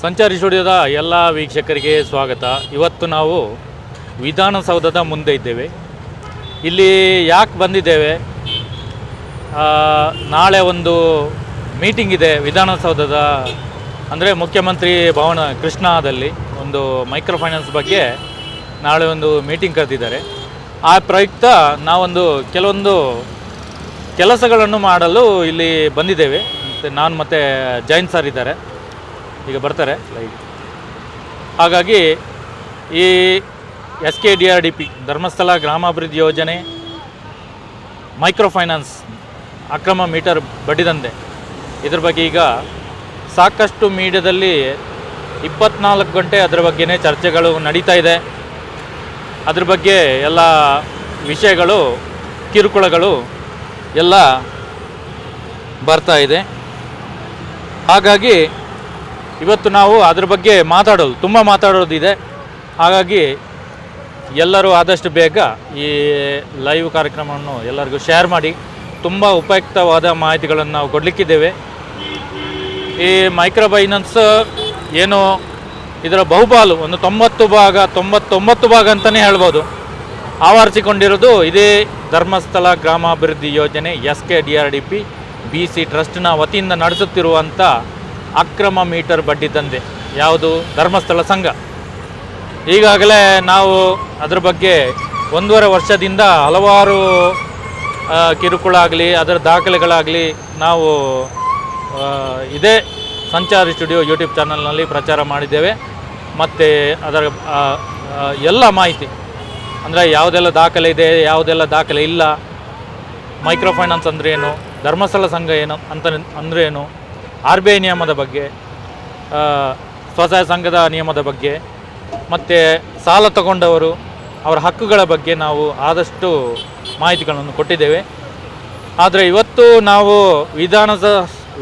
ಸಂಚಾರಿ ಸ್ಟುಡಿಯೋದ ಎಲ್ಲ ವೀಕ್ಷಕರಿಗೆ ಸ್ವಾಗತ. ಇವತ್ತು ನಾವು ವಿಧಾನಸೌಧದ ಮುಂದೆ ಇದ್ದೇವೆ. ಇಲ್ಲಿ ಯಾಕೆ ಬಂದಿದ್ದೇವೆ, ನಾಳೆ ಒಂದು ಮೀಟಿಂಗ್ ಇದೆ ವಿಧಾನಸೌಧದ, ಅಂದರೆ ಮುಖ್ಯಮಂತ್ರಿ ಭವನ ಕೃಷ್ಣಾದಲ್ಲಿ ಒಂದು ಮೈಕ್ರೋ ಫೈನಾನ್ಸ್ ಬಗ್ಗೆ ನಾಳೆ ಒಂದು ಮೀಟಿಂಗ್ ಕರೆದಿದ್ದಾರೆ. ಆ ಪ್ರಯುಕ್ತ ನಾವೊಂದು ಕೆಲವೊಂದು ಕೆಲಸಗಳನ್ನು ಮಾಡಲು ಇಲ್ಲಿ ಬಂದಿದ್ದೇವೆ. ನಾನು ಮತ್ತು ಜೈನ್ ಸರ್ ಇದ್ದಾರೆ, ಈಗ ಬರ್ತಾರೆ ಲೈವ್. ಹಾಗಾಗಿ ಈ SKDRDP ಧರ್ಮಸ್ಥಳ ಗ್ರಾಮಾಭಿವೃದ್ಧಿ ಯೋಜನೆ ಮೈಕ್ರೋ ಫೈನಾನ್ಸ್ ಅಕ್ರಮ ಮೀಟರ್ ಬಡ್ಡಿದಂಧೆ, ಇದ್ರ ಬಗ್ಗೆ ಈಗ ಸಾಕಷ್ಟು ಮೀಡಿಯಾದಲ್ಲಿ 24 ಗಂಟೆ ಅದರ ಬಗ್ಗೆನೇ ಚರ್ಚೆಗಳು ನಡೀತಾ ಇದೆ. ಅದ್ರ ಬಗ್ಗೆ ಎಲ್ಲ ವಿಷಯಗಳು, ಕಿರುಕುಳಗಳು ಎಲ್ಲ ಬರ್ತಾ ಇದೆ. ಹಾಗಾಗಿ ಇವತ್ತು ನಾವು ಅದ್ರ ಬಗ್ಗೆ ತುಂಬ ಮಾತಾಡೋದಿದೆ. ಹಾಗಾಗಿ ಎಲ್ಲರೂ ಆದಷ್ಟು ಬೇಗ ಈ ಲೈವ್ ಕಾರ್ಯಕ್ರಮವನ್ನು ಎಲ್ಲರಿಗೂ ಶೇರ್ ಮಾಡಿ. ತುಂಬ ಉಪಯುಕ್ತವಾದ ಮಾಹಿತಿಗಳನ್ನು ನಾವು ಕೊಡಲಿಕ್ಕಿದ್ದೇವೆ. ಈ ಮೈಕ್ರೋ ಫೈನಾನ್ಸ್ ಏನು ಇದರ ಬಹುಪಾಲು ಒಂದು 99 ಭಾಗ ಅಂತಲೇ ಹೇಳ್ಬೋದು ಆವರಿಸಿಕೊಂಡಿರೋದು ಇದೇ ಧರ್ಮಸ್ಥಳ ಗ್ರಾಮಾಭಿವೃದ್ಧಿ ಯೋಜನೆ SKDRDP BC ಟ್ರಸ್ಟ್ನ ವತಿಯಿಂದ ನಡೆಸುತ್ತಿರುವಂಥ ಅಕ್ರಮ ಮೀಟರ್ ಬಡ್ಡಿ ದಂಧೆ ಯಾವುದು ಧರ್ಮಸ್ಥಳ ಸಂಘ. ಈಗಾಗಲೇ ನಾವು ಅದರ ಬಗ್ಗೆ 1.5 ವರ್ಷದಿಂದ ಹಲವಾರು ಕಿರುಕುಳ ಆಗಲಿ ಅದರ ದಾಖಲೆಗಳಾಗಲಿ ನಾವು ಇದೇ ಸಂಚಾರಿ ಸ್ಟುಡಿಯೋ ಯೂಟ್ಯೂಬ್ ಚಾನಲ್ನಲ್ಲಿ ಪ್ರಚಾರ ಮಾಡಿದ್ದೇವೆ. ಮತ್ತು ಅದರ ಎಲ್ಲ ಮಾಹಿತಿ, ಅಂದರೆ ಯಾವುದೆಲ್ಲ ದಾಖಲೆ ಇದೆ, ಯಾವುದೆಲ್ಲ ದಾಖಲೆ ಇಲ್ಲ, ಮೈಕ್ರೋ ಫೈನಾನ್ಸ್ ಅಂದ್ರೇನು, ಧರ್ಮಸ್ಥಳ ಸಂಘ ಏನು ಅಂದ್ರೇನು, RBI ನಿಯಮದ ಬಗ್ಗೆ, ಸ್ವಸಹಾಯ ಸಂಘದ ನಿಯಮದ ಬಗ್ಗೆ, ಮತ್ತು ಸಾಲ ತಗೊಂಡವರು ಅವರ ಹಕ್ಕುಗಳ ಬಗ್ಗೆ ನಾವು ಆದಷ್ಟು ಮಾಹಿತಿಗಳನ್ನು ಕೊಟ್ಟಿದ್ದೇವೆ. ಆದರೆ ಇವತ್ತು ನಾವು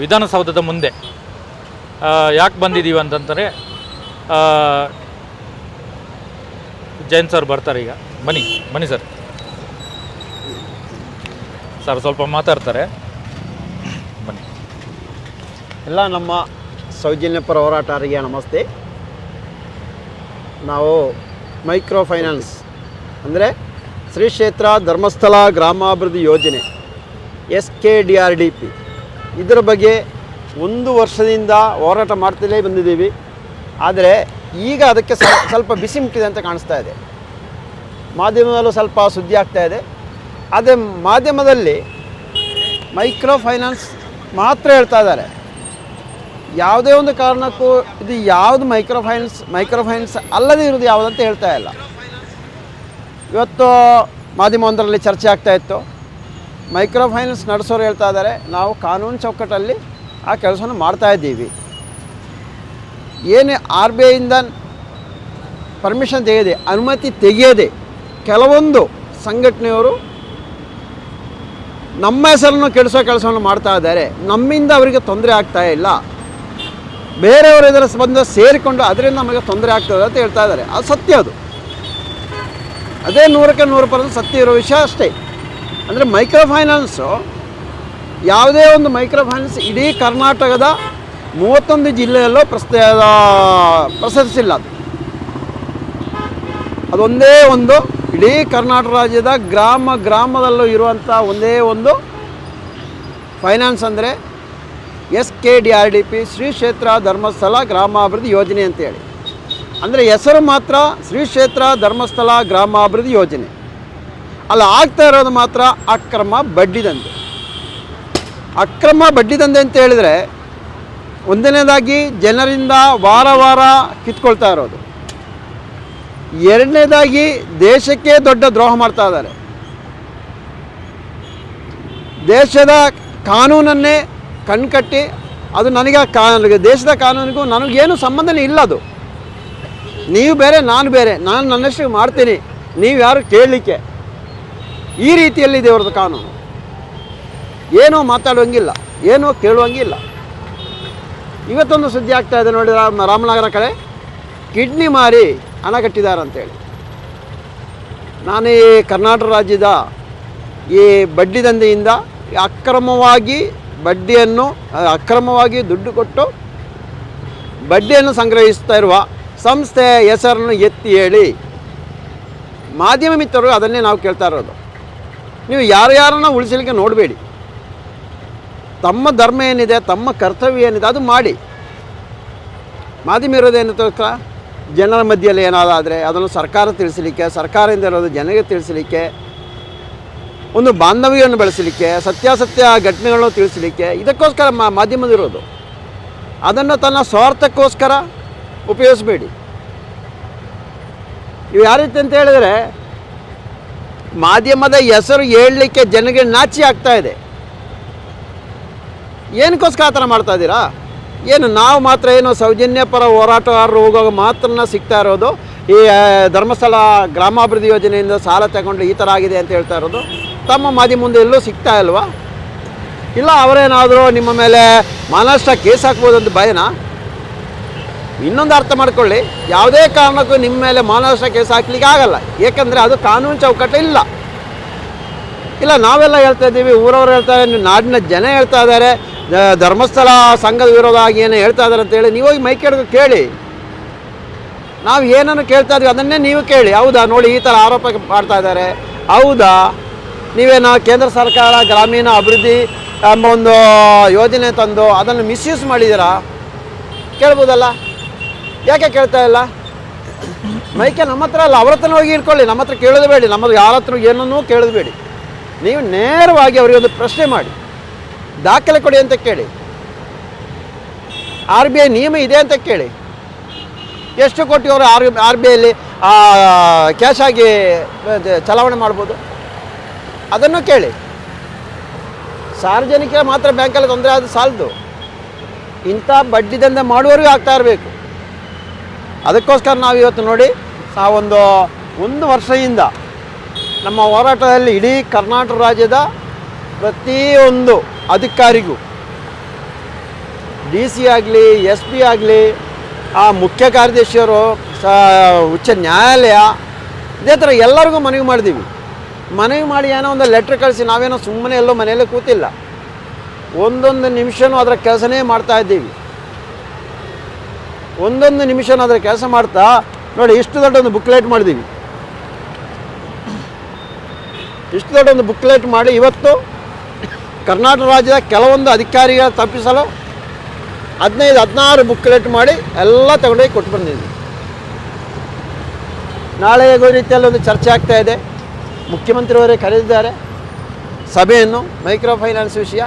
ವಿಧಾನಸೌಧದ ಮುಂದೆ ಯಾಕೆ ಬಂದಿದ್ದೀವಿ ಅಂತಂದರೆ, ಜೈನ್ ಸರ್ ಬರ್ತಾರೆ ಈಗ. ಬನ್ನಿ ಸರ್ ಸ್ವಲ್ಪ ಮಾತಾಡ್ತಾರೆ, ಬನ್ನಿ. ಎಲ್ಲ ನಮ್ಮ ಸೌಜನ್ಯಪರ ಹೋರಾಟಗಾರರಿಗೆ ನಮಸ್ತೆ. ನಾವು ಮೈಕ್ರೋ ಫೈನಾನ್ಸ್ ಅಂದರೆ ಶ್ರೀ ಕ್ಷೇತ್ರ ಧರ್ಮಸ್ಥಳ ಗ್ರಾಮಾಭಿವೃದ್ಧಿ ಯೋಜನೆ SKDRDP ಇದರ ಬಗ್ಗೆ 1 ವರ್ಷದಿಂದ ಹೋರಾಟ ಮಾಡ್ತಲೇ ಬಂದಿದ್ದೀವಿ. ಆದರೆ ಈಗ ಅದಕ್ಕೆ ಸ್ವಲ್ಪ ಬಿಸಿ ಮುಟ್ಟಿದೆ ಅಂತ ಕಾಣಿಸ್ತಾ ಇದೆ. ಮಾಧ್ಯಮದಲ್ಲೂ ಸ್ವಲ್ಪ ಸುದ್ದಿ ಆಗ್ತಾ ಇದೆ. ಅದೇ ಮಾಧ್ಯಮದಲ್ಲಿ ಮೈಕ್ರೋ ಫೈನಾನ್ಸ್ ಮಾತ್ರ ಹೇಳ್ತಾ ಇದ್ದಾರೆ. ಯಾವುದೇ ಒಂದು ಕಾರಣಕ್ಕೂ ಇದು ಯಾವುದು ಮೈಕ್ರೋ ಫೈನಾನ್ಸ್ ಅಲ್ಲದೇ ಇರೋದು ಯಾವುದಂತ ಹೇಳ್ತಾ ಇಲ್ಲ. ಇವತ್ತು ಮಾಧ್ಯಮವೊಂದರಲ್ಲಿ ಚರ್ಚೆ ಆಗ್ತಾ ಇತ್ತು. ಮೈಕ್ರೋ ಫೈನಾನ್ಸ್ ನಡೆಸೋರು ಹೇಳ್ತಾ ಇದ್ದಾರೆ, ನಾವು ಕಾನೂನು ಚೌಕಟ್ಟಲ್ಲಿ ಆ ಕೆಲಸವನ್ನು ಮಾಡ್ತಾ ಇದ್ದೀವಿ. ಏನೇ RBIಯಿಂದ ಪರ್ಮಿಷನ್ ತೆಗೆಯದೆ, ಅನುಮತಿ ತೆಗೆಯದೆ ಕೆಲವೊಂದು ಸಂಘಟನೆಯವರು ನಮ್ಮ ಹೆಸರನ್ನು ಕೆಡಿಸೋ ಕೆಲಸವನ್ನು ಮಾಡ್ತಾ ಇದ್ದಾರೆ. ನಮ್ಮಿಂದ ಅವರಿಗೆ ತೊಂದರೆ ಆಗ್ತಾ ಇಲ್ಲ, ಬೇರೆಯವರು ಇದರ ಸಂಬಂಧ ಸೇರಿಕೊಂಡು ಅದರಿಂದ ನಮಗೆ ತೊಂದರೆ ಆಗ್ತದೆ ಅಂತ ಹೇಳ್ತಾ ಇದ್ದಾರೆ. ಅದು ಸತ್ಯ, ಅದೇ 100ಕ್ಕೆ 100% ಸತ್ಯ ಇರೋ ವಿಷಯ ಅಷ್ಟೇ. ಅಂದರೆ ಮೈಕ್ರೋ ಫೈನಾನ್ಸು, ಯಾವುದೇ ಒಂದು ಮೈಕ್ರೋ ಫೈನಾನ್ಸ್ ಇಡೀ ಕರ್ನಾಟಕದ 31 ಜಿಲ್ಲೆಯಲ್ಲೂ ಪ್ರಸರಿಸಿಲ್ಲ. ಅದೊಂದೇ ಒಂದು ಇಡೀ ಕರ್ನಾಟಕ ರಾಜ್ಯದ ಗ್ರಾಮದಲ್ಲೂ ಇರುವಂಥ ಒಂದೇ ಒಂದು ಫೈನಾನ್ಸ್ ಅಂದರೆ SKDRDP ಶ್ರೀ ಕ್ಷೇತ್ರ ಧರ್ಮಸ್ಥಳ ಗ್ರಾಮಾಭಿವೃದ್ಧಿ ಯೋಜನೆ ಅಂತೇಳಿ. ಅಂದರೆ ಹೆಸರು ಮಾತ್ರ ಶ್ರೀ ಕ್ಷೇತ್ರ ಧರ್ಮಸ್ಥಳ ಗ್ರಾಮಾಭಿವೃದ್ಧಿ ಯೋಜನೆ, ಅಲ್ಲಿ ಆಗ್ತಾ ಇರೋದು ಮಾತ್ರ ಅಕ್ರಮ ಬಡ್ಡಿದಂಧೆ. ಅಕ್ರಮ ಬಡ್ಡಿದಂಧೆ ಅಂತ ಹೇಳಿದರೆ, ಒಂದನೇದಾಗಿ ಜನರಿಂದ ವಾರ ಕಿತ್ಕೊಳ್ತಾ ಇರೋದು, ಎರಡನೇದಾಗಿ ದೇಶಕ್ಕೆ ದೊಡ್ಡ ದ್ರೋಹ ಮಾಡ್ತಾ ಇದ್ದಾರೆ. ದೇಶದ ಕಾನೂನನ್ನೇ ಕಣ್ಕಟ್ಟಿ, ಅದು ನನಗೆ ದೇಶದ ಕಾನೂನಿಗೂ ನನಗೇನು ಸಂಬಂಧನೇ ಇಲ್ಲ. ಅದು ನೀವು ಬೇರೆ ನಾನು ಬೇರೆ, ನಾನು ನನ್ನಷ್ಟು ಮಾಡ್ತೀನಿ, ನೀವು ಯಾರು ಕೇಳಲಿಕ್ಕೆ, ಈ ರೀತಿಯಲ್ಲಿದೆ ಅವ್ರದ್ದು ಕಾನೂನು. ಏನೋ ಮಾತಾಡುವಂಗಿಲ್ಲ, ಏನೋ ಕೇಳುವಂಗಿಲ್ಲ. ಇವತ್ತೊಂದು ಸುದ್ದಿ ಆಗ್ತಾ ಇದೆ ನೋಡಿ, ರಾಮನಗರ ಕಡೆ ಕಿಡ್ನಿ ಮಾರಿ ಹಣ ಕಟ್ಟಿದ್ದಾರೆ ಅಂತೇಳಿ. ನಾನು ಈ ಕರ್ನಾಟಕ ರಾಜ್ಯದ ಈ ಬಡ್ಡಿ ದಂಧೆಯಿಂದ ಅಕ್ರಮವಾಗಿ ದುಡ್ಡು ಕೊಟ್ಟು ಬಡ್ಡಿಯನ್ನು ಸಂಗ್ರಹಿಸ್ತಾ ಇರುವ ಸಂಸ್ಥೆಯ ಹೆಸರನ್ನು ಎತ್ತಿ ಹೇಳಿ. ಮಾಧ್ಯಮ ಮಿತ್ರರು ಅದನ್ನೇ ನಾವು ಕೇಳ್ತಾ ಇರೋದು. ನೀವು ಯಾರನ್ನ ಉಳಿಸಲಿಕ್ಕೆ ನೋಡಬೇಡಿ. ತಮ್ಮ ಧರ್ಮ ಏನಿದೆ, ತಮ್ಮ ಕರ್ತವ್ಯ ಏನಿದೆ ಅದು ಮಾಡಿ. ಮಾಧ್ಯಮ ಇರೋದೇನಂತ ಜನರ ಮಧ್ಯೆಯಲ್ಲಿ ಏನಾದಾದರೆ ಅದನ್ನು ಸರ್ಕಾರ ತಿಳಿಸಲಿಕ್ಕೆ, ಸರ್ಕಾರದಿಂದ ಇರೋದು ಜನರಿಗೆ ತಿಳಿಸಲಿಕ್ಕೆ, ಒಂದು ಬಾಂಧವ್ಯವನ್ನು ಬೆಳೆಸಲಿಕ್ಕೆ, ಸತ್ಯಾಸತ್ಯ ಘಟನೆಗಳನ್ನು ತಿಳಿಸಲಿಕ್ಕೆ, ಇದಕ್ಕೋಸ್ಕರ ಮಾಧ್ಯಮದಿರೋದು. ಅದನ್ನು ತನ್ನ ಸ್ವಾರ್ಥಕ್ಕೋಸ್ಕರ ಉಪಯೋಗಿಸಬೇಡಿ. ಇವು ಯಾವ ರೀತಿ ಅಂತ ಹೇಳಿದರೆ, ಮಾಧ್ಯಮದ ಹೆಸರು ಹೇಳಲಿಕ್ಕೆ ಜನರಿಗೆ ನಾಚಿ ಆಗ್ತಾ ಇದೆ. ಏನಕ್ಕೋಸ್ಕರ ಆ ಥರ ಮಾಡ್ತಾ ಇದ್ದೀರಾ? ಏನು ನಾವು ಮಾತ್ರ ಏನು ಸೌಜನ್ಯ ಪರ ಹೋರಾಟಗಾರರು ಹೋಗುವಾಗ ಮಾತ್ರ ಸಿಗ್ತಾ ಇರೋದು, ಈ ಧರ್ಮಸ್ಥಳ ಗ್ರಾಮಾಭಿವೃದ್ಧಿ ಯೋಜನೆಯಿಂದ ಸಾಲ ತಗೊಂಡು ಈ ಥರ ಆಗಿದೆ ಅಂತ ಹೇಳ್ತಾ ಇರೋದು. ತಮ್ಮ ಮಾಧ್ಯಮ ಮುಂದೆ ಎಲ್ಲೂ ಸಿಗ್ತಾ ಇಲ್ವಾ? ಇಲ್ಲ ಅವರೇನಾದರೂ ನಿಮ್ಮ ಮೇಲೆ ಮಾನಷ್ಟ ಕೇಸ್ ಹಾಕ್ಬೋದು ಅಂತ ಭಯನಾ? ಇನ್ನೊಂದು ಅರ್ಥ ಮಾಡ್ಕೊಳ್ಳಿ, ಯಾವುದೇ ಕಾರಣಕ್ಕೂ ನಿಮ್ಮ ಮೇಲೆ ಮಾನಷ್ಟ ಕೇಸ್ ಹಾಕ್ಲಿಕ್ಕೆ ಆಗಲ್ಲ. ಏಕೆಂದರೆ ಅದು ಕಾನೂನು ಚೌಕಟ್ಟು ಇಲ್ಲ. ನಾವೆಲ್ಲ ಹೇಳ್ತಾ ಇದ್ದೀವಿ, ಊರವರು ಹೇಳ್ತಾರೆ, ನಾಡಿನ ಜನ ಹೇಳ್ತಾ ಇದ್ದಾರೆ, ಧರ್ಮಸ್ಥಳ ಸಂಘದ ವಿರೋಧ ಆಗಿ ಏನೋ ಹೇಳ್ತಾ ಇದ್ದಾರೆ ಅಂತೇಳಿ ನೀವು ಹೋಗಿ ಮೈಕ್ ಹಿಡಿದು ಕೇಳಿ. ನಾವು ಏನನ್ನು ಕೇಳ್ತಾ ಇದ್ವಿ ಅದನ್ನೇ ನೀವು ಕೇಳಿ. ಹೌದಾ, ನೋಡಿ ಈ ಥರ ಆರೋಪ ಮಾಡ್ತಾ ಇದ್ದಾರೆ, ಹೌದಾ, ನೀವೇನೋ ಕೇಂದ್ರ ಸರ್ಕಾರ ಗ್ರಾಮೀಣ ಅಭಿವೃದ್ಧಿ ಎಂಬ ಒಂದು ಯೋಜನೆ ತಂದು ಅದನ್ನು ಮಿಸ್ಯೂಸ್ ಮಾಡಿದ್ದೀರಾ? ಕೇಳ್ಬೋದಲ್ಲ, ಯಾಕೆ ಕೇಳ್ತಾ ಇಲ್ಲ? ಮೈಕೆ ನಮ್ಮ ಹತ್ರ ಅಲ್ಲ, ಅವ್ರ ಹತ್ರ ಹೋಗಿ ಇಟ್ಕೊಳ್ಳಿ. ನಮ್ಮ ಹತ್ರ ಕೇಳೋದು ಬೇಡಿ, ನಮ್ಮದು ಯಾರ ಹತ್ರ ಏನನ್ನೂ ಕೇಳೋದು ಬೇಡಿ. ನೀವು ನೇರವಾಗಿ ಅವರಿಗೆ ಒಂದು ಪ್ರಶ್ನೆ ಮಾಡಿ, ದಾಖಲೆ ಕೊಡಿ ಅಂತ ಕೇಳಿ. RBI ನಿಯಮ ಇದೆ ಅಂತ ಕೇಳಿ. ಎಷ್ಟು ಕೋಟಿ ಅವರು RBIಯಲ್ಲಿ ಕ್ಯಾಶ್ ಆಗಿ ಚಲಾವಣೆ ಮಾಡ್ಬೋದು ಅದನ್ನು ಕೇಳಿ. ಸಾರ್ವಜನಿಕರ ಮಾತ್ರ ಬ್ಯಾಂಕಲ್ಲಿ ತೊಂದರೆ ಆದ ಸಾಲದು, ಇಂಥ ಬಡ್ಡಿ ದಂಧೆ ಮಾಡುವವರಿಗೂ ಆಗ್ತಾ ಇರಬೇಕು. ಅದಕ್ಕೋಸ್ಕರ ನಾವು ಇವತ್ತು ನೋಡಿ ಒಂದು ವರ್ಷದಿಂದ ನಮ್ಮ ಹೋರಾಟದಲ್ಲಿ ಇಡೀ ಕರ್ನಾಟಕ ರಾಜ್ಯದ ಪ್ರತಿಯೊಂದು ಅಧಿಕಾರಿಗೂ, DC ಆಗಲಿ, SP ಆಗಲಿ, ಆ ಮುಖ್ಯ ಕಾರ್ಯದರ್ಶಿಯವರು, ಉಚ್ಚ ನ್ಯಾಯಾಲಯ, ಇದೇ ಥರ ಎಲ್ಲರಿಗೂ ಮನವಿ ಮಾಡಿದ್ದೀವಿ. ಮನವಿ ಮಾಡಿ ಏನೋ ಒಂದು ಲೆಟ್ರ್ ಕಳಿಸಿ, ನಾವೇನೋ ಸುಮ್ಮನೆ ಎಲ್ಲೋ ಮನೆಯಲ್ಲೇ ಕೂತಿಲ್ಲ. ಒಂದೊಂದು ನಿಮಿಷನೂ ಅದರ ಕೆಲಸನೇ ಮಾಡ್ತಾ ಇದ್ದೀವಿ. ಒಂದೊಂದು ನಿಮಿಷನೂ ಅದರ ಕೆಲಸ ಮಾಡ್ತಾ ನೋಡಿ, ಇಷ್ಟು ದೊಡ್ಡ ಒಂದು ಬುಕ್ಲೆಟ್ ಮಾಡಿದ್ದೀವಿ. ಇಷ್ಟು ದೊಡ್ಡ ಒಂದು ಬುಕ್ಲೆಟ್ ಮಾಡಿ ಇವತ್ತು ಕರ್ನಾಟಕ ರಾಜ್ಯದ ಕೆಲವೊಂದು ಅಧಿಕಾರಿಗಳ ತಪ್ಪಿಸಲು 15-16 ಬುಕ್ಲೆಟ್ ಮಾಡಿ ಎಲ್ಲ ತಗೊಂಡೋಗಿ ಕೊಟ್ಟು ಬಂದಿದ್ದೀವಿ. ನಾಳೆ ಹೇಗೋ ರೀತಿಯಲ್ಲಿ ಒಂದು ಚರ್ಚೆ ಆಗ್ತಾ ಇದೆ. ಮುಖ್ಯಮಂತ್ರಿಯವರೇ ಕರೆದಿದ್ದಾರೆ ಸಭೆಯನ್ನು, ಮೈಕ್ರೋ ಫೈನಾನ್ಸ್ ವಿಷಯ.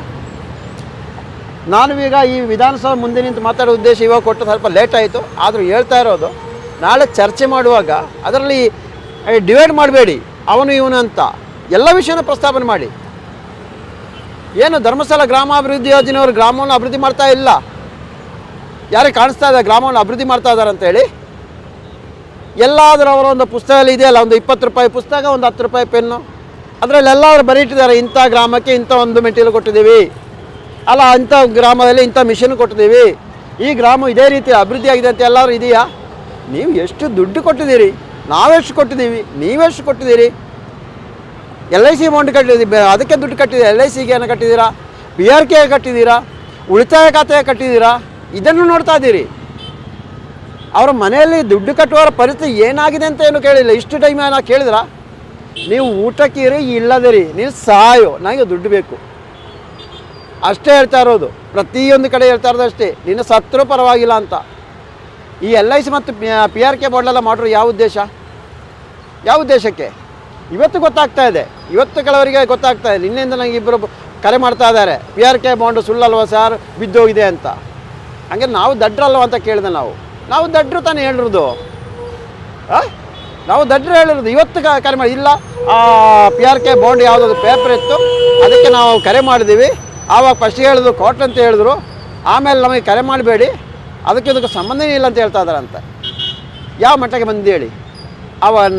ನಾನು ಈಗ ಈ ವಿಧಾನಸಭೆ ಮುಂದೆ ನಿಂತು ಮಾತಾಡೋ ಉದ್ದೇಶ ಇವಾಗ ಕೊಟ್ಟು ಸ್ವಲ್ಪ ಲೇಟ್ ಆಯಿತು. ಆದರೂ ಹೇಳ್ತಾ ಇರೋದು, ನಾಳೆ ಚರ್ಚೆ ಮಾಡುವಾಗ ಅದರಲ್ಲಿ ಡಿವೈಡ್ ಮಾಡಬೇಡಿ, ಅವನು ಇವನು ಅಂತ ಎಲ್ಲ ವಿಷಯನ ಪ್ರಸ್ತಾಪನೆ ಮಾಡಿ. ಏನು ಧರ್ಮಸ್ಥಳ ಗ್ರಾಮಾಭಿವೃದ್ಧಿ ಯೋಜನೆಯವರು ಗ್ರಾಮವನ್ನು ಅಭಿವೃದ್ಧಿ ಮಾಡ್ತಾ ಇಲ್ಲ, ಯಾರಿಗೆ ಕಾಣಿಸ್ತಾ ಇದೆ ಗ್ರಾಮವನ್ನು ಅಭಿವೃದ್ಧಿ ಮಾಡ್ತಾ ಇದ್ದಾರೆ ಅಂತೇಳಿ? ಎಲ್ಲಾದರೂ ಅವರ ಒಂದು ಪುಸ್ತಕದಲ್ಲಿ ಇದೆಯಲ್ಲ, ಒಂದು 20 ರೂಪಾಯಿ ಪುಸ್ತಕ, ಒಂದು 10 ರೂಪಾಯಿ ಪೆನ್ನು, ಅದರಲ್ಲಿ ಎಲ್ಲರೂ ಬರೀತಿದ್ದಾರೆ, ಇಂಥ ಗ್ರಾಮಕ್ಕೆ ಇಂಥ ಒಂದು ಮೆಟೀರಿಯಲ್ ಕೊಟ್ಟಿದ್ದೀವಿ, ಅಲ್ಲ ಅಂಥ ಗ್ರಾಮದಲ್ಲಿ ಇಂಥ ಮಿಷನ್ ಕೊಟ್ಟಿದ್ದೀವಿ, ಈ ಗ್ರಾಮ ಇದೇ ರೀತಿ ಅಭಿವೃದ್ಧಿ ಆಗಿದೆ ಅಂತ ಎಲ್ಲರೂ ಇದೆಯಾ? ನೀವು ಎಷ್ಟು ದುಡ್ಡು ಕೊಟ್ಟಿದ್ದೀರಿ, ನಾವೆಷ್ಟು ಕೊಟ್ಟಿದ್ದೀವಿ, ನೀವೆಷ್ಟು ಕೊಟ್ಟಿದ್ದೀರಿ? LIC ಅಮೌಂಟ್ ಕಟ್ಟಿದ್ದೀವಿ, ಅದಕ್ಕೆ ದುಡ್ಡು ಕಟ್ಟಿದ್ದೀರಾ? LICಗೆ ಏನೋ ಕಟ್ಟಿದ್ದೀರಾ? PRK ಕಟ್ಟಿದ್ದೀರಾ? ಉಳಿತಾಯ ಖಾತೆ ಕಟ್ಟಿದ್ದೀರಾ? ಇದನ್ನು ನೋಡ್ತಾ ಇದ್ದೀರಿ. ಅವರ ಮನೆಯಲ್ಲಿ ದುಡ್ಡು ಕಟ್ಟುವವರ ಪರಿಸ್ಥಿತಿ ಏನಾಗಿದೆ ಅಂತ ಏನು ಕೇಳಿಲ್ಲ. ಇಷ್ಟು ಟೈಮ್ ನಾ ಕೇಳಿದ್ರ? ನೀವು ಊಟಕ್ಕಿರಿ, ಇಲ್ಲದಿರಿ, ನೀವು ಸಾಯೋ, ನನಗೆ ದುಡ್ಡು ಬೇಕು ಅಷ್ಟೇ ಹೇಳ್ತಾ ಇರೋದು. ಪ್ರತಿಯೊಂದು ಕಡೆ ಹೇಳ್ತಾ ಇರೋದು ಅಷ್ಟೇ, ನಿನ್ನ ಸತ್ರು ಪರವಾಗಿಲ್ಲ ಅಂತ. ಈ LIC ಮತ್ತು PRK ಬೋರ್ಡೆಲ್ಲ ಮಾಡಿರೋ ಯಾವ ಉದ್ದೇಶಕ್ಕೆ ಇವತ್ತು ಗೊತ್ತಾಗ್ತಾ ಇದೆ. ಇವತ್ತು ಕೆಲವರಿಗೆ ಗೊತ್ತಾಗ್ತಾ ಇದೆ. ನಿನ್ನೆಯಿಂದ ನನಗೆ ಇಬ್ಬರು ಕರೆ ಮಾಡ್ತಾ ಇದ್ದಾರೆ, PRK ಬಾಂಡು ಸುಳ್ಳಲ್ವ ಸರ್, ಬಿದ್ದೋಗಿದೆ ಅಂತ. ಹಂಗೆ ನಾವು ದಡ್ರಲ್ವ ಅಂತ ಕೇಳಿದೆ. ನಾವು ದಡ್ರು ತಾನೇ ಹೇಳಿರೋದು, ನಾವು ದಡ್ರು ಹೇಳಿರೋದು. ಇವತ್ತು ಕರೆ ಮಾಡಿ, ಇಲ್ಲ PRK ಬಾಂಡ್ ಯಾವುದಾದ್ರು ಪೇಪರ್ ಇತ್ತು, ಅದಕ್ಕೆ ನಾವು ಕರೆ ಮಾಡಿದ್ದೀವಿ. ಆವಾಗ ಫಸ್ಟ್ ಹೇಳಿದ್ರು ಕೋರ್ಟ್ ಅಂತ ಹೇಳಿದ್ರು, ಆಮೇಲೆ ನಮಗೆ ಕರೆ ಮಾಡಬೇಡಿ, ಇದಕ್ಕೆ ಸಂಬಂಧನೇ ಇಲ್ಲ ಅಂತ ಹೇಳ್ತಾ ಇದ್ದಾರಂತೆ. ಯಾವ ಮಟ್ಟಕ್ಕೆ ಬಂದು ಹೇಳಿ?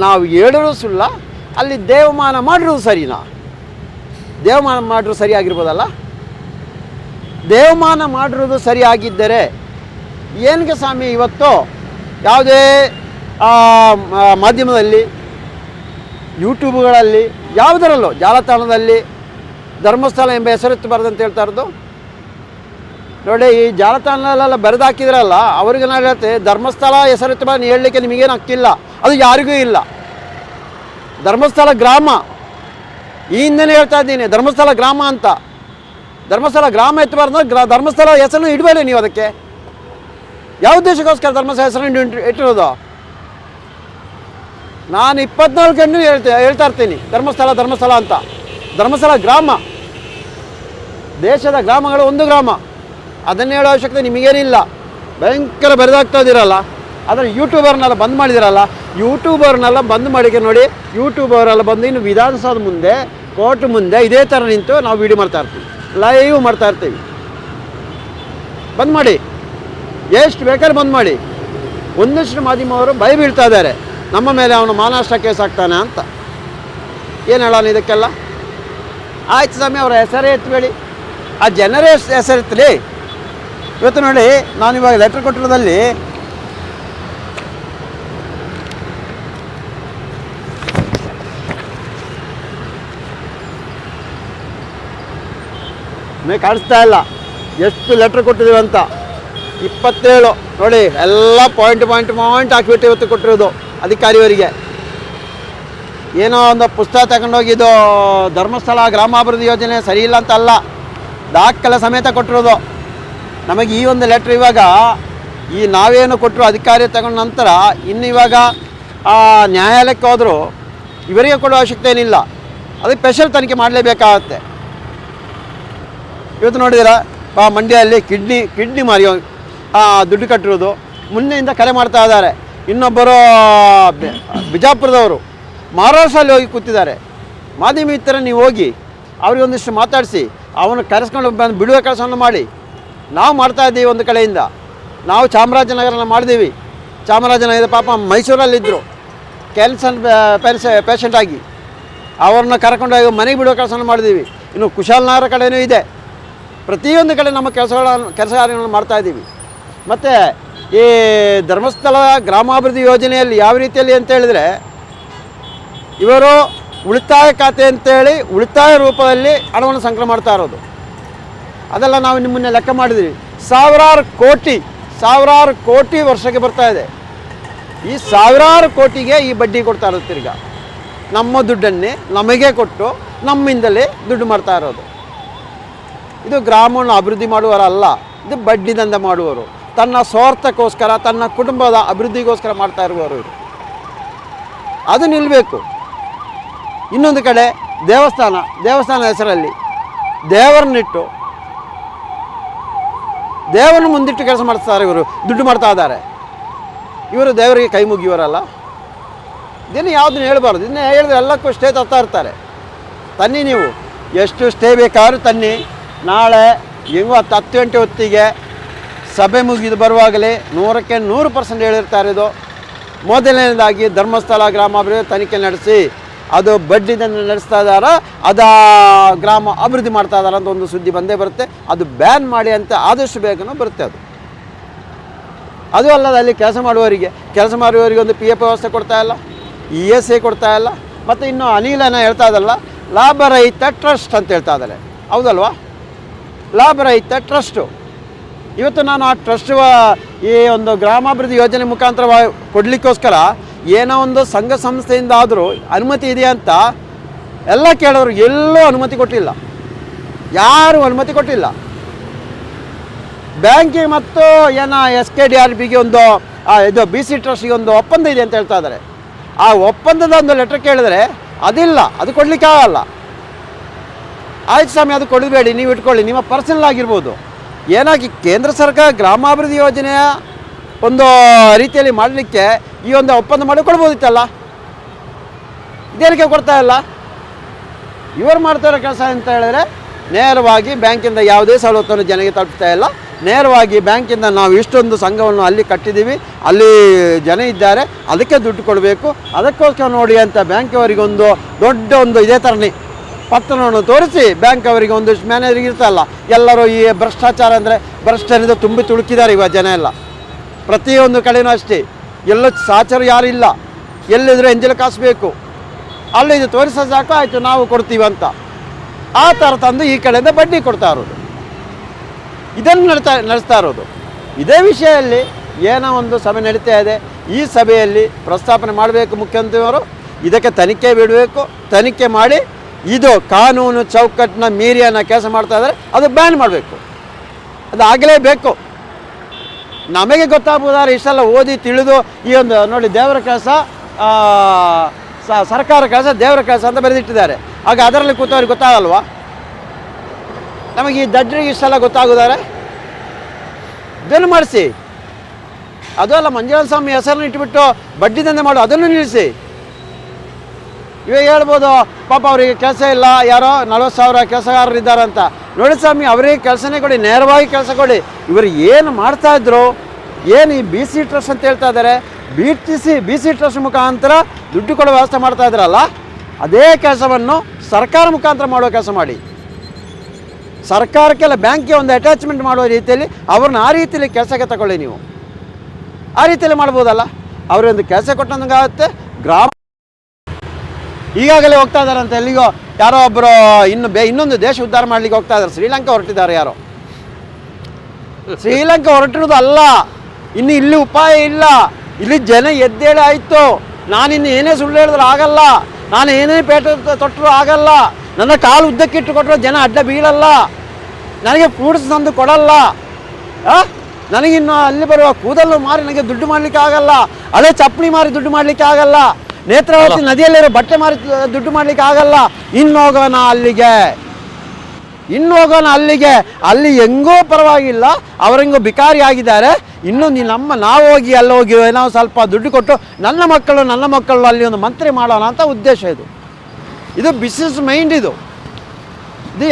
ನಾವು ಹೇಳಿರೋದು ಸುಳ್ಳ, ಅಲ್ಲಿ ದೇವಮಾನ ಮಾಡಿರೋದು ಸರಿನಾ? ದೇವಮಾನ ಮಾಡಿರೋದು ಸರಿಯಾಗಿರ್ಬೋದಲ್ಲ? ದೇವಮಾನ ಮಾಡಿರೋದು ಸರಿಯಾಗಿದ್ದರೆ ಏನಕ್ಕೆ ಸ್ವಾಮಿ ಇವತ್ತು ಯಾವುದೇ ಮಾಧ್ಯಮದಲ್ಲಿ, ಯೂಟ್ಯೂಬ್ಗಳಲ್ಲಿ, ಯಾವುದರಲ್ಲೋ ಜಾಲತಾಣದಲ್ಲಿ ಧರ್ಮಸ್ಥಳ ಎಂಬ ಹೆಸರೆತ್ತು ಬರೋದಂತ ಹೇಳ್ತಾ ಇರೋದು? ನೋಡಿ, ಈ ಜಾಲತಾಣಲೆಲ್ಲ ಬರೆದಾಕಿದ್ರಲ್ಲ, ಅವ್ರಿಗೆ ನಾನು ಹೇಳ್ತೀನಿ, ಧರ್ಮಸ್ಥಳ ಹೆಸರಿತ್ತು ಬಾ ಹೇಳಲಿಕ್ಕೆ ನಿಮಗೇನು ಹಕ್ಕಿಲ್ಲ, ಅದು ಯಾರಿಗೂ ಇಲ್ಲ. ಧರ್ಮಸ್ಥಳ ಗ್ರಾಮ, ಈ ಹಿಂದೆನೇ ಹೇಳ್ತಾ ಇದ್ದೀನಿ, ಧರ್ಮಸ್ಥಳ ಗ್ರಾಮ ಅಂತ. ಧರ್ಮಸ್ಥಳ ಗ್ರಾಮ ಎತ್ತಬಾರ್ದು, ಧರ್ಮಸ್ಥಳ ಹೆಸರನ್ನು ಇಡಬೇಡಿ ನೀವು. ಅದಕ್ಕೆ ಯಾವ ಉದ್ದೇಶಕ್ಕೋಸ್ಕರ ಧರ್ಮಸ್ಥಳ ಹೆಸರನ್ನು ಇಟ್ಟಿರೋದು? ನಾನು 24 ಗಂಟೆ ಹೇಳ್ತಾ ಇರ್ತೀನಿ ಧರ್ಮಸ್ಥಳ ಅಂತ. ಧರ್ಮಸ್ಥಳ ಗ್ರಾಮ, ದೇಶದ ಗ್ರಾಮಗಳು ಒಂದು ಗ್ರಾಮ, ಅದನ್ನೇ ಹೇಳೋ ಅವಶ್ಯಕತೆ ನಿಮಗೇನಿಲ್ಲ. ಭಯಂಕರ ಬರೆದಾಗ್ತಾ ಇದ್ದೀರಲ್ಲ, ಆದರೆ ಯೂಟ್ಯೂಬರ್ನೆಲ್ಲ ಬಂದ್ ಮಾಡಿದಿರಲ್ಲ, ಯೂಟ್ಯೂಬರ್ನೆಲ್ಲ ಬಂದ್ ಮಾಡಿಕೆ ನೋಡಿ. ಯೂಟ್ಯೂಬರೆಲ್ಲ ಬಂದು ಇನ್ನು ವಿಧಾನಸೌಧ ಮುಂದೆ, ಕೋರ್ಟ್ ಮುಂದೆ ಇದೇ ಥರ ನಿಂತು ನಾವು ವಿಡಿಯೋ ಮಾಡ್ತಾ ಇರ್ತೀವಿ, ಲೈವ್ ಮಾಡ್ತಾ ಇರ್ತೀವಿ. ಬಂದ್ ಮಾಡಿ, ಎಷ್ಟು ಬೇಕಾದ್ರೆ ಬಂದ್ ಮಾಡಿ. ಒಂದಷ್ಟು ಮಾಧ್ಯಮವರು ಭಯ ಬೀಳ್ತಾ ಇದ್ದಾರೆ, ನಮ್ಮ ಮೇಲೆ ಅವನು ಮಾನನಷ್ಟ ಕೇಸ್ ಹಾಕ್ತಾನೆ ಅಂತ. ಏನು ಹೇಳೋಣ ಇದಕ್ಕೆಲ್ಲ? ಆಯ್ತು ಸ್ವಾಮಿ, ಅವರ ಹೆಸರೇ ಎತ್ತಬೇಡಿ, ಆ ಜನರೇ ಹೆಸರೆತ್ತಲಿ. ಇವತ್ತು ನೋಡಿ, ನಾನು ಇವಾಗ ಲೆಟ್ರ್ ಕೊಟ್ಟಿರೋದಲ್ಲಿ ಕಾಣಿಸ್ತಾ ಇಲ್ಲ ಎಷ್ಟು ಲೆಟ್ರ್ ಕೊಟ್ಟಿದ್ದೀವಿ ಅಂತ. 27 ನೋಡಿ, ಎಲ್ಲ ಪಾಯಿಂಟ್ ಹಾಕಿಬಿಟ್ಟು ಇವತ್ತು ಕೊಟ್ಟಿರೋದು ಅಧಿಕಾರಿಯವರಿಗೆ. ಏನೋ ಒಂದು ಪುಸ್ತಕ ತಗೊಂಡೋಗಿದ್ದು ಧರ್ಮಸ್ಥಳ ಗ್ರಾಮಾಭಿವೃದ್ಧಿ ಯೋಜನೆ ಸರಿ ಇಲ್ಲ ಅಂತ ಅಲ್ಲ, ದಾಖಲೆ ಸಮೇತ ಕೊಟ್ಟಿರೋದು. ನಮಗೆ ಈ ಒಂದು ಲೆಟ್ರ್ ಇವಾಗ ಈ ನಾವೇನು ಕೊಟ್ಟರು ಅಧಿಕಾರಿ ತಗೊಂಡ ನಂತರ ಇನ್ನು ಇವಾಗ ನ್ಯಾಯಾಲಯಕ್ಕೆ ಹೋದರೂ ಇವರಿಗೆ ಕೊಡೋ ಅವಶ್ಯಕತೆ ಏನಿಲ್ಲ, ಅದಕ್ಕೆ ಸ್ಪೆಷಲ್ ತನಿಖೆ ಮಾಡಲೇಬೇಕಾಗತ್ತೆ. ಇವತ್ತು ನೋಡಿದ್ದೀರಾ, ಮಂಡ್ಯದಲ್ಲಿ ಕಿಡ್ನಿ ಮಾರಿ ದುಡ್ಡು ಕಟ್ಟಿರೋದು ಮೊನ್ನೆಯಿಂದ ಕರೆ ಮಾಡ್ತಾ ಇದ್ದಾರೆ. ಇನ್ನೊಬ್ಬರು ಬಿಜಾಪುರದವರು ಮಹಾರಾಷ್ಟ್ರಲ್ಲಿ ಹೋಗಿ ಕೂತಿದ್ದಾರೆ. ಮಾಧ್ಯಮ ಮಿತ್ರ ನೀವು ಹೋಗಿ ಅವ್ರಿಗೆ ಒಂದಿಷ್ಟು ಮಾತಾಡಿಸಿ ಅವನು ಕರೆಸ್ಕೊಂಡು ಬಂದು ಬಿಡುವ ಕೆಲಸವನ್ನು ಮಾಡಿ. ನಾವು ಮಾಡ್ತಾ ಇದ್ದೀವಿ ಒಂದು ಕಡೆಯಿಂದ. ನಾವು ಚಾಮರಾಜನಗರನ ಮಾಡಿದ್ದೀವಿ. ಚಾಮರಾಜನಗರ ಪಾಪ ಮೈಸೂರಲ್ಲಿದ್ದರು ಕ್ಯಾನ್ಸರ್ ಪೇಷಂಟ್ ಆಗಿ, ಅವ್ರನ್ನ ಕರ್ಕೊಂಡೋಗಿ ಮನೆಗೆ ಬಿಡುವ ಕೆಲಸವನ್ನು ಮಾಡಿದ್ದೀವಿ. ಇನ್ನು ಕುಶಾಲನಗರ ಕಡೆಯೂ ಇದೆ. ಪ್ರತಿಯೊಂದು ಕಡೆ ನಮ್ಮ ಕೆಲಸ ಕಾರ್ಯಗಳನ್ನು ಮಾಡ್ತಾಯಿದ್ದೀವಿ. ಮತ್ತು ಈ ಧರ್ಮಸ್ಥಳ ಗ್ರಾಮಾಭಿವೃದ್ಧಿ ಯೋಜನೆಯಲ್ಲಿ ಯಾವ ರೀತಿಯಲ್ಲಿ ಅಂತ ಹೇಳಿದರೆ, ಇವರು ಉಳಿತಾಯ ಖಾತೆ ಅಂತೇಳಿ ಉಳಿತಾಯ ರೂಪದಲ್ಲಿ ಹಣವನ್ನು ಸಂಗ್ರಹ ಮಾಡ್ತಾ ಇರೋದು. ಅದೆಲ್ಲ ನಾವು ನಿಮ್ಮನ್ನೇ ಲೆಕ್ಕ ಮಾಡಿದ್ದೀವಿ. ಸಾವಿರಾರು ಕೋಟಿ ವರ್ಷಕ್ಕೆ ಬರ್ತಾ ಇದೆ. ಈ ಸಾವಿರಾರು ಕೋಟಿಗೆ ಈ ಬಡ್ಡಿ ಕೊಡ್ತಾ ಇರೋದು. ತಿರ್ಗ ನಮ್ಮ ದುಡ್ಡನ್ನೇ ನಮಗೆ ಕೊಟ್ಟು ನಮ್ಮಿಂದಲೇ ದುಡ್ಡು ಮಾಡ್ತಾ ಇರೋದು. ಇದು ಗ್ರಾಮವನ್ನು ಅಭಿವೃದ್ಧಿ ಮಾಡುವವರಲ್ಲ, ಇದು ಬಡ್ಡಿ ದಂಧೆ ಮಾಡುವವರು, ತನ್ನ ಸ್ವಾರ್ಥಕ್ಕೋಸ್ಕರ ತನ್ನ ಕುಟುಂಬದ ಅಭಿವೃದ್ಧಿಗೋಸ್ಕರ ಮಾಡ್ತಾ ಇರುವವರು ಇವರು. ಅದು ನಿಲ್ಲಬೇಕು. ಇನ್ನೊಂದು ಕಡೆ ದೇವಸ್ಥಾನ ಹೆಸರಲ್ಲಿ ದೇವರನ್ನಿಟ್ಟು ದೇವರನ್ನು ಮುಂದಿಟ್ಟು ಕೆಲಸ ಮಾಡ್ತಾರೆ ಇವರು, ದುಡ್ಡು ಮಾಡ್ತಾ ಇದ್ದಾರೆ. ಇವರು ದೇವರಿಗೆ ಕೈ ಮುಗಿಯವರಲ್ಲ. ಇದನ್ನು ಯಾವುದನ್ನು ಹೇಳಬಾರ್ದು. ಇದನ್ನೇ ಹೇಳಿದ್ರೆ ಎಲ್ಲಕ್ಕೂ ಸ್ಟೇ ತರ್ತಾ ಇರ್ತಾರೆ. ತನ್ನಿ, ನೀವು ಎಷ್ಟು ಸ್ಟೇ ಬೇಕಾದ್ರೂ ತನ್ನಿ. ನಾಳೆ ಹೆಂಗೋ 10 ಗಂಟೆ ಹೊತ್ತಿಗೆ ಸಭೆ ಮುಗಿದು ಬರುವಾಗಲೇ 100ಕ್ಕೆ 100% ಹೇಳಿರ್ತಾರೆ. ಇದು ಮೊದಲನೇದಾಗಿ ಧರ್ಮಸ್ಥಳ ಗ್ರಾಮಾಭಿವೃದ್ಧಿ ತನಿಖೆ ನಡೆಸಿ, ಅದು ಬಡ್ಡಿದಿಂದ ನಡೆಸ್ತಾ ಇದ್ದಾರ, ಗ್ರಾಮ ಅಭಿವೃದ್ಧಿ ಮಾಡ್ತಾ ಇದ್ದಾರೆ ಅಂತ ಒಂದು ಸುದ್ದಿ ಬಂದೇ ಬರುತ್ತೆ. ಅದು ಬ್ಯಾನ್ ಮಾಡಿ ಅಂತ ಆದಷ್ಟು ಬೇಗನೂ ಬರುತ್ತೆ. ಅದು ಅಲ್ಲದೆ ಅಲ್ಲಿ ಕೆಲಸ ಮಾಡುವವರಿಗೆ ಒಂದು PF ವ್ಯವಸ್ಥೆ ಕೊಡ್ತಾ ಇಲ್ಲ, ESA ಕೊಡ್ತಾ ಇಲ್ಲ. ಮತ್ತು ಇನ್ನು ಅನಿಲನ ಹೇಳ್ತಾ ಇದ್ದಲ್ಲ, ಲಾಭರಹಿತ ಟ್ರಸ್ಟ್ ಅಂತ ಹೇಳ್ತಾ ಇದ್ದಾರೆ. ಹೌದಲ್ವಾ? ಲಾಭರಹಿತ ಟ್ರಸ್ಟು. ಇವತ್ತು ನಾನು ಆ ಟ್ರಸ್ಟ್ ಈ ಒಂದು ಗ್ರಾಮಾಭಿವೃದ್ಧಿ ಯೋಜನೆ ಮುಖಾಂತರ ಕೊಡಲಿಕ್ಕೋಸ್ಕರ ಏನೋ ಒಂದು ಸಂಘ ಸಂಸ್ಥೆಯಿಂದ ಆದರೂ ಅನುಮತಿ ಇದೆಯಾ ಅಂತ ಎಲ್ಲ ಕೇಳೋರು, ಎಲ್ಲೂ ಅನುಮತಿ ಕೊಟ್ಟಿಲ್ಲ, ಯಾರೂ ಅನುಮತಿ ಕೊಟ್ಟಿಲ್ಲ. ಬ್ಯಾಂಕಿಗೆ ಮತ್ತು ಏನೋ SKDRBಗೆ ಒಂದು ಇದು BC ಟ್ರಸ್ಟಿಗೆ ಒಂದು ಒಪ್ಪಂದ ಇದೆ ಅಂತ ಹೇಳ್ತಾ ಇದ್ದಾರೆ. ಆ ಒಪ್ಪಂದದ ಒಂದು ಲೆಟ್ರ್ ಕೇಳಿದ್ರೆ ಅದಿಲ್ಲ, ಅದು ಕೊಡಲಿಕ್ಕಾಗಲ್ಲ. ಆಯ್ತು ಸ್ವಾಮಿ, ಅದು ಕೊಡಬೇಡಿ, ನೀವು ಇಟ್ಕೊಳ್ಳಿ, ನಿಮ್ಮ ಪರ್ಸನಲ್ ಆಗಿರ್ಬೋದು. ಏನಾಗಿ ಕೇಂದ್ರ ಸರ್ಕಾರ ಗ್ರಾಮಾಭಿವೃದ್ಧಿ ಯೋಜನೆಯ ಒಂದು ರೀತಿಯಲ್ಲಿ ಮಾಡಲಿಕ್ಕೆ ಈ ಒಂದು ಒಪ್ಪಂದ ಮಾಡಿ ಕೊಡ್ಬೋದಿತ್ತಲ್ಲ. ಇದೇನಕ್ಕೆ ಕೊಡ್ತಾ ಇಲ್ಲ? ಇವರು ಮಾಡ್ತಾ ಇರೋ ಕೆಲಸ ಅಂತ ಹೇಳಿದ್ರೆ, ನೇರವಾಗಿ ಬ್ಯಾಂಕಿಂದ ಯಾವುದೇ ಸವಲತ್ತನ್ನು ಜನರಿಗೆ ತಲುಪ್ತಾ ಇಲ್ಲ. ನೇರವಾಗಿ ಬ್ಯಾಂಕಿಂದ ನಾವು ಇಷ್ಟೊಂದು ಸಂಘವನ್ನು ಅಲ್ಲಿ ಕಟ್ಟಿದ್ದೀವಿ, ಅಲ್ಲಿ ಜನ ಇದ್ದಾರೆ, ಅದಕ್ಕೆ ದುಡ್ಡು ಕೊಡಬೇಕು, ಅದಕ್ಕೋಸ್ಕರ ನೋಡಿ ಅಂತ ಬ್ಯಾಂಕ್ ಅವರಿಗೊಂದು ದೊಡ್ಡ ಒಂದು ಇದೇ ಥರನೇ ಪತ್ರವನ್ನು ತೋರಿಸಿ ಬ್ಯಾಂಕ್ ಅವರಿಗೆ ಒಂದಿಷ್ಟು ಮ್ಯಾನೇಜರ್ಗೆ ಇರ್ತಲ್ಲ. ಎಲ್ಲರೂ ಈ ಭ್ರಷ್ಟಾಚಾರ ಅಂದರೆ ಭ್ರಷ್ಟರಿಂದ ತುಂಬಿ ತುಳುಕಿದ್ದಾರೆ ಇವಾಗ ಜನ ಎಲ್ಲ. ಪ್ರತಿಯೊಂದು ಕಡೆಯೂ ಅಷ್ಟೇ, ಎಲ್ಲ ಸಾಚರು ಯಾರಿಲ್ಲ, ಎಲ್ಲಿದ್ರೆ ಎಂಜಲು ಕಾಸು ಬೇಕು, ಅಲ್ಲಿ ಇದು ತೋರಿಸೋ ಸಾಕು, ಆಯಿತು ನಾವು ಕೊಡ್ತೀವಿ ಅಂತ ಆ ಥರ ತಂದು ಈ ಕಡೆಯಿಂದ ಬಡ್ಡಿ ಕೊಡ್ತಾ ಇರೋದು. ಇದನ್ನು ನಡೆಸ್ತಾ ಇರೋದು. ಇದೇ ವಿಷಯದಲ್ಲಿ ಏನೋ ಒಂದು ಸಭೆ ನಡೀತಾ ಇದೆ. ಈ ಸಭೆಯಲ್ಲಿ ಪ್ರಸ್ತಾಪನೆ ಮಾಡಬೇಕು ಮುಖ್ಯಮಂತ್ರಿಯವರು, ಇದಕ್ಕೆ ತನಿಖೆ ಬಿಡಬೇಕು. ತನಿಖೆ ಮಾಡಿ ಇದು ಕಾನೂನು ಚೌಕಟ್ಟನ್ನ ಮೀರಿಯನ್ನು ಕೆಲಸ ಮಾಡ್ತಾ ಇದ್ದಾರೆ, ಅದು ಬ್ಯಾನ್ ಮಾಡಬೇಕು. ಅದು ಆಗಲೇಬೇಕು. ನಮಗೆ ಗೊತ್ತಾಗ್ಬೋದಾದ್ರೆ ಇಷ್ಟೆಲ್ಲ ಓದಿ ತಿಳಿದು ಈ ಒಂದು ನೋಡಿ ದೇವರ ಕೆಲಸ ಸರ್ಕಾರ ಕೆಲಸ ದೇವರ ಕೆಲಸ ಅಂತ ಬರೆದಿಟ್ಟಿದ್ದಾರೆ. ಆಗ ಅದರಲ್ಲಿ ಕೂತವ್ರಿಗೆ ಗೊತ್ತಾಗಲ್ವಾ? ನಮಗೆ ಈ ದಡ್ರಿಗೆ ಇಷ್ಟೆಲ್ಲ ಗೊತ್ತಾಗೋದಾರೆ ಇದನ್ನು ಮಾಡಿಸಿ. ಅದು ಅಲ್ಲ, ಮಂಜುನಾಥ ಸ್ವಾಮಿ ಹೆಸರನ್ನು ಇಟ್ಬಿಟ್ಟು ಬಡ್ಡಿ ದಂಧೆ ಮಾಡು, ಅದನ್ನು ನಿಲ್ಲಿಸಿ. ಇವಾಗ ಹೇಳ್ಬೋದು ಪಾಪ ಅವರಿಗೆ ಕೆಲಸ ಇಲ್ಲ, ಯಾರೋ 40,000 ಕೆಲಸಗಾರರು ಇದ್ದಾರಂತ. ನೋಡಿ ಸ್ವಾಮಿ, ಅವರಿಗೆ ಕೆಲಸನೇ ಕೊಡಿ, ನೇರವಾಗಿ ಕೆಲಸ ಕೊಡಿ. ಇವರು ಏನು ಮಾಡ್ತಾಯಿದ್ರು, ಏನು ಈ ಬಿ ಸಿ ಟ್ರಸ್ಟ್ ಅಂತ ಹೇಳ್ತಾ ಇದ್ದಾರೆ, ಬಿ ಸಿ ಟ್ರಸ್ಟ್ ಮುಖಾಂತರ ದುಡ್ಡು ಕೊಡೋ ವ್ಯವಸ್ಥೆ ಮಾಡ್ತಾ ಇದ್ರಲ್ಲ, ಅದೇ ಕೆಲಸವನ್ನು ಸರ್ಕಾರ ಮುಖಾಂತರ ಮಾಡೋ ಕೆಲಸ ಮಾಡಿ. ಸರ್ಕಾರಕ್ಕೆಲ್ಲ ಬ್ಯಾಂಕ್ಗೆ ಒಂದು ಅಟ್ಯಾಚ್ಮೆಂಟ್ ಮಾಡೋ ರೀತಿಯಲ್ಲಿ ಅವ್ರನ್ನ ಆ ರೀತಿಯಲ್ಲಿ ಕೆಲಸಕ್ಕೆ ತಗೊಳ್ಳಿ. ನೀವು ಆ ರೀತಿಯಲ್ಲಿ ಮಾಡ್ಬೋದಲ್ಲ. ಅವರೊಂದು ಕೆಲಸ ಕೊಟ್ಟಂಗಾಗುತ್ತೆ. ಈಗಾಗಲೇ ಹೋಗ್ತಾ ಇದ್ದಾರಂತೆ ಎಲ್ಲಿಗೋ, ಯಾರೋ ಒಬ್ಬರು ಇನ್ನೊಂದು ದೇಶ ಉದ್ಧಾರ ಮಾಡಲಿಕ್ಕೆ ಹೋಗ್ತಾ ಇದ್ದಾರೆ. ಶ್ರೀಲಂಕಾ ಹೊರಟಿದ್ದಾರೆ ಯಾರೋ. ಶ್ರೀಲಂಕಾ ಹೊರಟಿರೋದು ಅಲ್ಲ, ಇನ್ನು ಇಲ್ಲಿ ಉಪಾಯ ಇಲ್ಲ. ಇಲ್ಲಿ ಜನ ಎದ್ದೇಳಿ ಆಯಿತು. ನಾನಿನ್ನು ಏನೇ ಸುಳ್ಳು ಹೇಳಿದ್ರು ಆಗಲ್ಲ, ನಾನು ಏನೇ ಪೇಟ ತೊಟ್ಟರು ಆಗಲ್ಲ, ನನ್ನ ಕಾಲು ಉದ್ದಕ್ಕಿಟ್ಟು ಕೊಟ್ಟರು ಜನ ಅಡ್ಡ ಬೀಳಲ್ಲ, ನನಗೆ ಫ್ರೂಟ್ಸ್ ತಂದು ಕೊಡಲ್ಲ, ನನಗಿನ್ನು ಅಲ್ಲಿ ಬರುವ ಕೂದಲು ಮಾರಿ ನನಗೆ ದುಡ್ಡು ಮಾಡಲಿಕ್ಕೆ ಆಗಲ್ಲ, ಅದೇ ಚಪ್ಪಲಿ ಮಾರಿ ದುಡ್ಡು ಮಾಡಲಿಕ್ಕೆ ಆಗಲ್ಲ, ನೇತ್ರಾವತಿ ನದಿಯಲ್ಲಿರೋ ಬಟ್ಟೆ ಮಾರಿ ದುಡ್ಡು ಮಾಡಲಿಕ್ಕೆ ಆಗಲ್ಲ. ಇನ್ನೋಗೋಣ ಅಲ್ಲಿಗೆ. ಅಲ್ಲಿ ಹೆಂಗೋ ಪರವಾಗಿಲ್ಲ, ಅವರೆಂಗೋ ಬಿಕಾರಿ ಆಗಿದ್ದಾರೆ. ಇನ್ನು ನಾವು ಹೋಗಿ ಅಲ್ಲಿ ಹೋಗಿ ನಾವು ಸ್ವಲ್ಪ ದುಡ್ಡು ಕೊಟ್ಟು ನನ್ನ ಮಕ್ಕಳು ಅಲ್ಲಿ ಒಂದು ಮಂತ್ರಿ ಮಾಡೋಣ ಅಂತ ಉದ್ದೇಶ. ಇದು ಬಿಸ್ನೆಸ್ ಮೈಂಡ್. ಇದು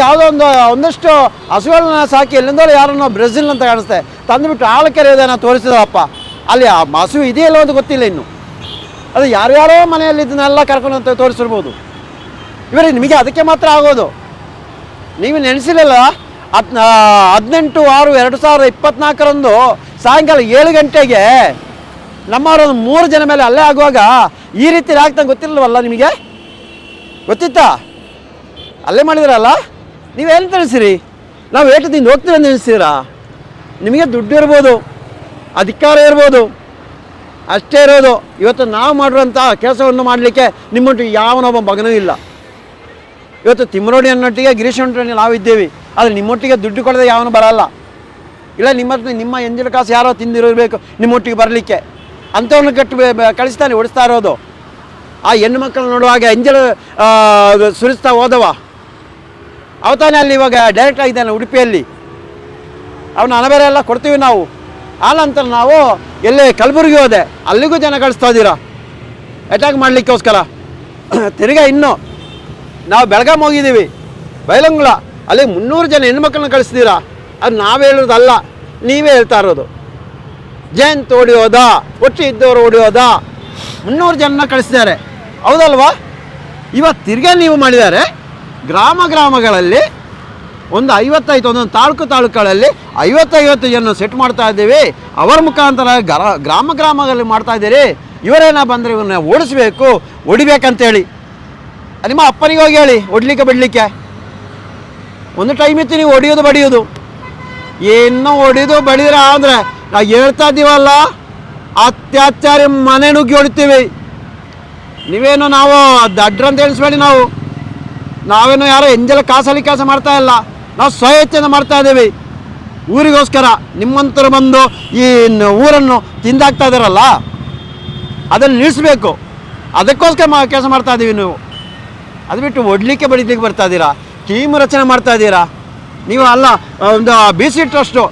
ಯಾವುದೋ ಒಂದಷ್ಟು ಹಸುಗಳನ್ನ ಸಾಕಿ ಎಲ್ಲಿಂದೋ ಯಾರನ್ನೋ ಬ್ರೆಜಿಲ್ ಅಂತ ಕಾಣಿಸ್ತೆ ತಂದುಬಿಟ್ಟು ಆಳಕೆರೆಯೋದೇನೋ ತೋರಿಸಿದ್ರಪ್ಪ. ಅಲ್ಲಿ ಆ ಹಸು ಇದೆಯಲ್ಲ ಅಂತ ಗೊತ್ತಿಲ್ಲ ಇನ್ನು. ಅದು ಯಾರ್ಯಾರೋ ಮನೆಯಲ್ಲಿ ಇದನ್ನೆಲ್ಲ ಕರ್ಕೊಂಡು ತೋರಿಸಿರ್ಬೋದು. ಇವರೇ ನಿಮಗೆ ಅದಕ್ಕೆ ಮಾತ್ರ ಆಗೋದು. ನೀವು ನೆನೆಸಿರಲ್ಲ, 18/6/2024 ಸಾಯಂಕಾಲ 7 ಗಂಟೆಗೆ ನಮ್ಮವರೊಂದು 3 ಜನ ಮೇಲೆ ಅಲ್ಲೇ ಆಗುವಾಗ ಈ ರೀತಿ ಆಗ್ತಂಗೆ ಗೊತ್ತಿರಲ್ವಲ್ಲ ನಿಮಗೆ? ಗೊತ್ತಿತ್ತಾ? ಅಲ್ಲೇ ಮಾಡಿದ್ರಲ್ಲ. ನೀವೇನು ತಿಳಿಸಿರಿ? ನಾವು ಏಟದಿಂದ ಹೋಗ್ತೀವಿ ಅಂತ ತಿಳಿಸ್ತೀರಾ? ನಿಮಗೆ ದುಡ್ಡು ಇರ್ಬೋದು, ಅಧಿಕಾರ ಇರ್ಬೋದು, ಅಷ್ಟೇ ಇರೋದು. ಇವತ್ತು ನಾವು ಮಾಡಿರೋಂಥ ಕೆಲಸವನ್ನು ಮಾಡಲಿಕ್ಕೆ ನಿಮ್ಮೊಟ್ಟಿಗೆ ಯಾವನೊಬ್ಬ ಮಗನೂ ಇಲ್ಲ. ಇವತ್ತು ತಿಮ್ಮರೋಡಿ ಅನ್ನೊಟ್ಟಿಗೆ ಗಿರೀಶ್ ಹೊಂಟೊಟ್ಟಿಗೆ ನಾವಿದ್ದೇವೆ, ಆದರೆ ನಿಮ್ಮೊಟ್ಟಿಗೆ ದುಡ್ಡು ಕೊಡದೆ ಯಾವನು ಬರಲ್ಲ. ಇಲ್ಲ ನಿಮ್ಮ ಎಂಜಿನ ಕಾಸು ಯಾರೋ ತಿಂದಿರಬೇಕು ನಿಮ್ಮೊಟ್ಟಿಗೆ ಬರಲಿಕ್ಕೆ. ಅಂಥವನ್ನು ಕಳಿಸ್ತಾನೆ ಓಡಿಸ್ತಾ ಇರೋದು. ಆ ಹೆಣ್ಣು ಮಕ್ಕಳು ನೋಡುವಾಗ ಎಂಜಲು ಸುರಿಸ್ತಾ ಹೋದವ ಅವತಾನೆ ಅಲ್ಲಿ ಇವಾಗ ಡೈರೆಕ್ಟ್ ಆಗಿದ್ದಾನೆ ಉಡುಪಿಯಲ್ಲಿ. ಅವನ ಅನಬೇರೆ ಎಲ್ಲ ಕೊಡ್ತೀವಿ ನಾವು. ಆ ನಂತರ ನಾವು ಎಲ್ಲೇ ಕಲಬುರಗಿ ಹೋದೆ, ಅಲ್ಲಿಗೂ ಜನ ಕಳಿಸ್ತಾ ಇದ್ದೀರಾ ಅಟ್ಯಾಕ್ ಮಾಡಲಿಕ್ಕೋಸ್ಕರ. ತಿರ್ಗಾ ಇನ್ನು ನಾವು ಬೆಳಗಾಂ ಹೋಗಿದ್ದೀವಿ, ಬೈಲಂಗುಳ, ಅಲ್ಲಿ 300 ಜನ ಹೆಣ್ಮಕ್ಳನ್ನ ಕಳಿಸ್ತೀರಾ. ಅದು ನಾವು ಹೇಳೋದಲ್ಲ, ನೀವೇ ಹೇಳ್ತಾ ಇರೋದು. ಜಯಂತ್ ಹೊಡಿಯೋದಾ, ಒಟ್ಟು ಇದ್ದವರು ಹೊಡಿಯೋದಾ, 300 ಜನನ ಕಳಿಸಿದ್ದಾರೆ, ಹೌದಲ್ವಾ? ಇವತ್ತು ತಿರ್ಗಾ ನೀವು ಮಾಡಿದ್ದಾರೆ. ಗ್ರಾಮಗಳಲ್ಲಿ ಒಂದು 55 ಒಂದೊಂದು ತಾಲೂಕುಗಳಲ್ಲಿ 50 ಜನ ಸೆಟ್ ಮಾಡ್ತಾ ಇದ್ದೀವಿ. ಅವರ ಮುಖಾಂತರ ಗ್ರಾಮಗಳಲ್ಲಿ ಮಾಡ್ತಾ ಇದ್ದೀರಿ. ಇವರೇನ ಬಂದರೆ ಇವನ್ನ ಓಡಿಸ್ಬೇಕು, ಹೊಡಿಬೇಕಂತೇಳಿ ನಿಮ್ಮ ಅಪ್ಪನಿಗೆ ಹೋಗಿ ಹೇಳಿ ಹೊಡ್ಲಿಕ್ಕೆ ಬಿಡಲಿಕ್ಕೆ. ಒಂದು ಟೈಮ್ ಇತ್ತು ನೀವು ಹೊಡಿಯೋದು ಬಡಿಯೋದು, ಏನೋ ಹೊಡಿಯೋದು ಬಡಿದ್ರೆ ಅಂದರೆ ನಾವು ಹೇಳ್ತಾ ಇದ್ದೀವಲ್ಲ, ಅತ್ಯಾಚಾರ ಮನೆ ನುಗ್ಗಿ ಹೊಡಿತೀವಿ. ನೀವೇನು ನಾವು ದಡ್ರಂತ ಎಣಿಸ್ಬೇಡಿ. ನಾವೇನೋ ಯಾರೋ ಎಂಜಲ ಕಾಸಲ್ಲಿ ಕೆಲಸ ಮಾಡ್ತಾ ಇಲ್ಲ, ನಾವು ಸ್ವಇಚ್ಛೆಯಿಂದ ಮಾಡ್ತಾ ಇದ್ದೀವಿ ಊರಿಗೋಸ್ಕರ. ನಿಮ್ಮಂಥರು ಬಂದು ಈ ಊರನ್ನು ತಿಂದಾಕ್ತಾ ಇದ್ದಾರಲ್ಲ, ಅದನ್ನು ನಿಲ್ಲಿಸ್ಬೇಕು. ಅದಕ್ಕೋಸ್ಕರ ಕೆಲಸ ಮಾಡ್ತಾ ಇದ್ದೀವಿ. ನೀವು ಅದು ಬಿಟ್ಟು ಹೊಡ್ಲಿಕ್ಕೆ ಬಡಿಲಿಕ್ಕೆ ಬರ್ತಾ ಇದ್ದೀರಾ, ಟೀಮ್ ರಚನೆ ಮಾಡ್ತಾ ಇದ್ದೀರಾ. ನೀವು ಅಲ್ಲ ಒಂದು ಬಿ ಸಿ ಟ್ರಸ್ಟು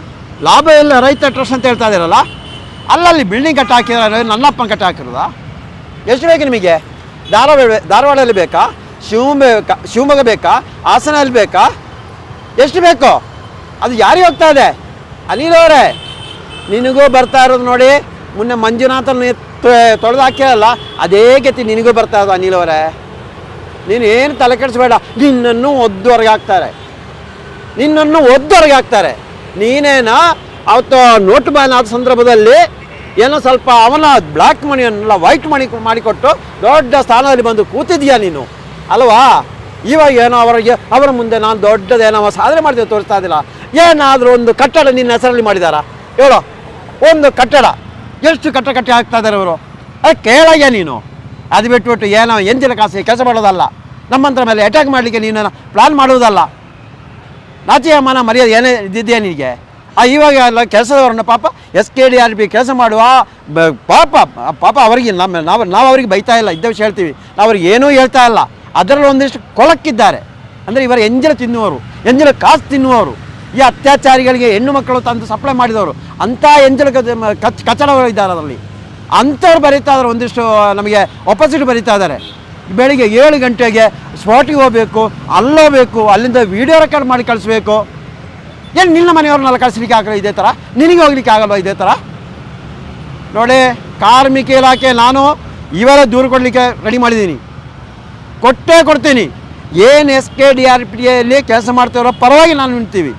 ಲಾಭ ಇಲ್ಲ ರೈತ ಟ್ರಸ್ಟ್ ಅಂತ ಹೇಳ್ತಾ ಇದ್ದೀರಲ್ಲ, ಅಲ್ಲಲ್ಲಿ ಬಿಲ್ಡಿಂಗ್ ಕಟ್ಟಿ ಹಾಕಿರೋ ನನ್ನಪ್ಪನ ಕಟ್ಟಿ ಹಾಕಿರೋದಾ? ಎಷ್ಟು ಬೇಕು ನಿಮಗೆ? ಧಾರವಾಡಲ್ಲಿ ಬೇಕಾ? ಶಿವಮೊಗ್ಗ ಬೇಕಾ? ಹಾಸನಲ್ಲಿ ಬೇಕಾ? ಎಷ್ಟು ಬೇಕು? ಅದು ಯಾರಿಗೆ ಹೋಗ್ತಾ ಇದೆ? ಅನಿಲ್ ಅವರೇ, ನಿನಗೂ ಬರ್ತಾ ಇರೋದು ನೋಡಿ. ಮೊನ್ನೆ ಮಂಜುನಾಥನ ತೊಳೆದು ಹಾಕಿರಲ್ಲ, ಅದೇ ಗತಿ ನಿನಗೂ ಬರ್ತಾ ಇರೋದು. ಅನಿಲ್ ಅವರೇ, ನೀನು ಏನು ತಲೆ ಕೆಡಿಸ್ಬೇಡ. ನಿನ್ನನ್ನು ಒದ್ದೊರಗೆ ಹಾಕ್ತಾರೆ. ನೀನೇನ ಅವತ್ತು ನೋಟು ಬ್ಯಾನ್ ಆದ ಸಂದರ್ಭದಲ್ಲಿ ಏನೋ ಸ್ವಲ್ಪ ಅವನ ಬ್ಲ್ಯಾಕ್ ಮನಿಯನ್ನೆಲ್ಲ ವೈಟ್ ಮನಿ ಮಾಡಿಕೊಟ್ಟು ದೊಡ್ಡ ಸ್ಥಾನದಲ್ಲಿ ಬಂದು ಕೂತಿದ್ಯಾ ನೀನು ಅಲ್ವಾ? ಇವಾಗ ಏನೋ ಅವರ ಮುಂದೆ ನಾನು ದೊಡ್ಡದೇನೋ ಸಾಧನೆ ಮಾಡ್ತೀವಿ ತೋರಿಸ್ತಾ ಇದ್ದಿಲ್ಲ. ಏನಾದರೂ ಒಂದು ಕಟ್ಟಡ ನಿನ್ನ ಹೆಸರಲ್ಲಿ ಮಾಡಿದಾರಾ ಹೇಳೋ? ಒಂದು ಕಟ್ಟಡ ಎಷ್ಟು ಕಟ್ಟಿ ಹಾಕ್ತಾ ಇದ್ದಾರೆ ಅವರು? ಅದು ಕೇಳಯ್ಯ ನೀನು. ಅದು ಬಿಟ್ಬಿಟ್ಟು ಏನೋ ಎಂಜಿನ ಕಾಸಿ ಕೆಲಸ ಮಾಡೋದಲ್ಲ, ನಮ್ಮಂತರ ಮೇಲೆ ಅಟ್ಯಾಕ್ ಮಾಡಲಿಕ್ಕೆ ನೀನು ಪ್ಲಾನ್ ಮಾಡುವುದಲ್ಲ. ನಾಚಿಯ ಮನ ಮರ್ಯಾದೆ ಏನೇ ಇದ್ದಿದೆಯಾ ನಿನಗೆ? ಇವಾಗ ಎಲ್ಲ ಕೆಲಸದವ್ರನ್ನ ಪಾಪ SKDRP ಕೆಲಸ ಮಾಡುವ ಪಾಪ ಅವರಿಗೆ ನಾವು ಅವರಿಗೆ ಬೈತಾ ಇಲ್ಲ, ಇದ್ದ ವಿಷಯ ಹೇಳ್ತೀವಿ. ನಾವು ಅವ್ರಿಗೆ ಏನೂ ಹೇಳ್ತಾ ಇಲ್ಲ. ಅದರಲ್ಲಿ ಒಂದಿಷ್ಟು ಕೊಳಕ್ಕಿದ್ದಾರೆ, ಅಂದರೆ ಇವರ ಎಂಜಲ ತಿನ್ನುವವರು, ಎಂಜಲ ಕಾಸು ತಿನ್ನುವವರು, ಈ ಅತ್ಯಾಚಾರಿಗಳಿಗೆ ಹೆಣ್ಣು ಮಕ್ಕಳು ತಂದು ಸಪ್ಲೈ ಮಾಡಿದವರು, ಅಂಥ ಎಂಜಲ ಕಚಡಗಳು ಇದ್ದಾರೆ ಅದರಲ್ಲಿ. ಅಂಥವ್ರು ಬರೀತಾ ಇದ್ದಾರೆ, ಒಂದಿಷ್ಟು ನಮಗೆ ಅಪೋಸಿಟ್ ಬರೀತಾ ಇದ್ದಾರೆ. ಬೆಳಿಗ್ಗೆ 7 ಗಂಟೆಗೆ ಸ್ಪಾಟಿಗೆ ಹೋಗಬೇಕು, ಅಲ್ಲೋಗಬೇಕು, ಅಲ್ಲಿಂದ ವಿಡಿಯೋ ರೆಕಾರ್ಡ್ ಮಾಡಿ ಕಳಿಸ್ಬೇಕು. ಏನು ನಿನ್ನ ಮನೆಯವ್ರನ್ನೆಲ್ಲ ಕಳಿಸ್ಲಿಕ್ಕೆ ಆಗಲ್ಲ ಇದೇ ಥರ? ನಿನಗೆ ಹೋಗ್ಲಿಕ್ಕೆ ಆಗಲ್ವ ಇದೇ ಥರ? ನೋಡಿ, ಕಾರ್ಮಿಕ ಇಲಾಖೆ ನಾನು ಇವರ ದೂರು ಕೊಡಲಿಕ್ಕೆ ರೆಡಿ ಮಾಡಿದ್ದೀನಿ, ಕೊಟ್ಟೇ ಕೊಡ್ತೀನಿ. ಏನು SKDRPಯಲ್ಲಿ ಕೆಲಸ ಮಾಡ್ತಾರೋ ಪರವಾಗಿ ನಾನು ನಿಂತೀವಿ.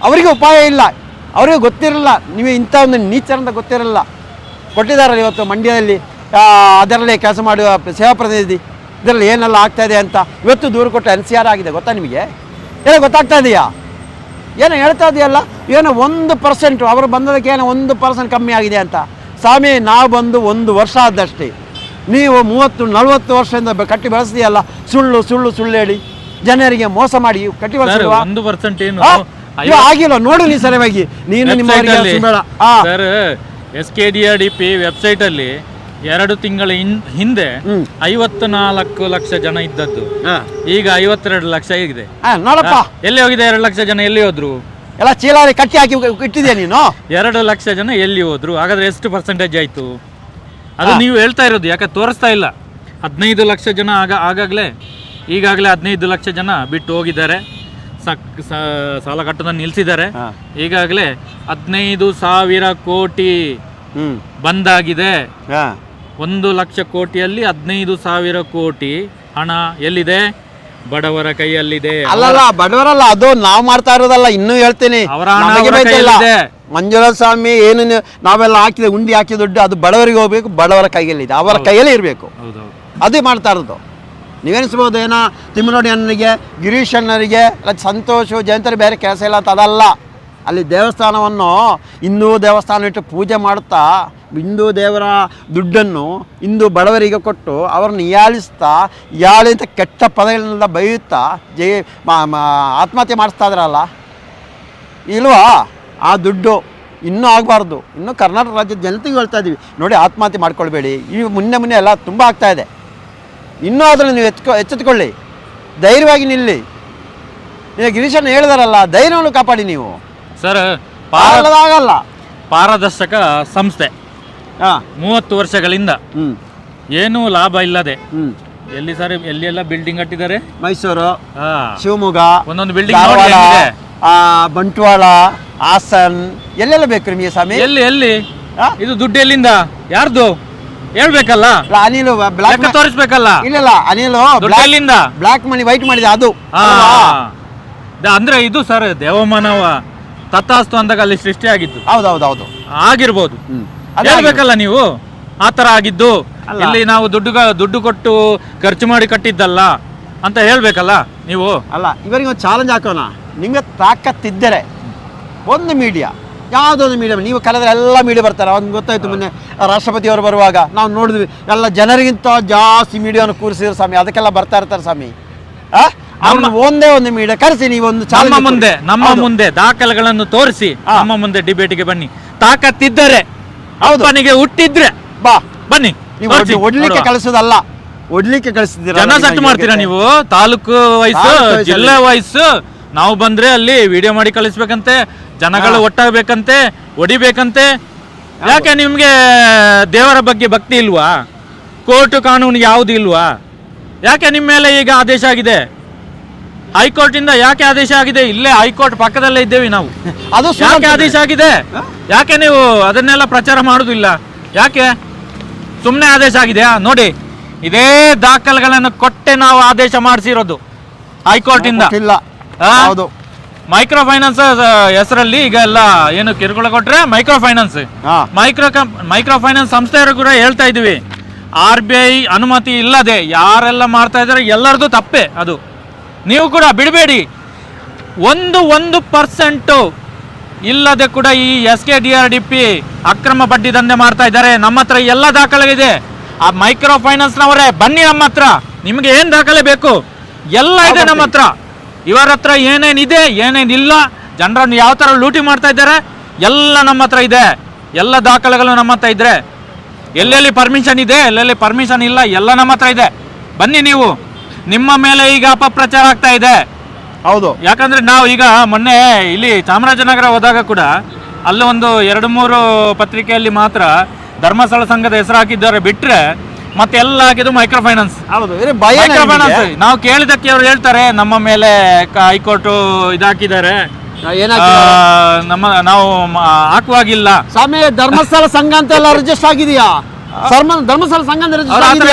ಅವರಿಗೆ ಉಪಾಯ ಇಲ್ಲ, ಅವರಿಗೆ ಗೊತ್ತಿರಲ್ಲ ನೀವು ಇಂಥ ಒಂದು ನೀಚರಂತ ಗೊತ್ತಿರಲ್ಲ. ಕೊಟ್ಟಿದ್ದಾರಲ್ಲ ಇವತ್ತು ಮಂಡ್ಯದಲ್ಲಿ ಅದರಲ್ಲೇ ಕೆಲಸ ಮಾಡುವ ಸೇವಾ ಪ್ರತಿನಿಧಿ, ಇದರಲ್ಲಿ ಏನೆಲ್ಲ ಆಗ್ತಾಯಿದೆ ಅಂತ ಇವತ್ತು ದೂರು ಕೊಟ್ಟು NCR ಆಗಿದೆ. ಗೊತ್ತಾ ನಿಮಗೆ? ಏನೋ ಗೊತ್ತಾಗ್ತಾ ಇದೆಯಾ? ಏನೋ ಹೇಳ್ತಾ ಇದೆಯಲ್ಲ, ಏನೋ 1% ಅವರು ಬಂದದಕ್ಕೆ ಏನೋ 1% ಕಮ್ಮಿ ಆಗಿದೆ ಅಂತ. ಸ್ವಾಮಿ, ನಾವು ಬಂದು 1 ವರ್ಷ ಆದಷ್ಟೇ, ನೀವು 30-40 ವರ್ಷದಿಂದ ಕಟ್ಟಿ ಬೆಳೆಸಿದೆಯಲ್ಲ. ಸುಳ್ಳು ಹೇಳಿ ಜನರಿಗೆ ಮೋಸ ಮಾಡಿ ಕಟ್ಟಿ ಬೆಳೆಸಿರುವ 1% ಏನು ಆಗಿಲ್ಲ. ನೋಡು ನೀ ಸರಿಯಾಗಿ, ನೀನು ನಿಮ್ಮ SKDRDP ವೆಬ್ಸೈಟ್ ಅಲ್ಲಿ 2 ತಿಂಗಳ ಹಿಂದೆ 54 ಲಕ್ಷ ಜನ ಇದ್ದದ್ದು, ಈಗ 52 ಲಕ್ಷ ಇದೆ. ನೋಡಪ್ಪ, ಎಲ್ಲಿ ಹೋಗಿದೆ 2 ಲಕ್ಷ ಜನ? ಎಲ್ಲಿ ಹೋದ್ರು? ಎಲ್ಲ ಚೀಲಾರಿ ಕಟ್ಟಿ ಹಾಕಿ ಇಟ್ಟಿದ್ಯಾ ನೀನು? 2 ಲಕ್ಷ ಜನ ಎಲ್ಲಿ ಹೋದ್ರು? ಹಾಗಾದ್ರೆ ಎಷ್ಟು ಪರ್ಸೆಂಟೇಜ್ ಆಯ್ತು? ಅದು ನೀವು ಹೇಳ್ತಾ ಇರೋದು, ಯಾಕೆ ತೋರಿಸ್ತಾ ಇಲ್ಲ. 15 ಲಕ್ಷ ಜನ ಈಗಾಗಲೇ 15 ಲಕ್ಷ ಜನ ಬಿಟ್ಟು ಹೋಗಿದ್ದಾರೆ, ಸಾಲ ಕಟ್ಟೋದನ್ನು ನಿಲ್ಲಿಸಿದ್ದಾರೆ. ಈಗಾಗಲೇ 15,000 ಕೋಟಿ ಬಂದಾಗಿದೆ. 1 ಲಕ್ಷ ಕೋಟಿಯಲ್ಲಿ 15,000 ಕೋಟಿ ಹಣ ಎಲ್ಲಿದೆ? ಬಡವರ ಕೈಯಲ್ಲಿದೆ. ಅಲ್ಲಲ್ಲ, ಬಡವರಲ್ಲ, ಅದು ನಾವು ಮಾಡ್ತಾ ಇರೋದಲ್ಲ. ಇನ್ನೂ ಹೇಳ್ತೀನಿ, ಮಂಜುನಾಥ ಸ್ವಾಮಿ ಏನು ನಾವೆಲ್ಲ ಹಾಕಿದೆ, ಉಂಡಿ ಹಾಕಿದ ದುಡ್ಡು ಅದು ಬಡವರಿಗೆ ಹೋಗ್ಬೇಕು, ಬಡವರ ಕೈಯಲ್ಲಿದೆ, ಅವರ ಕೈಯಲ್ಲಿ ಇರಬೇಕು. ಅದೇ ಮಾಡ್ತಾ ಇರೋದು. ನೀವೆನಿಸ್ಬೋದು ಏನೋ ತಿಮ್ಮನೋಡಿ ಅಣ್ಣನಿಗೆ, ಗಿರೀಶ್ ಅಣ್ಣರಿಗೆ, ಸಂತೋಷ್ ಜಯಂತರು ಬೇರೆ ಕೆಲಸ ಇಲ್ಲ ಅಂತ. ಅದಲ್ಲ, ಅಲ್ಲಿ ದೇವಸ್ಥಾನವನ್ನು ಹಿಂದೂ ದೇವಸ್ಥಾನ ಇಟ್ಟು ಪೂಜೆ ಮಾಡುತ್ತಾ ಹಿಂದೂ ದೇವರ ದುಡ್ಡನ್ನು ಹಿಂದೂ ಬಡವರಿಗೆ ಕೊಟ್ಟು ಅವರನ್ನು ಯಾಳಿಂತ ಕೆಟ್ಟ ಪದಗಳನ್ನೆಲ್ಲ ಬೈಯುತ್ತಾ ಆತ್ಮಹತ್ಯೆ ಮಾಡಿಸ್ತಾ ಇದ್ರಲ್ಲ ಇಲ್ವಾ? ಆ ದುಡ್ಡು ಇನ್ನೂ ಆಗಬಾರ್ದು. ಇನ್ನೂ ಕರ್ನಾಟಕ ರಾಜ್ಯದ ಜನತೆಗೆ ಹೇಳ್ತಾ ಇದ್ದೀವಿ, ನೋಡಿ, ಆತ್ಮಹತ್ಯೆ ಮಾಡ್ಕೊಳ್ಬೇಡಿ. ಈ ಮುನ್ನೆ ಎಲ್ಲ ತುಂಬ ಆಗ್ತಾಯಿದೆ. ಇನ್ನೂ ಅದನ್ನು ನೀವು ಎಚ್ಚೆತ್ತುಕೊಳ್ಳಿ, ಧೈರ್ಯವಾಗಿ ನಿಲ್ಲಿ. ನೀವು ಗಿರೀಶನ್ನು ಹೇಳಿದಾರಲ್ಲ, ಧೈರ್ಯವನ್ನು ಕಾಪಾಡಿ ನೀವು. ಸರ್, ಆಗಲ್ಲ. ಪಾರದರ್ಶಕ ಸಂಸ್ಥೆ 30 ವರ್ಷಗಳಿಂದ ಏನೂ ಲಾಭ ಇಲ್ಲದೆ ಎಲ್ಲಿ ಸರ್ ಎಲ್ಲ ಬಿಲ್ಡಿಂಗ್ ಕಟ್ಟಿದ್ದಾರೆ? ಮೈಸೂರು, ಶಿವಮೊಗ್ಗ, ಒಂದೊಂದು ಬಿಲ್ಡಿಂಗ್, ಬಂಟ್ವಾಳ, ಹಾಸನ್, ಎಲ್ಲೆಲ್ಲ ಬೇಕು ನಿಮಗೆ ಸ್ವಾಮಿ? ಎಲ್ಲಿ ಇದು ದುಡ್ಡು ಎಲ್ಲಿಂದ? ಯಾರ್ದು ಹೇಳ್ಬೇಕಲ್ಲ? ಅನಿಲ್ ಬ್ಲಾಕ್ ತೋರಿಸ್ಬೇಕಲ್ಲ? ಇಲ್ಲ, ಅನಿಲ್ ಬ್ಲಾಕ್ ಮನಿ ವೈಟ್ ಮಾಡಿದೆ ಅದು. ಅಂದ್ರೆ ಇದು ಸರ್ ದೇವಮಾನವ ತಥಾಸ್ತು ಅಂದಾಗ ಅಲ್ಲಿ ಸೃಷ್ಟಿ ಆಗಿದ್ದು. ಹೌದು ಆಗಿರ್ಬೋದು, ಹೇಳ್ಬೇಕಲ್ಲ ನೀವು. ಆ ತರ ಆಗಿದ್ದು ಇಲ್ಲಿ ನಾವು ದುಡ್ಡು ಕೊಟ್ಟು ಖರ್ಚು ಮಾಡಿ ಕಟ್ಟಿದ್ದಲ್ಲ ಅಂತ ಹೇಳ್ಬೇಕಲ್ಲ ನೀವು. ಅಲ್ಲ, ಇವರಿಗೆ ಒಂದು ಚಾಲೆಂಜ್ ಹಾಕೋಣ. ನಿಮಗೆ ತಾಕತ್ತಿದ್ದರೆ ಒಂದು ಮೀಡಿಯಾ, ಯಾವುದೊಂದು ಮೀಡಿಯಾ ನೀವು ಕರೆದ್ರೆ ಎಲ್ಲ ಮೀಡಿಯಾ ಬರ್ತಾರೆ. ಅವ್ನಿಗೆ ಗೊತ್ತಾಯ್ತು, ಮೊನ್ನೆ ರಾಷ್ಟ್ರಪತಿಯವರು ಬರುವಾಗ ನಾವು ನೋಡಿದ್ವಿ, ಎಲ್ಲ ಜನರಿಗಿಂತ ಜಾಸ್ತಿ ಮೀಡಿಯಾವನ್ನು ಕೂರಿಸಿದ್ರು ಸ್ವಾಮಿ. ಅದಕ್ಕೆಲ್ಲ ಬರ್ತಾ ಇರ್ತಾರೆ ಸ್ವಾಮಿ. ಒಂದೇ ಒಂದು ಮೀಡಿಯಾ ಕರೆಸಿ, ನೀವು ಒಂದು ನಮ್ಮ ಮುಂದೆ ದಾಖಲೆಗಳನ್ನು ತೋರಿಸಿ ನಮ್ಮ ಮುಂದೆ ಡಿಬೇಟ್ಗೆ ಬನ್ನಿ. ತಾಕತ್ತಿದ್ದರೆ, ಅಪ್ಪನಿಗೆ ಹುಟ್ಟಿದ್ರೆ ಬನ್ನಿ. ಒಡ್ಲಿಕ್ಕೆ ಕಳಿಸೋದಲ್ಲ, ಒಡ್ಲಿಕ್ಕೆ ಕಳಿಸಿದ್ದೀರಾ? ಜನ ಸೆಟ್ ಮಾಡ್ತೀರಾ ನೀವು? ತಾಲೂಕು ವಯಸ್ಸು, ಜಿಲ್ಲಾ ವಯಸ್ಸು, ನಾವು ಬಂದ್ರೆ ಅಲ್ಲಿ ವಿಡಿಯೋ ಮಾಡಿ ಕಳಿಸ್ಬೇಕಂತೆ, ಜನಗಳು ಒಟ್ಟಾಗಬೇಕಂತೆ, ಹೊಡಿಬೇಕಂತೆ. ಯಾಕೆ ನಿಮ್ಗೆ ದೇವರ ಬಗ್ಗೆ ಭಕ್ತಿ ಇಲ್ವಾ? ಕೋರ್ಟ್ ಕಾನೂನು ಯಾವುದು ಇಲ್ವಾ? ಯಾಕೆ ನಿಮ್ಮ ಮೇಲೆ ಈಗ ಆದೇಶ ಆಗಿದೆ? ಹೈಕೋರ್ಟ್ ಇಂದ ಯಾಕೆ ಆದೇಶ ಆಗಿದೆ? ಇಲ್ಲೇ ಹೈಕೋರ್ಟ್ ಪಕ್ಕದಲ್ಲೇ ಇದ್ದೇವೆ ನಾವು. ಅದು ಯಾಕೆ ಆದೇಶ ಆಗಿದೆ? ಯಾಕೆ ನೀವು ಅದನ್ನೆಲ್ಲ ಪ್ರಚಾರ ಮಾಡುದಿಲ್ಲ? ಯಾಕೆ ಸುಮ್ಮನೆ ಆದೇಶ ಆಗಿದೆಯಾ? ನೋಡಿ, ಇದೇ ದಾಖಲೆಗಳನ್ನು ಕೊಟ್ಟೆ ನಾವು ಆದೇಶ ಮಾಡಿಸಿರೋದು ಹೈಕೋರ್ಟ್ ಇಂದ. ಮೈಕ್ರೋ ಫೈನಾನ್ಸ್ ಹೆಸರಲ್ಲಿ ಈಗ ಎಲ್ಲ ಏನು ಕಿರುಕುಳ ಕೊಟ್ರೆ ಮೈಕ್ರೋ ಫೈನಾನ್ಸ್ ಸಂಸ್ಥೆಯವರು ಕೂಡ ಹೇಳ್ತಾ ಇದೀವಿ, RBI ಅನುಮತಿ ಇಲ್ಲದೆ ಯಾರೆಲ್ಲ ಮಾಡ್ತಾ ಇದ್ದಾರೆ ಎಲ್ಲರದು ತಪ್ಪೆ. ಅದು ನೀವು ಕೂಡ ಬಿಡಬೇಡಿ. 1% ಇಲ್ಲದೆ ಕೂಡ ಈ SKDRDP ಅಕ್ರಮ ಬಡ್ಡಿ ದಂಧೆ ಮಾಡ್ತಾ ಇದ್ದಾರೆ. ನಮ್ಮ ಹತ್ರ ಎಲ್ಲ ದಾಖಲೆ ಇದೆ. ಆ ಮೈಕ್ರೋ ಫೈನಾನ್ಸ್ನವರೇ ಬನ್ನಿ ನಮ್ಮ ಹತ್ರ, ನಿಮಗೆ ಏನು ದಾಖಲೆ ಬೇಕು ಎಲ್ಲ ಇದೆ ನಮ್ಮ ಹತ್ರ. ಇವರ ಹತ್ರ ಏನೇನಿದೆ ಏನೇನಿಲ್ಲ, ಜನರನ್ನು ಯಾವ ಥರ ಲೂಟಿ ಮಾಡ್ತಾ ಇದ್ದಾರೆ ಎಲ್ಲ ನಮ್ಮ ಹತ್ರ ಇದೆ. ಎಲ್ಲ ದಾಖಲೆಗಳು ನಮ್ಮ ಹತ್ರ ಇದ್ರೆ, ಎಲ್ಲೆಲ್ಲಿ ಪರ್ಮಿಷನ್ ಇದೆ ಎಲ್ಲೆಲ್ಲಿ ಪರ್ಮಿಷನ್ ಇಲ್ಲ ಎಲ್ಲ ನಮ್ಮ ಹತ್ರ ಇದೆ. ಬನ್ನಿ ನೀವು. ನಿಮ್ಮ ಮೇಲೆ ಈಗ ಅಪಪ್ರಚಾರ ಆಗ್ತಾ ಇದೆ. ಹೌದು, ಯಾಕಂದ್ರೆ ನಾವು ಈಗ ಮೊನ್ನೆ ಇಲ್ಲಿ ಚಾಮರಾಜನಗರ ಹೋದಾಗ ಕೂಡ ಅಲ್ಲಿ ಒಂದು 2-3 ಪತ್ರಿಕೆಯಲ್ಲಿ ಮಾತ್ರ ಧರ್ಮಸ್ಥಳ ಸಂಘದ ಹೆಸರು ಹಾಕಿದ್ದಾರೆ ಬಿಟ್ರೆ ಮತ್ತೆ ಎಲ್ಲ ಹಾಕಿದ್ದು ಮೈಕ್ರೋ ಫೈನಾನ್ಸ್. ಹೌದು, ಮೈಕ್ರೋ ಫೈನಾನ್ಸ್ ನಾವು ಕೇಳಿದಕ್ಕೆ ಅವ್ರು ಹೇಳ್ತಾರೆ ನಮ್ಮ ಮೇಲೆ ಹೈಕೋರ್ಟ್ ಇದಾಕಿದ್ದಾರೆ, ನಾವು ಹಾಕುವಾಗಿಲ್ಲ. ಸ್ವಾಮಿ ಧರ್ಮಸ್ಥಳ ಸಂಘ ಅಂತ ಎಲ್ಲ ರಿಜಿಸ್ಟರ್ ಆಗಿದೆಯಾ? ಧರ್ಮಸ್ಥಳ ಸಂಘ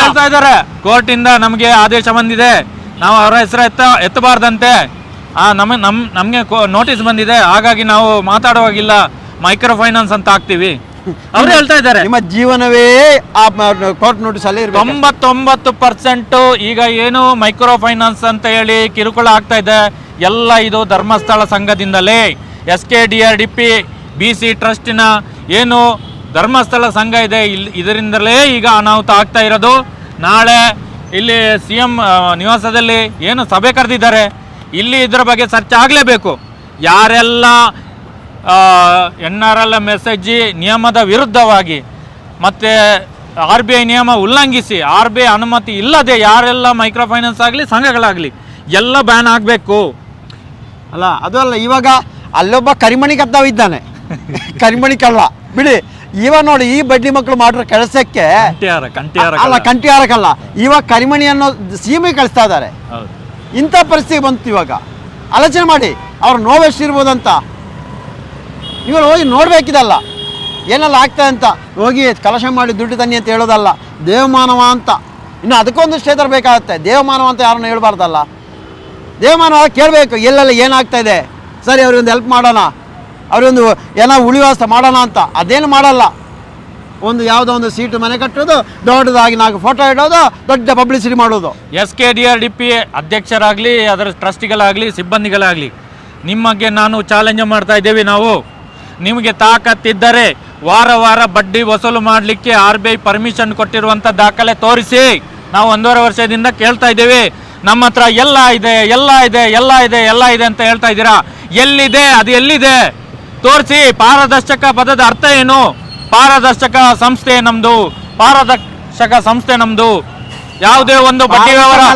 ಹೇಳ್ತಾ ಇದ್ದಾರೆ ಕೋರ್ಟ್ ಇಂದ ನಮಗೆ ಆದೇಶ ಬಂದಿದೆ, ನಾವು ಅವರ ಹೆಸರು ಎತ್ತಬಾರ್ದಂತೆ. ನಮ್ಗೆ ನೋಟಿಸ್ ಬಂದಿದೆ, ಹಾಗಾಗಿ ನಾವು ಮಾತಾಡುವಾಗಿಲ್ಲ, ಮೈಕ್ರೋ ಫೈನಾನ್ಸ್ ಅಂತ ಹಾಕ್ತಿವಿ ಅವ್ರು ಹೇಳ್ತಾ ಇದ್ದಾರೆ. ನಿಮ್ಮ ಜೀವನವೇ ಆ ಕೋರ್ಟ್ ನೋಟಿಸ್ ಅಲ್ಲಿ 99% ಈಗ ಏನು ಮೈಕ್ರೋ ಫೈನಾನ್ಸ್ ಅಂತ ಹೇಳಿ ಕಿರುಕುಳ ಆಗ್ತಾ ಇದೆ ಎಲ್ಲ ಇದು ಧರ್ಮಸ್ಥಳ ಸಂಘದಿಂದಲೇ. SKDRDP BC ಟ್ರಸ್ಟಿನ ಏನು ಧರ್ಮಸ್ಥಳ ಸಂಘ ಇದೆ ಇದರಿಂದಲೇ ಈಗ ಅನಾಹುತ ಆಗ್ತಾ ಇರೋದು. ನಾಳೆ ಇಲ್ಲಿ CM ನಿವಾಸದಲ್ಲಿ ಏನು ಸಭೆ ಕರೆದಿದ್ದಾರೆ, ಇಲ್ಲಿ ಇದರ ಬಗ್ಗೆ ಚರ್ಚೆ ಆಗಲೇಬೇಕು. ಯಾರೆಲ್ಲ NRLMSG ನಿಯಮದ ವಿರುದ್ಧವಾಗಿ ಮತ್ತು RBI ನಿಯಮ ಉಲ್ಲಂಘಿಸಿ RBI ಅನುಮತಿ ಇಲ್ಲದೆ ಯಾರೆಲ್ಲ ಮೈಕ್ರೋ ಫೈನಾನ್ಸ್ ಆಗಲಿ ಸಂಘಗಳಾಗಲಿ ಎಲ್ಲ ಬ್ಯಾನ್ ಆಗಬೇಕು. ಅಲ್ಲ ಅದು ಅಲ್ಲ, ಇವಾಗ ಅಲ್ಲೊಬ್ಬ ಕರಿಮಣಿ ಕದ್ದಾವ ಇದ್ದಾನೆ, ಕರಿಮಣಿ ಕಳ್ಳ ಬಿಡಿ. ಇವ ನೋಡಿ ಈ ಬಡ್ಡಿ ಮಕ್ಕಳು ಮಾಡಿರೋ ಕೆಲಸಕ್ಕೆ ಅಲ್ಲ ಕಂಟಿಯಾರಕ್ಕಲ್ಲ, ಇವಾಗ ಕರಿಮಣಿ ಅನ್ನೋ ಸೀಮೆ ಕಳಿಸ್ತಾ ಇದ್ದಾರೆ. ಇಂಥ ಪರಿಸ್ಥಿತಿ ಬಂತು. ಇವಾಗ ಆಲೋಚನೆ ಮಾಡಿ ಅವ್ರ ನೋವೆಷ್ಟಿರ್ಬೋದಂತ. ಇವರು ಹೋಗಿ ನೋಡ್ಬೇಕಿದಲ್ಲ ಏನೆಲ್ಲ ಆಗ್ತದೆ ಅಂತ. ಹೋಗಿ ಕಲಶ ಮಾಡಿ ದುಡ್ಡು ತನ್ನಿ ಅಂತ ಹೇಳೋದಲ್ಲ, ದೇವಮಾನವ ಅಂತ. ಇನ್ನು ಅದಕ್ಕೊಂದು ಕ್ಷೇತ್ರ ಬೇಕಾಗುತ್ತೆ. ದೇವಮಾನವ ಅಂತ ಯಾರನ್ನ ಹೇಳ್ಬಾರ್ದಲ್ಲ, ದೇವಮಾನವ ಕೇಳಬೇಕು ಎಲ್ಲೆಲ್ಲ ಏನಾಗ್ತಾ ಇದೆ, ಸರಿ ಅವ್ರಿಗೊಂದು ಹೆಲ್ಪ್ ಮಾಡೋಣ, ಅವ್ರಿಗೊಂದು ಏನೋ ಉಳಿವಾಸ ಮಾಡೋಣ ಅಂತ. ಅದೇನು ಮಾಡಲ್ಲ. ಒಂದು ಯಾವುದೋ ಒಂದು ಸೀಟು ಮನೆ ಕಟ್ಟೋದು, ದೊಡ್ಡದಾಗಿ 4 ಫೋಟೋ ಇಡೋದು, ದೊಡ್ಡ ಪಬ್ಲಿಸಿಟಿ ಮಾಡೋದು. SKDRDP ಅಧ್ಯಕ್ಷರಾಗಲಿ ಅದರ ಟ್ರಸ್ಟಿಗಳಾಗಲಿ ಸಿಬ್ಬಂದಿಗಳಾಗಲಿ ನಿಮಗೆ ನಾನು ಚಾಲೆಂಜ್ ಮಾಡ್ತಾ ಇದ್ದೇವೆ. ನಾವು ನಿಮಗೆ ತಾಕತ್ತಿದ್ದರೆ ವಾರ ಬಡ್ಡಿ ವಸೂಲು ಮಾಡಲಿಕ್ಕೆ RBI ಪರ್ಮಿಷನ್ ಕೊಟ್ಟಿರುವಂಥ ದಾಖಲೆ ತೋರಿಸಿ. ನಾವು 1.5 ವರ್ಷದಿಂದ ಕೇಳ್ತಾ ಇದ್ದೇವೆ. ನಮ್ಮ ಹತ್ರ ಎಲ್ಲ ಇದೆ ಎಲ್ಲ ಇದೆ ಎಲ್ಲ ಇದೆ ಎಲ್ಲ ಇದೆ ಅಂತ ಹೇಳ್ತಾ ಇದ್ದೀರಾ. ಎಲ್ಲಿದೆ? ಅದು ಎಲ್ಲಿದೆ ತೋರಿಸಿ. ಪಾರದರ್ಶಕ ಪದದ ಅರ್ಥ ಏನು? ಪಾರದರ್ಶಕ ಸಂಸ್ಥೆ ನಮ್ದು, ಪಾರದರ್ಶಕ ಸಂಸ್ಥೆ ನಮ್ದು. ಯಾವುದೇ ಒಂದು ಬಡ್ಡಿ ವ್ಯವಹಾರ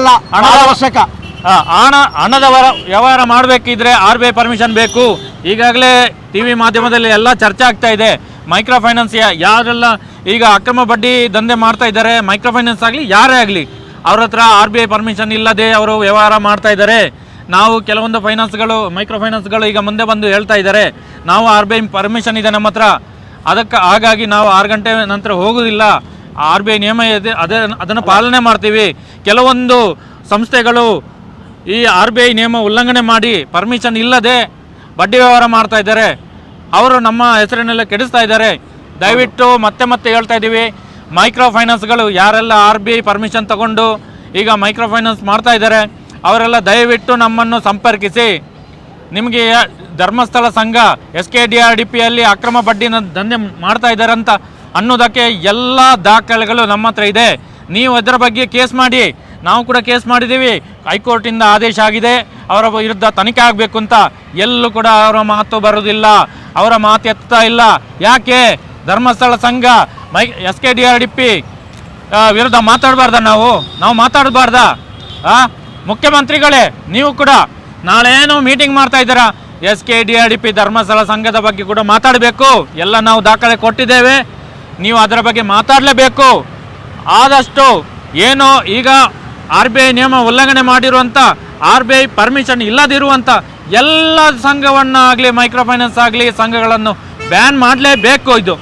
ಹಣದ ವ್ಯವಹಾರ ಮಾಡಬೇಕಿದ್ರೆ RBI ಪರ್ಮಿಷನ್ ಬೇಕು. ಈಗಾಗಲೇ TV ಮಾಧ್ಯಮದಲ್ಲಿ ಎಲ್ಲ ಚರ್ಚೆ ಆಗ್ತಾ ಇದೆ. ಮೈಕ್ರೋ ಫೈನಾನ್ಸ್ ಯಾರೆಲ್ಲ ಈಗ ಅಕ್ರಮ ಬಡ್ಡಿ ದಂಧೆ ಮಾಡ್ತಾ ಇದ್ದಾರೆ, ಮೈಕ್ರೋ ಫೈನಾನ್ಸ್ ಆಗಲಿ ಯಾರೇ ಆಗಲಿ ಅವ್ರ ಹತ್ರ RBI ಪರ್ಮಿಷನ್ ಇಲ್ಲದೆ ಅವರು ವ್ಯವಹಾರ ಮಾಡ್ತಾ ಇದ್ದಾರೆ. ನಾವು ಕೆಲವೊಂದು ಫೈನಾನ್ಸ್ಗಳು ಮೈಕ್ರೋ ಫೈನಾನ್ಸ್ಗಳು ಈಗ ಮುಂದೆ ಬಂದು ಹೇಳ್ತಾ ಇದ್ದಾರೆ ನಾವು RBI ಪರ್ಮಿಷನ್ ಇದೆ ನಮ್ಮ ಹತ್ರ, ಹಾಗಾಗಿ ನಾವು 6 ಗಂಟೆ ನಂತರ ಹೋಗೋದಿಲ್ಲ, RBI ನಿಯಮ ಇದೆ ಅದನ್ನು ಪಾಲನೆ ಮಾಡ್ತೀವಿ. ಕೆಲವೊಂದು ಸಂಸ್ಥೆಗಳು ಈ RBI ನಿಯಮ ಉಲ್ಲಂಘನೆ ಮಾಡಿ ಪರ್ಮಿಷನ್ ಇಲ್ಲದೆ ಬಡ್ಡಿ ವ್ಯವಹಾರ ಮಾಡ್ತಾ ಇದ್ದಾರೆ, ಅವರು ನಮ್ಮ ಹೆಸರಿನೆಲ್ಲ ಕೆಡಿಸ್ತಾ ಇದ್ದಾರೆ. ದಯವಿಟ್ಟು ಮತ್ತೆ ಹೇಳ್ತಾ ಇದ್ದೀವಿ, ಮೈಕ್ರೋ ಫೈನಾನ್ಸ್ಗಳು ಯಾರೆಲ್ಲ RBI ಪರ್ಮಿಷನ್ ತಗೊಂಡು ಈಗ ಮೈಕ್ರೋ ಫೈನಾನ್ಸ್ ಮಾಡ್ತಾ ಇದ್ದಾರೆ ಅವರೆಲ್ಲ ದಯವಿಟ್ಟು ನಮ್ಮನ್ನು ಸಂಪರ್ಕಿಸಿ. ನಿಮಗೆ ಧರ್ಮಸ್ಥಳ ಸಂಘ SKDRDPಯಲ್ಲಿ ಅಕ್ರಮ ಬಡ್ಡಿ ದಂಧೆ ಮಾಡ್ತಾ ಇದ್ದಾರೆ ಅಂತ ಅನ್ನೋದಕ್ಕೆ ಎಲ್ಲ ದಾಖಲೆಗಳು ನಮ್ಮ ಹತ್ರ ಇದೆ. ನೀವು ಅದರ ಬಗ್ಗೆ ಕೇಸ್ ಮಾಡಿ. ನಾವು ಕೂಡ ಕೇಸ್ ಮಾಡಿದ್ದೀವಿ. ಹೈಕೋರ್ಟಿಂದ ಆದೇಶ ಆಗಿದೆ, ಅವರ ವಿರುದ್ಧ ತನಿಖೆ ಆಗಬೇಕು ಅಂತ. ಎಲ್ಲೂ ಕೂಡ ಅವರ ಮಾತು ಬರೋದಿಲ್ಲ, ಅವರ ಮಾತು ಎತ್ತಾ ಇಲ್ಲ. ಯಾಕೆ? ಧರ್ಮಸ್ಥಳ ಸಂಘ SKDRDP ವಿರುದ್ಧ ಮಾತಾಡಬಾರ್ದ? ನಾವು ಮಾತಾಡಬಾರ್ದ? ಮುಖ್ಯಮಂತ್ರಿಗಳೇ ನೀವು ಕೂಡ ನಾಳೆ ಏನು ಮೀಟಿಂಗ್ ಮಾಡ್ತಾ ಇದ್ದೀರಾ, SKDRDP ಧರ್ಮಸ್ಥಳ ಸಂಘದ ಬಗ್ಗೆ ಕೂಡ ಮಾತಾಡಬೇಕು. ಎಲ್ಲ ನಾವು ದಾಖಲೆ ಕೊಟ್ಟಿದ್ದೇವೆ, ನೀವು ಅದರ ಬಗ್ಗೆ ಮಾತಾಡಲೇಬೇಕು. ಆದಷ್ಟು ಏನು ಈಗ RBI ನಿಯಮ ಉಲ್ಲಂಘನೆ ಮಾಡಿರುವಂಥ RBI ಪರ್ಮಿಷನ್ ಇಲ್ಲದಿರುವಂಥ ಎಲ್ಲ ಸಂಘವನ್ನಾಗಲಿ ಮೈಕ್ರೋ ಫೈನಾನ್ಸ್ ಆಗಲಿ ಸಂಘಗಳನ್ನು ಬ್ಯಾನ್ ಮಾಡಲೇಬೇಕು. ಇದು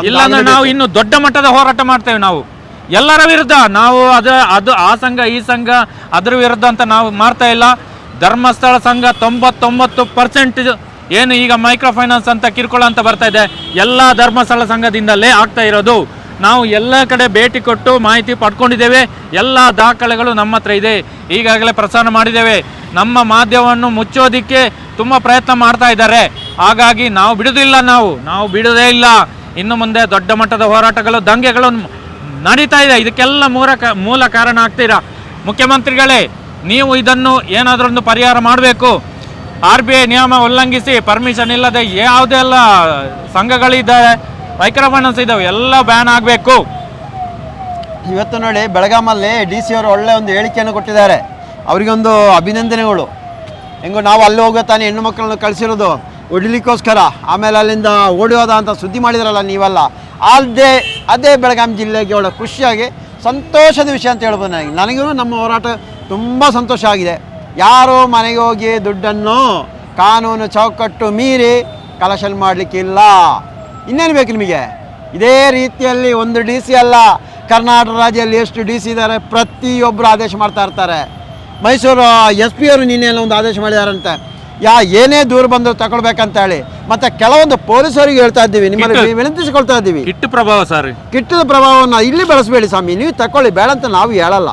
ಇಲ್ಲಾಂದ್ರೆ ನಾವು ಇನ್ನು ದೊಡ್ಡ ಮಟ್ಟದ ಹೋರಾಟ ಮಾಡ್ತೇವೆ. ನಾವು ಎಲ್ಲರ ವಿರುದ್ಧ, ನಾವು ಅದು ಆ ಸಂಘ ಈ ಸಂಘ ಅದರ ವಿರುದ್ಧ ಅಂತ ನಾವು ಮಾಡ್ತಾ ಇಲ್ಲ. ಧರ್ಮಸ್ಥಳ ಸಂಘ 99% ಏನು ಈಗ ಮೈಕ್ರೋ ಫೈನಾನ್ಸ್ ಅಂತ ಕಿರುಕುಳ ಅಂತ ಬರ್ತಾ ಇದೆ ಎಲ್ಲ ಧರ್ಮಸ್ಥಳ ಸಂಘದಿಂದಲೇ ಆಗ್ತಾ ಇರೋದು. ನಾವು ಎಲ್ಲ ಕಡೆ ಭೇಟಿ ಕೊಟ್ಟು ಮಾಹಿತಿ ಪಡ್ಕೊಂಡಿದ್ದೇವೆ. ಎಲ್ಲ ದಾಖಲೆಗಳು ನಮ್ಮ ಹತ್ರ ಇದೆ, ಈಗಾಗಲೇ ಪ್ರಸಾರ ಮಾಡಿದ್ದೇವೆ. ನಮ್ಮ ಮಾಧ್ಯಮವನ್ನು ಮುಚ್ಚೋದಿಕ್ಕೆ ತುಂಬ ಪ್ರಯತ್ನ ಮಾಡ್ತಾ ಇದ್ದಾರೆ. ಹಾಗಾಗಿ ನಾವು ಬಿಡುವುದಿಲ್ಲ, ನಾವು ಬಿಡೋದೇ ಇಲ್ಲ. ಇನ್ನು ಮುಂದೆ ದೊಡ್ಡ ಮಟ್ಟದ ಹೋರಾಟಗಳು, ದಂಗೆಗಳು ನಡೀತಾ ಇದೆ. ಇದಕ್ಕೆಲ್ಲ ಮೂಲ ಕಾರಣ ಆಗ್ತೀರಾ ಮುಖ್ಯಮಂತ್ರಿಗಳೇ. ನೀವು ಇದನ್ನು ಏನಾದರೂ ಒಂದು ಪರಿಹಾರ ಮಾಡಬೇಕು. RBI ನಿಯಮ ಉಲ್ಲಂಘಿಸಿ ಪರ್ಮಿಷನ್ ಇಲ್ಲದೆ ಯಾವುದೆಲ್ಲ ಸಂಘಗಳಿದ್ದಾರೆ, ಮೈಕ್ರೋ ಫೈನಾನ್ಸ್ ಇದ್ದಾವೆ, ಎಲ್ಲ ಬ್ಯಾನ್ ಆಗಬೇಕು. ಇವತ್ತು ನೋಡಿ ಬೆಳಗಾಮಲ್ಲಿ DC ಅವರು ಒಳ್ಳೆ ಒಂದು ಹೇಳಿಕೆಯನ್ನು ಕೊಟ್ಟಿದ್ದಾರೆ. ಅವರಿಗೊಂದು ಅಭಿನಂದನೆಗಳು. ಹೆಂಗೋ ನಾವು ಅಲ್ಲಿ ಹೋಗೋ ತಾನೇ ಹೆಣ್ಣು ಮಕ್ಕಳನ್ನು ಕಳಿಸಿರೋದು ಹೊಡಿಲಿಕ್ಕೋಸ್ಕರ, ಆಮೇಲೆ ಅಲ್ಲಿಂದ ಓಡಿ ಹೋದ ಅಂತ ಸುದ್ದಿ ಮಾಡಿದ್ರಲ್ಲ ನೀವೆಲ್ಲ. ಅದೇ ಬೆಳಗಾಂ ಜಿಲ್ಲೆಗೆ ಒಳ್ಳೆ ಖುಷಿಯಾಗಿ ಸಂತೋಷದ ವಿಷಯ ಅಂತ ಹೇಳ್ಬೋದು. ನನಗೂ ನಮ್ಮ ಹೋರಾಟ ತುಂಬ ಸಂತೋಷ ಆಗಿದೆ. ಯಾರು ಮನೆಗೆ ಹೋಗಿ ದುಡ್ಡನ್ನು ಕಾನೂನು ಚೌಕಟ್ಟು ಮೀರಿ ಕಲೆಕ್ಷನ್ ಮಾಡಲಿಕ್ಕಿಲ್ಲ. ಇನ್ನೇನು ಬೇಕು ನಿಮಗೆ? ಇದೇ ರೀತಿಯಲ್ಲಿ ಒಂದು DC ಅಲ್ಲ, ಕರ್ನಾಟಕ ರಾಜ್ಯದಲ್ಲಿ ಎಷ್ಟು DC ಇದ್ದಾರೆ ಪ್ರತಿಯೊಬ್ಬರು ಆದೇಶ ಮಾಡ್ತಾ ಇರ್ತಾರೆ. ಮೈಸೂರು SP ಅವರು ನಿನ್ನೆಲ್ಲ ಒಂದು ಆದೇಶ ಮಾಡಿದಾರಂತೆ, ಏನೇ ದೂರ ಬಂದರೂ ತಗೊಳ್ಬೇಕಂತ ಹೇಳಿ. ಮತ್ತು ಕೆಲವೊಂದು ಪೊಲೀಸರಿಗೆ ಹೇಳ್ತಾ ಇದ್ದೀವಿ, ನಿಮ್ಮಲ್ಲಿ ವಿನಂತಿಸಿಕೊಳ್ತಾ ಇದ್ದೀವಿ, ಕಿಟ್ಟು ಪ್ರಭಾವ ಸರ್, ಕಿಟ್ಟದ ಪ್ರಭಾವವನ್ನು ಇಲ್ಲಿ ಬೆಳೆಸಬೇಡಿ ಸ್ವಾಮಿ. ನೀವು ತಗೊಳ್ಳಿ, ಬೇಡ ಅಂತ ನಾವು ಹೇಳಲ್ಲ.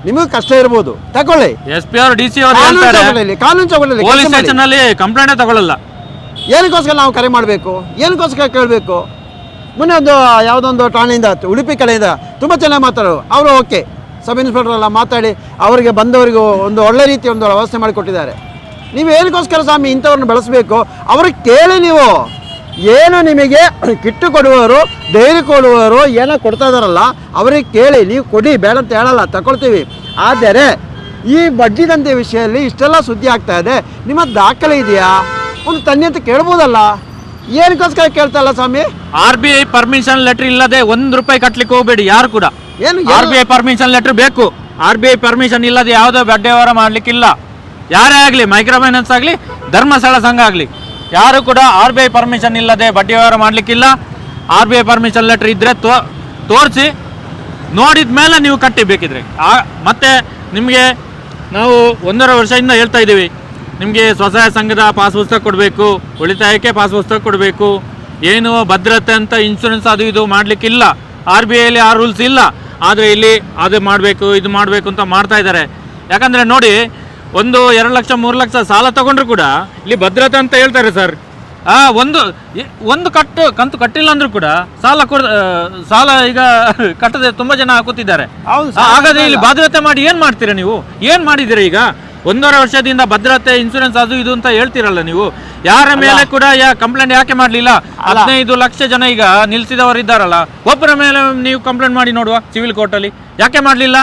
ನಿಮಗೂ ಕಷ್ಟ ಇರ್ಬೋದು, ತಗೊಳ್ಳಿ. SP ಅವರು DC ಅವರು ಹೇಳ್ತಾರೆ ಕಾನೂನು ಚೌಕಟ್ಟಲ್ಲಿ ಪೊಲೀಸ್ ಸ್ಟೇಷನ್ ಅಲ್ಲಿ ಕಂಪ್ಲೇಂಟ್ ತಗೊಳ್ಳಲ್ಲ. ಏನಕ್ಕೋಸ್ಕರ ನಾವು ಕರೆ ಮಾಡಬೇಕು? ಏನಕ್ಕೋಸ್ಕರ ಕೇಳಬೇಕು? ಮೊನ್ನೆ ಒಂದು ಯಾವುದೊಂದು ಠಾಣೆಯಿಂದ ಉಡುಪಿ ಕಡೆಯಿಂದ ತುಂಬ ಚೆನ್ನಾಗಿ ಮಾತಾಡೋರು ಅವರು. ಓಕೆ, ಸಬ್ ಇನ್ಸ್ಪೆಕ್ಟರ್ ಎಲ್ಲ ಮಾತಾಡಿ ಅವರಿಗೆ ಬಂದವರಿಗೂ ಒಂದು ಒಳ್ಳೆ ರೀತಿ ಒಂದು ವ್ಯವಸ್ಥೆ ಮಾಡಿಕೊಟ್ಟಿದ್ದಾರೆ. ನೀವು ಏನಕ್ಕೋಸ್ಕರ ಸ್ವಾಮಿ ಇಂಥವ್ರನ್ನ ಬೆಳೆಸಬೇಕು? ಅವ್ರಿಗೆ ಕೇಳಿ. ನೀವು ಏನು ನಿಮಗೆ ಕಿಟ್ಟು ಕೊಡುವವರು, ಧೈರ್ಯ ಕೊಡುವವರು ಏನೋ ಕೊಡ್ತಾ ಇದ್ದಾರಲ್ಲ ಅವ್ರಿಗೆ ಕೇಳಿ. ನೀವು ಕೊಡಿ, ಬೇಡ ಅಂತ ಹೇಳಲ್ಲ, ತಗೊಳ್ತೀವಿ. ಆದರೆ ಈ ಬಡ್ಡಿದಂತೆ ವಿಷಯದಲ್ಲಿ ಇಷ್ಟೆಲ್ಲ ಸುದ್ದಿ ಆಗ್ತಾ ಇದೆ, ನಿಮ್ಮ ದಾಖಲೆ ಇದೆಯಾ? ಒಂದು ತನ್ನಿ ಅಂತ ಕೇಳ್ಬೋದಲ್ಲ. ಏನಕ್ಕೋಸ್ಕರ ಕೇಳ್ತಾ ಇಲ್ಲ ಸ್ವಾಮಿ? RBI ಪರ್ಮಿಷನ್ ಲೆಟರ್ ಇಲ್ಲದೆ ₹1 ಕಟ್ಲಿಕ್ಕೆ ಹೋಗಬೇಡಿ ಯಾರು ಕೂಡ. ಏನು RBI ಪರ್ಮಿಷನ್ ಲೆಟರ್ ಬೇಕು. RBI ಪರ್ಮಿಷನ್ ಇಲ್ಲದೆ ಯಾವುದೋ ಬಡ್ಡಿ ವ್ಯವಹಾರ ಮಾಡ್ಲಿಕ್ಕಿಲ್ಲ. ಯಾರೇ ಆಗಲಿ, ಮೈಕ್ರೋ ಫೈನಾನ್ಸ್ ಆಗಲಿ, ಧರ್ಮಸ್ಥಳ ಸಂಘ ಆಗಲಿ, ಯಾರು ಕೂಡ RBI ಪರ್ಮಿಷನ್ ಇಲ್ಲದೆ ಬಡ್ಡಿ ವ್ಯವಹಾರ ಮಾಡಲಿಕ್ಕಿಲ್ಲ. RBI ಪರ್ಮಿಷನ್ ಲೆಟರ್ ಇದ್ದರೆ ತೋರಿಸಿ, ನೋಡಿದ ಮೇಲೆ ನೀವು ಕಟ್ಟಿ ಬೇಕಿದ್ರೆ. ಮತ್ತೆ ನಿಮಗೆ ನಾವು 1.5 ವರ್ಷದಿಂದ ಹೇಳ್ತಾ ಇದ್ದೀವಿ, ನಿಮಗೆ ಸ್ವಸಹಾಯ ಸಂಘದ ಪಾಸ್ ಪುಸ್ತಕ ಕೊಡಬೇಕು, ಉಳಿತಾಯಕ್ಕೆ ಪಾಸ್ ಪುಸ್ತಕ ಕೊಡಬೇಕು, ಏನು ಭದ್ರತೆ ಅಂತ ಇನ್ಶೂರೆನ್ಸ್ ಅದು ಇದು ಮಾಡಲಿಕ್ಕಿಲ್ಲ. RBIಯಲ್ಲಿ ಆ ರೂಲ್ಸ್ ಇಲ್ಲ. ಆದರೆ ಇಲ್ಲಿ ಅದು ಮಾಡಬೇಕು, ಇದು ಮಾಡಬೇಕು ಅಂತ ಮಾಡ್ತಾ ಇದ್ದಾರೆ. ಯಾಕಂದರೆ ನೋಡಿ, 1-2 ಲಕ್ಷ 3 ಲಕ್ಷ ಸಾಲ ತಗೊಂಡ್ರು ಕೂಡ ಇಲ್ಲಿ ಭದ್ರತೆ ಅಂತ ಹೇಳ್ತಾರೆ ಸರ್. ಒಂದು ಕಂತು ಕಟ್ಟಿಲ್ಲ ಅಂದ್ರೂ ಕೂಡ ಸಾಲ ಈಗ ಕಟ್ಟದೆ ತುಂಬ ಜನ ಹಾಕುತ್ತಿದ್ದಾರೆ. ಹಾಗಾದ್ರೆ ಇಲ್ಲಿ ಭದ್ರತೆ ಮಾಡಿ ಏನು ಮಾಡ್ತೀರಾ ನೀವು? ಏನು ಮಾಡಿದ್ದೀರಾ ಈಗ? 1.5 ವರ್ಷದಿಂದ ಭದ್ರತೆ, ಇನ್ಶೂರೆನ್ಸ್ ಅದು ಇದು ಅಂತ ಹೇಳ್ತೀರಲ್ಲ ನೀವು. ಯಾರ ಮೇಲೆ ಕೂಡ ಕಂಪ್ಲೇಂಟ್ ಯಾಕೆ ಮಾಡಲಿಲ್ಲ? 15 ಲಕ್ಷ ಜನ ಈಗ ನಿಲ್ಸಿದವರು ಇದ್ದಾರಲ್ಲ, ಒಬ್ಬರ ಮೇಲೆ ನೀವು ಕಂಪ್ಲೇಂಟ್ ಮಾಡಿ ನೋಡುವ ಸಿವಿಲ್ ಕೋರ್ಟಲ್ಲಿ. ಯಾಕೆ ಮಾಡಲಿಲ್ಲ?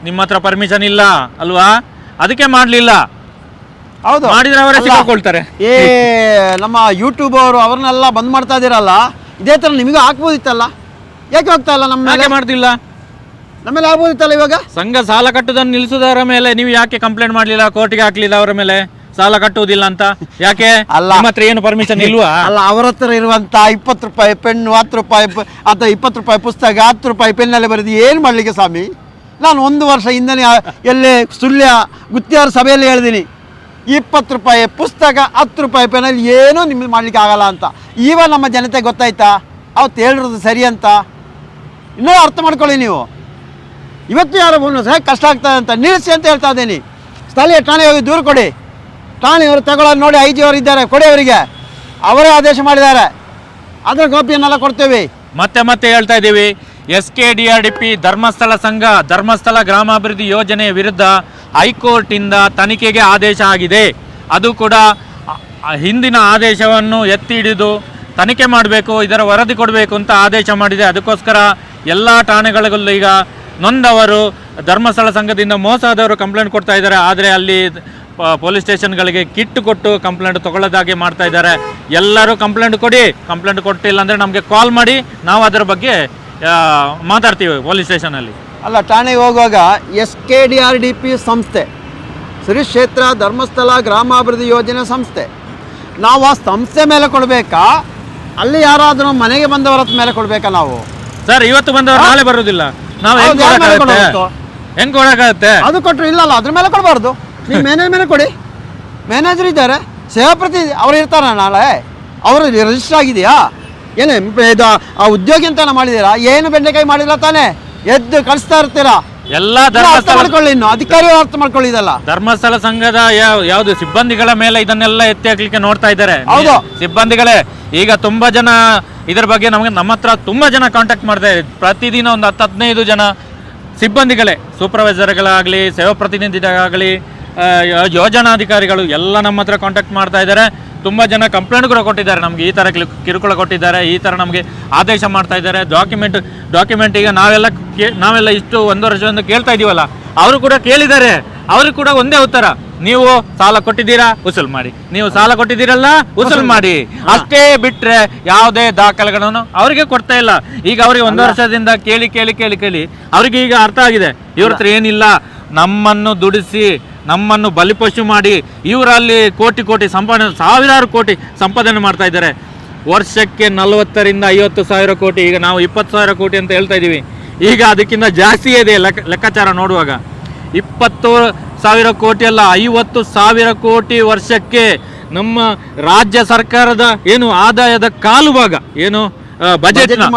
ನಿಮ್ಮ ಹತ್ರ ಪರ್ಮಿಷನ್ ಇಲ್ಲ ಅಲ್ವಾ, ಅದಕ್ಕೆ ಮಾಡಲಿಲ್ಲ. ಹೌದು, ಮಾಡಿದ್ರೆ ಅವರೇ ಸಿಕ್ಕಾಕೊಳ್ತಾರೆ. ನಮ್ಮ ಯೂಟ್ಯೂಬ್ ಅವರು ಅವ್ರನ್ನೆಲ್ಲ ಬಂದ್ ಮಾಡ್ತಾ ಇದ್ದೀರಲ್ಲ, ಇದೇ ಥರ ನಿಮಗೂ ಹಾಕ್ಬೋದಿತ್ತಲ್ಲ, ಯಾಕೆ ಹೋಗ್ತಾ ಇಲ್ಲ? ನಮ್ಮ ಮೇಲೆ ಮಾಡ್ತಿಲ್ಲ, ನಮ್ಮೇಲೆ ಆಗ್ಬೋದಿತ್ತಲ್ಲ. ಇವಾಗ ಸಂಘ ಸಾಲ ಕಟ್ಟುವುದನ್ನು ನಿಲ್ಲಿಸುವುದರ ಮೇಲೆ ನೀವು ಯಾಕೆ ಕಂಪ್ಲೇಂಟ್ ಮಾಡಲಿಲ್ಲ? ಕೋರ್ಟ್ಗೆ ಹಾಕ್ಲಿಲ್ಲ ಅವರ ಮೇಲೆ ಸಾಲ ಕಟ್ಟುವುದಿಲ್ಲ ಅಂತ? ಯಾಕೆ? ನಿಮ್ಮ ಹತ್ರ ಏನು ಪರ್ಮಿಷನ್ ಇಲ್ವಾ? ಅಲ್ಲ, ಅವರ ಹತ್ರ ಇರುವಂತ 20 ರೂಪಾಯಿ ಪೆನ್ನು, 10 ರೂಪಾಯಿ ಅಥವಾ 20 ರೂಪಾಯಿ ಪುಸ್ತಕ, 10 ರೂಪಾಯಿ ಪೆನ್ನಲ್ಲಿ ಬರೆದು ಏನು ಮಾಡಲಿಕ್ಕೆ ಸ್ವಾಮಿ? ನಾನು 1 ವರ್ಷ ಹಿಂದೆ ಎಲ್ಲೇ ಸುಳ್ಯ ಗುತ್ತಿಯಾರ ಸಭೆಯಲ್ಲಿ ಹೇಳಿದ್ದೀನಿ, 20 ರೂಪಾಯಿ ಪುಸ್ತಕ, 10 ರೂಪಾಯಿ ಪೆನ್ನಲ್ಲಿ ಏನೂ ನಿಮಗೆ ಮಾಡಲಿಕ್ಕೆ ಆಗಲ್ಲ ಅಂತ. ಇವಾಗ ನಮ್ಮ ಜನತೆ ಗೊತ್ತಾಯ್ತಾ ಅವತ್ತು ಹೇಳಿರೋದು ಸರಿ ಅಂತ? ಇನ್ನೂ ಅರ್ಥ ಮಾಡ್ಕೊಳ್ಳಿ ನೀವು. ಇವತ್ತು ಯಾರು ಸಹ ಕಷ್ಟ ಆಗ್ತದೆ ಅಂತ ನಿಲ್ಲಿಸಿ ಅಂತ ಹೇಳ್ತಾ ಇದ್ದೀನಿ. ಸ್ಥಳೀಯ ಠಾಣೆ ಹೋಗಿ ದೂರು ಕೊಡಿ. ಠಾಣೆಯವರು ತಗೊಳ್ಳೋದು ನೋಡಿ, IG ಅವರು ಇದ್ದಾರೆ, ಕೊಡಿ ಅವರಿಗೆ. ಅವರೇ ಆದೇಶ ಮಾಡಿದ್ದಾರೆ, ಅದರ ಕಾಪಿಯನ್ನೆಲ್ಲ ಕೊಡ್ತೇವೆ. ಮತ್ತೆ ಹೇಳ್ತಾ ಇದ್ದೀವಿ, SKDRDP ಧರ್ಮಸ್ಥಳ ಸಂಘ, ಧರ್ಮಸ್ಥಳ ಗ್ರಾಮಾಭಿವೃದ್ಧಿ ಯೋಜನೆ ವಿರುದ್ಧ ಹೈಕೋರ್ಟಿಂದ ತನಿಖೆಗೆ ಆದೇಶ ಆಗಿದೆ. ಅದು ಕೂಡ ಹಿಂದಿನ ಆದೇಶವನ್ನು ಎತ್ತಿ ಹಿಡಿದು ತನಿಖೆ ಮಾಡಬೇಕು, ಇದರ ವರದಿ ಕೊಡಬೇಕು ಅಂತ ಆದೇಶ ಮಾಡಿದೆ. ಅದಕ್ಕೋಸ್ಕರ ಎಲ್ಲ ಠಾಣೆಗಳಿಗೂ ಈಗ ನೊಂದವರು, ಧರ್ಮಸ್ಥಳ ಸಂಘದಿಂದ ಮೋಸದವರು ಕಂಪ್ಲೇಂಟ್ ಕೊಡ್ತಾ ಇದ್ದಾರೆ. ಆದರೆ ಅಲ್ಲಿ ಪೊಲೀಸ್ ಸ್ಟೇಷನ್ಗಳಿಗೆ ಕಿಟ್ ಕೊಟ್ಟು ಕಂಪ್ಲೇಂಟ್ ತಗೊಳ್ಳೋದಾಗೆ ಮಾಡ್ತಾ ಇದ್ದಾರೆ. ಎಲ್ಲರೂ ಕಂಪ್ಲೇಂಟ್ ಕೊಡಿ, ಕಂಪ್ಲೇಂಟ್ ಕೊಟ್ಟಿಲ್ಲ ಅಂದರೆ ನಮಗೆ ಕಾಲ್ ಮಾಡಿ, ನಾವು ಅದರ ಬಗ್ಗೆ ಮಾತಾಡ್ತೀವಿ ಪೊಲೀಸ್ ಸ್ಟೇಷನಲ್ಲಿ. ಅಲ್ಲ, ಠಾಣೆಗೆ ಹೋಗುವಾಗ SKDRDP ಸಂಸ್ಥೆ, ಶ್ರೀ ಕ್ಷೇತ್ರ ಧರ್ಮಸ್ಥಳ ಗ್ರಾಮಾಭಿವೃದ್ಧಿ ಯೋಜನೆ ಸಂಸ್ಥೆ, ನಾವು ಆ ಸಂಸ್ಥೆ ಮೇಲೆ ಕೊಡಬೇಕಾ? ಅಲ್ಲಿ ಯಾರಾದರೂ ಮನೆಗೆ ಬಂದವರ ಮೇಲೆ ಕೊಡಬೇಕಾ ನಾವು? ಸರ್, ಇವತ್ತು ಬಂದವರು ನಾಳೆ ಬರೋದಿಲ್ಲ, ನಾವು ಹೆಂಗ್ ಕೊಡೋಕ್ಕಾಗತ್ತೆ? ಅದು ಕೊಟ್ಟರು ಇಲ್ಲಲ್ಲ, ಅದ್ರ ಮೇಲೆ ಕೊಡಬಾರ್ದು. ನೀವು ಮ್ಯಾನೇಜ್ ಮೇಲೆ ಕೊಡಿ. ಮ್ಯಾನೇಜರ್ ಇದ್ದಾರೆ, ಸೇವಾ ಪ್ರತಿ ಅವ್ರು ಇರ್ತಾರ, ನಾಳೆ ಅವರು ರಿಜಿಸ್ಟರ್ ಆಗಿದೆಯಾ? ಏನು ಇದು ಆ ಉದ್ಯೋಗಿ ಅಂತ ಮಾಡಿದ್ದೀರಾ? ಏನು ಬೆಂಡೆಕಾಯಿ ಮಾಡಿಲ್ಲ ತಾನೇ? ಎದ್ದು ಕಳಿಸ್ತಾ ಇರ್ತೀರಾ, ಎಲ್ಲ ಅರ್ಥ ಧರ್ಮಸ್ಥಳ ಮಾಡ್ಕೊಳ್ಳಿ, ಇನ್ನು ಅಧಿಕಾರಿಗಳು ಅರ್ಥ ಮಾಡ್ಕೊಳ್ಳಿದಲ್ಲ. ಧರ್ಮಸ್ಥಳ ಸಂಘದ ಯಾವ್ದು ಸಿಬ್ಬಂದಿಗಳ ಮೇಲೆ ಇದನ್ನೆಲ್ಲ ಎತ್ತಿ ಹಾಕ್ಲಿಕ್ಕೆ ನೋಡ್ತಾ ಇದ್ದಾರೆ. ಹೌದು. ಸಿಬ್ಬಂದಿಗಳೇ ಈಗ ತುಂಬಾ ಜನ ಇದ್ರ ಬಗ್ಗೆ ನಮ್ಮ ಹತ್ರ ತುಂಬಾ ಜನ ಕಾಂಟ್ಯಾಕ್ಟ್ ಮಾಡ್ತಾರೆ. ಪ್ರತಿದಿನ ಒಂದು 10-15 ಜನ ಸಿಬ್ಬಂದಿಗಳೇ, ಸೂಪರ್ವೈಸರ್ಗಳಾಗಲಿ, ಸೇವಾ ಪ್ರತಿನಿಧಿಗಳಾಗಲಿ, ಯೋಜನಾಧಿಕಾರಿಗಳು ಎಲ್ಲ ನಮ್ಮ ಹತ್ರ ಕಾಂಟ್ಯಾಕ್ಟ್ ಮಾಡ್ತಾ ಇದ್ದಾರೆ. ತುಂಬ ಜನ ಕಂಪ್ಲೇಂಟ್ ಕೂಡ ಕೊಟ್ಟಿದ್ದಾರೆ, ನಮಗೆ ಈ ಥರ ಕಿರುಕುಳ ಕೊಟ್ಟಿದ್ದಾರೆ, ಈ ಥರ ನಮಗೆ ಆದೇಶ ಮಾಡ್ತಾ ಇದ್ದಾರೆ. ಡಾಕ್ಯುಮೆಂಟ್ ಈಗ ನಾವೆಲ್ಲ ಇಷ್ಟು 1 ವರ್ಷದಿಂದ ಕೇಳ್ತಾ ಇದೀವಲ್ಲ, ಅವರು ಕೂಡ ಕೇಳಿದ್ದಾರೆ. ಅವ್ರಿಗೆ ಕೂಡ ಒಂದೇ ಉತ್ತರ, ನೀವು ಸಾಲ ಕೊಟ್ಟಿದ್ದೀರಾ ವಸೂಲ್ ಮಾಡಿ, ನೀವು ಸಾಲ ಕೊಟ್ಟಿದ್ದೀರಲ್ಲ ವಸೂಲ್ ಮಾಡಿ, ಅಷ್ಟೇ ಬಿಟ್ರೆ ಯಾವುದೇ ದಾಖಲೆಗಳನ್ನು ಅವರಿಗೆ ಕೊಡ್ತಾ ಇಲ್ಲ. ಈಗ ಅವರಿಗೆ 1 ವರ್ಷದಿಂದ ಕೇಳಿ ಕೇಳಿ ಕೇಳಿ ಕೇಳಿ ಅವ್ರಿಗೆ ಈಗ ಅರ್ಥ ಆಗಿದೆ, ಇವ್ರ ಹತ್ರ ಏನಿಲ್ಲ, ನಮ್ಮನ್ನು ದುಡಿಸಿ ನಮ್ಮನ್ನು ಬಲಿಪಶು ಮಾಡಿ ಇವರಲ್ಲಿ ಕೋಟಿ ಸಾವಿರಾರು ಕೋಟಿ ಸಂಪಾದನೆ ಮಾಡ್ತಾ ಇದ್ದಾರೆ. ವರ್ಷಕ್ಕೆ 40,000 ರಿಂದ 50,000 ಕೋಟಿ, ಈಗ ನಾವು 20,000 ಕೋಟಿ ಅಂತ ಹೇಳ್ತಾ ಇದ್ದೀವಿ. ಈಗ ಅದಕ್ಕಿಂತ ಜಾಸ್ತಿಯೇ ಇದೆ ಲೆಕ್ಕಾಚಾರ ನೋಡುವಾಗ. 20,000 ಕೋಟಿ ಅಲ್ಲ, 50,000 ಕೋಟಿ ವರ್ಷಕ್ಕೆ ನಮ್ಮ ರಾಜ್ಯ ಸರ್ಕಾರದ ಏನು ಆದಾಯದ ಕಾಲು ಭಾಗ, ಏನು ಬಜೆಟ್ನ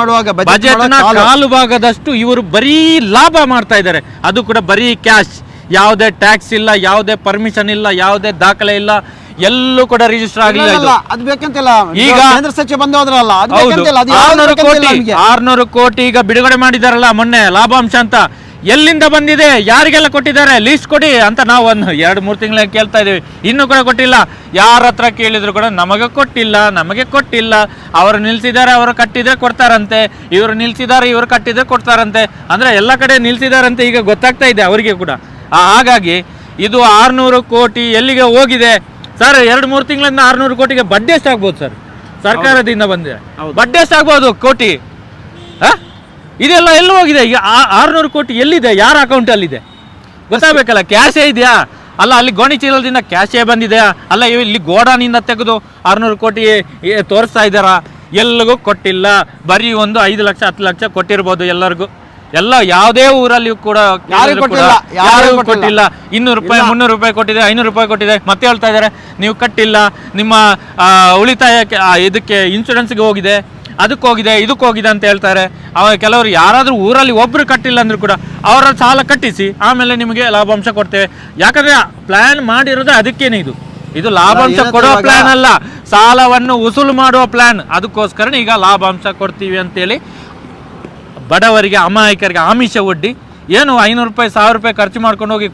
ಕಾಲು ಭಾಗದಷ್ಟು ಇವರು ಬರೀ ಲಾಭ ಮಾಡ್ತಾ ಇದ್ದಾರೆ. ಅದು ಕೂಡ ಬರೀ ಕ್ಯಾಶ್, ಯಾವುದೇ ಟ್ಯಾಕ್ಸ್ ಇಲ್ಲ, ಯಾವುದೇ ಪರ್ಮಿಷನ್ ಇಲ್ಲ, ಯಾವುದೇ ದಾಖಲೆ ಇಲ್ಲ, ಎಲ್ಲೂ ಕೂಡ ರಿಜಿಸ್ಟರ್ ಆಗಿಲ್ಲ. ಅದು ಬೇಕಂತಿಲ್ಲ. ಈಗ ಕೇಂದ್ರ ಸಚಿವ ಬಂದು ಹೋದ್ರಲ್ಲ, 600 ಕೋಟಿ ಈಗ ಬಿಡುಗಡೆ ಮಾಡಿದಾರಲ್ಲ ಮೊನ್ನೆ ಲಾಭಾಂಶ ಅಂತ, ಎಲ್ಲಿಂದ ಬಂದಿದೆ, ಯಾರಿಗೆಲ್ಲ ಕೊಟ್ಟಿದ್ದಾರೆ, ಲೀಸ್ಟ್ ಕೊಡಿ ಅಂತ ನಾವು 1-2-3 ತಿಂಗಳ ಕೇಳ್ತಾ ಇದೀವಿ, ಇನ್ನೂ ಕೂಡ ಕೊಟ್ಟಿಲ್ಲ. ಯಾರ ಹತ್ರ ಕೇಳಿದ್ರು ಕೂಡ ನಮಗೆ ಕೊಟ್ಟಿಲ್ಲ, ಅವರು ನಿಲ್ಸಿದ್ದಾರೆ, ಅವರು ಕಟ್ಟಿದ್ರೆ ಕೊಡ್ತಾರಂತೆ, ಇವರು ನಿಲ್ಸಿದ್ದಾರೆ, ಇವರು ಕಟ್ಟಿದ್ರೆ ಕೊಡ್ತಾರಂತೆ, ಅಂದ್ರೆ ಎಲ್ಲ ಕಡೆ ನಿಲ್ಸಿದಾರಂತೆ ಈಗ ಗೊತ್ತಾಗ್ತಾ ಇದೆ ಅವರಿಗೆ ಕೂಡ. ಹಾಗಾಗಿ ಇದು 600 ಕೋಟಿ ಎಲ್ಲಿಗೆ ಹೋಗಿದೆ ಸರ್? 2-3 ತಿಂಗಳಿಂದ 600 ಕೋಟಿಗೆ ಬಡ್ಡಿ ಎಷ್ಟಾಗ್ಬೋದು ಸರ್? ಸರ್ಕಾರದಿಂದ ಬಂದಿದೆ ಬಡ್ಡಿ ಎಷ್ಟಾಗ್ಬೋದು ಕೋಟಿ? ಇದೆಲ್ಲ ಎಲ್ಲಿ ಹೋಗಿದೆ? ಈಗ 600 ಕೋಟಿ ಎಲ್ಲಿದೆ, ಯಾರ ಅಕೌಂಟಲ್ಲಿದೆ ಗೊತ್ತಾಗಬೇಕಲ್ಲ. ಕ್ಯಾಶೇ ಇದೆಯಾ? ಅಲ್ಲ, ಅಲ್ಲಿ ಗೋಣಿ ಚೀಲದಿಂದ ಕ್ಯಾಶೇ ಬಂದಿದೆಯಾ? ಅಲ್ಲ, ಇಲ್ಲಿ ಗೋಡಾನಿಂದ ತೆಗೆದು 600 ಕೋಟಿ ತೋರಿಸ್ತಾ ಇದ್ದಾರಾ? ಎಲ್ಲಿಗೂ ಕೊಟ್ಟಿಲ್ಲ. ಬರೀ ಒಂದು 5 ಲಕ್ಷ 10 ಲಕ್ಷ ಕೊಟ್ಟಿರ್ಬೋದು ಎಲ್ಲರಿಗೂ. ಎಲ್ಲ ಯಾವುದೇ ಊರಲ್ಲಿ ಕೂಡ ಯಾರಿಗೂ ಕೊಟ್ಟಿಲ್ಲ. 200 ರೂಪಾಯಿ 300 ರೂಪಾಯಿ ಕೊಟ್ಟಿದೆ, 500 ರೂಪಾಯಿ ಕೊಟ್ಟಿದೆ, ಮತ್ತೆ ಹೇಳ್ತಾ ಇದ್ದಾರೆ ನೀವು ಕಟ್ಟಿಲ್ಲ, ನಿಮ್ಮ ಉಳಿತಾಯಕ್ಕೆ ಇದಕ್ಕೆ ಇನ್ಶೂರೆನ್ಸ್ಗೆ ಹೋಗಿದೆ, ಅದಕ್ಕೆ ಹೋಗಿದೆ, ಇದಕ್ಕೆ ಹೋಗಿದೆ ಅಂತ ಹೇಳ್ತಾರೆ. ಅವಾಗ ಕೆಲವರು ಯಾರಾದರೂ ಊರಲ್ಲಿ ಒಬ್ರು ಕಟ್ಟಿಲ್ಲ ಅಂದ್ರೂ ಕೂಡ ಅವರ ಸಾಲ ಕಟ್ಟಿಸಿ ಆಮೇಲೆ ನಿಮಗೆ ಲಾಭಾಂಶ ಕೊಡ್ತೇವೆ. ಯಾಕಂದ್ರೆ ಪ್ಲಾನ್ ಮಾಡಿರೋದು ಅದಕ್ಕೇನೆ. ಇದು ಲಾಭಾಂಶ ಕೊಡುವ ಪ್ಲಾನ್ ಅಲ್ಲ, ಸಾಲವನ್ನು ವಸೂಲು ಮಾಡುವ ಪ್ಲಾನ್. ಅದಕ್ಕೋಸ್ಕರ ಈಗ ಲಾಭಾಂಶ ಕೊಡ್ತೀವಿ ಅಂತೇಳಿ ಬಡವರಿಗೆ, ಅಮಾಯಕರಿಗೆ ಆಮಿಷ ಒಡ್ಡಿ ಏನು 500 ರೂಪಾಯಿ 1000 ರೂಪಾಯಿ ಖರ್ಚು ಮಾಡ್ಕೊಂಡು ಹೋಗಿ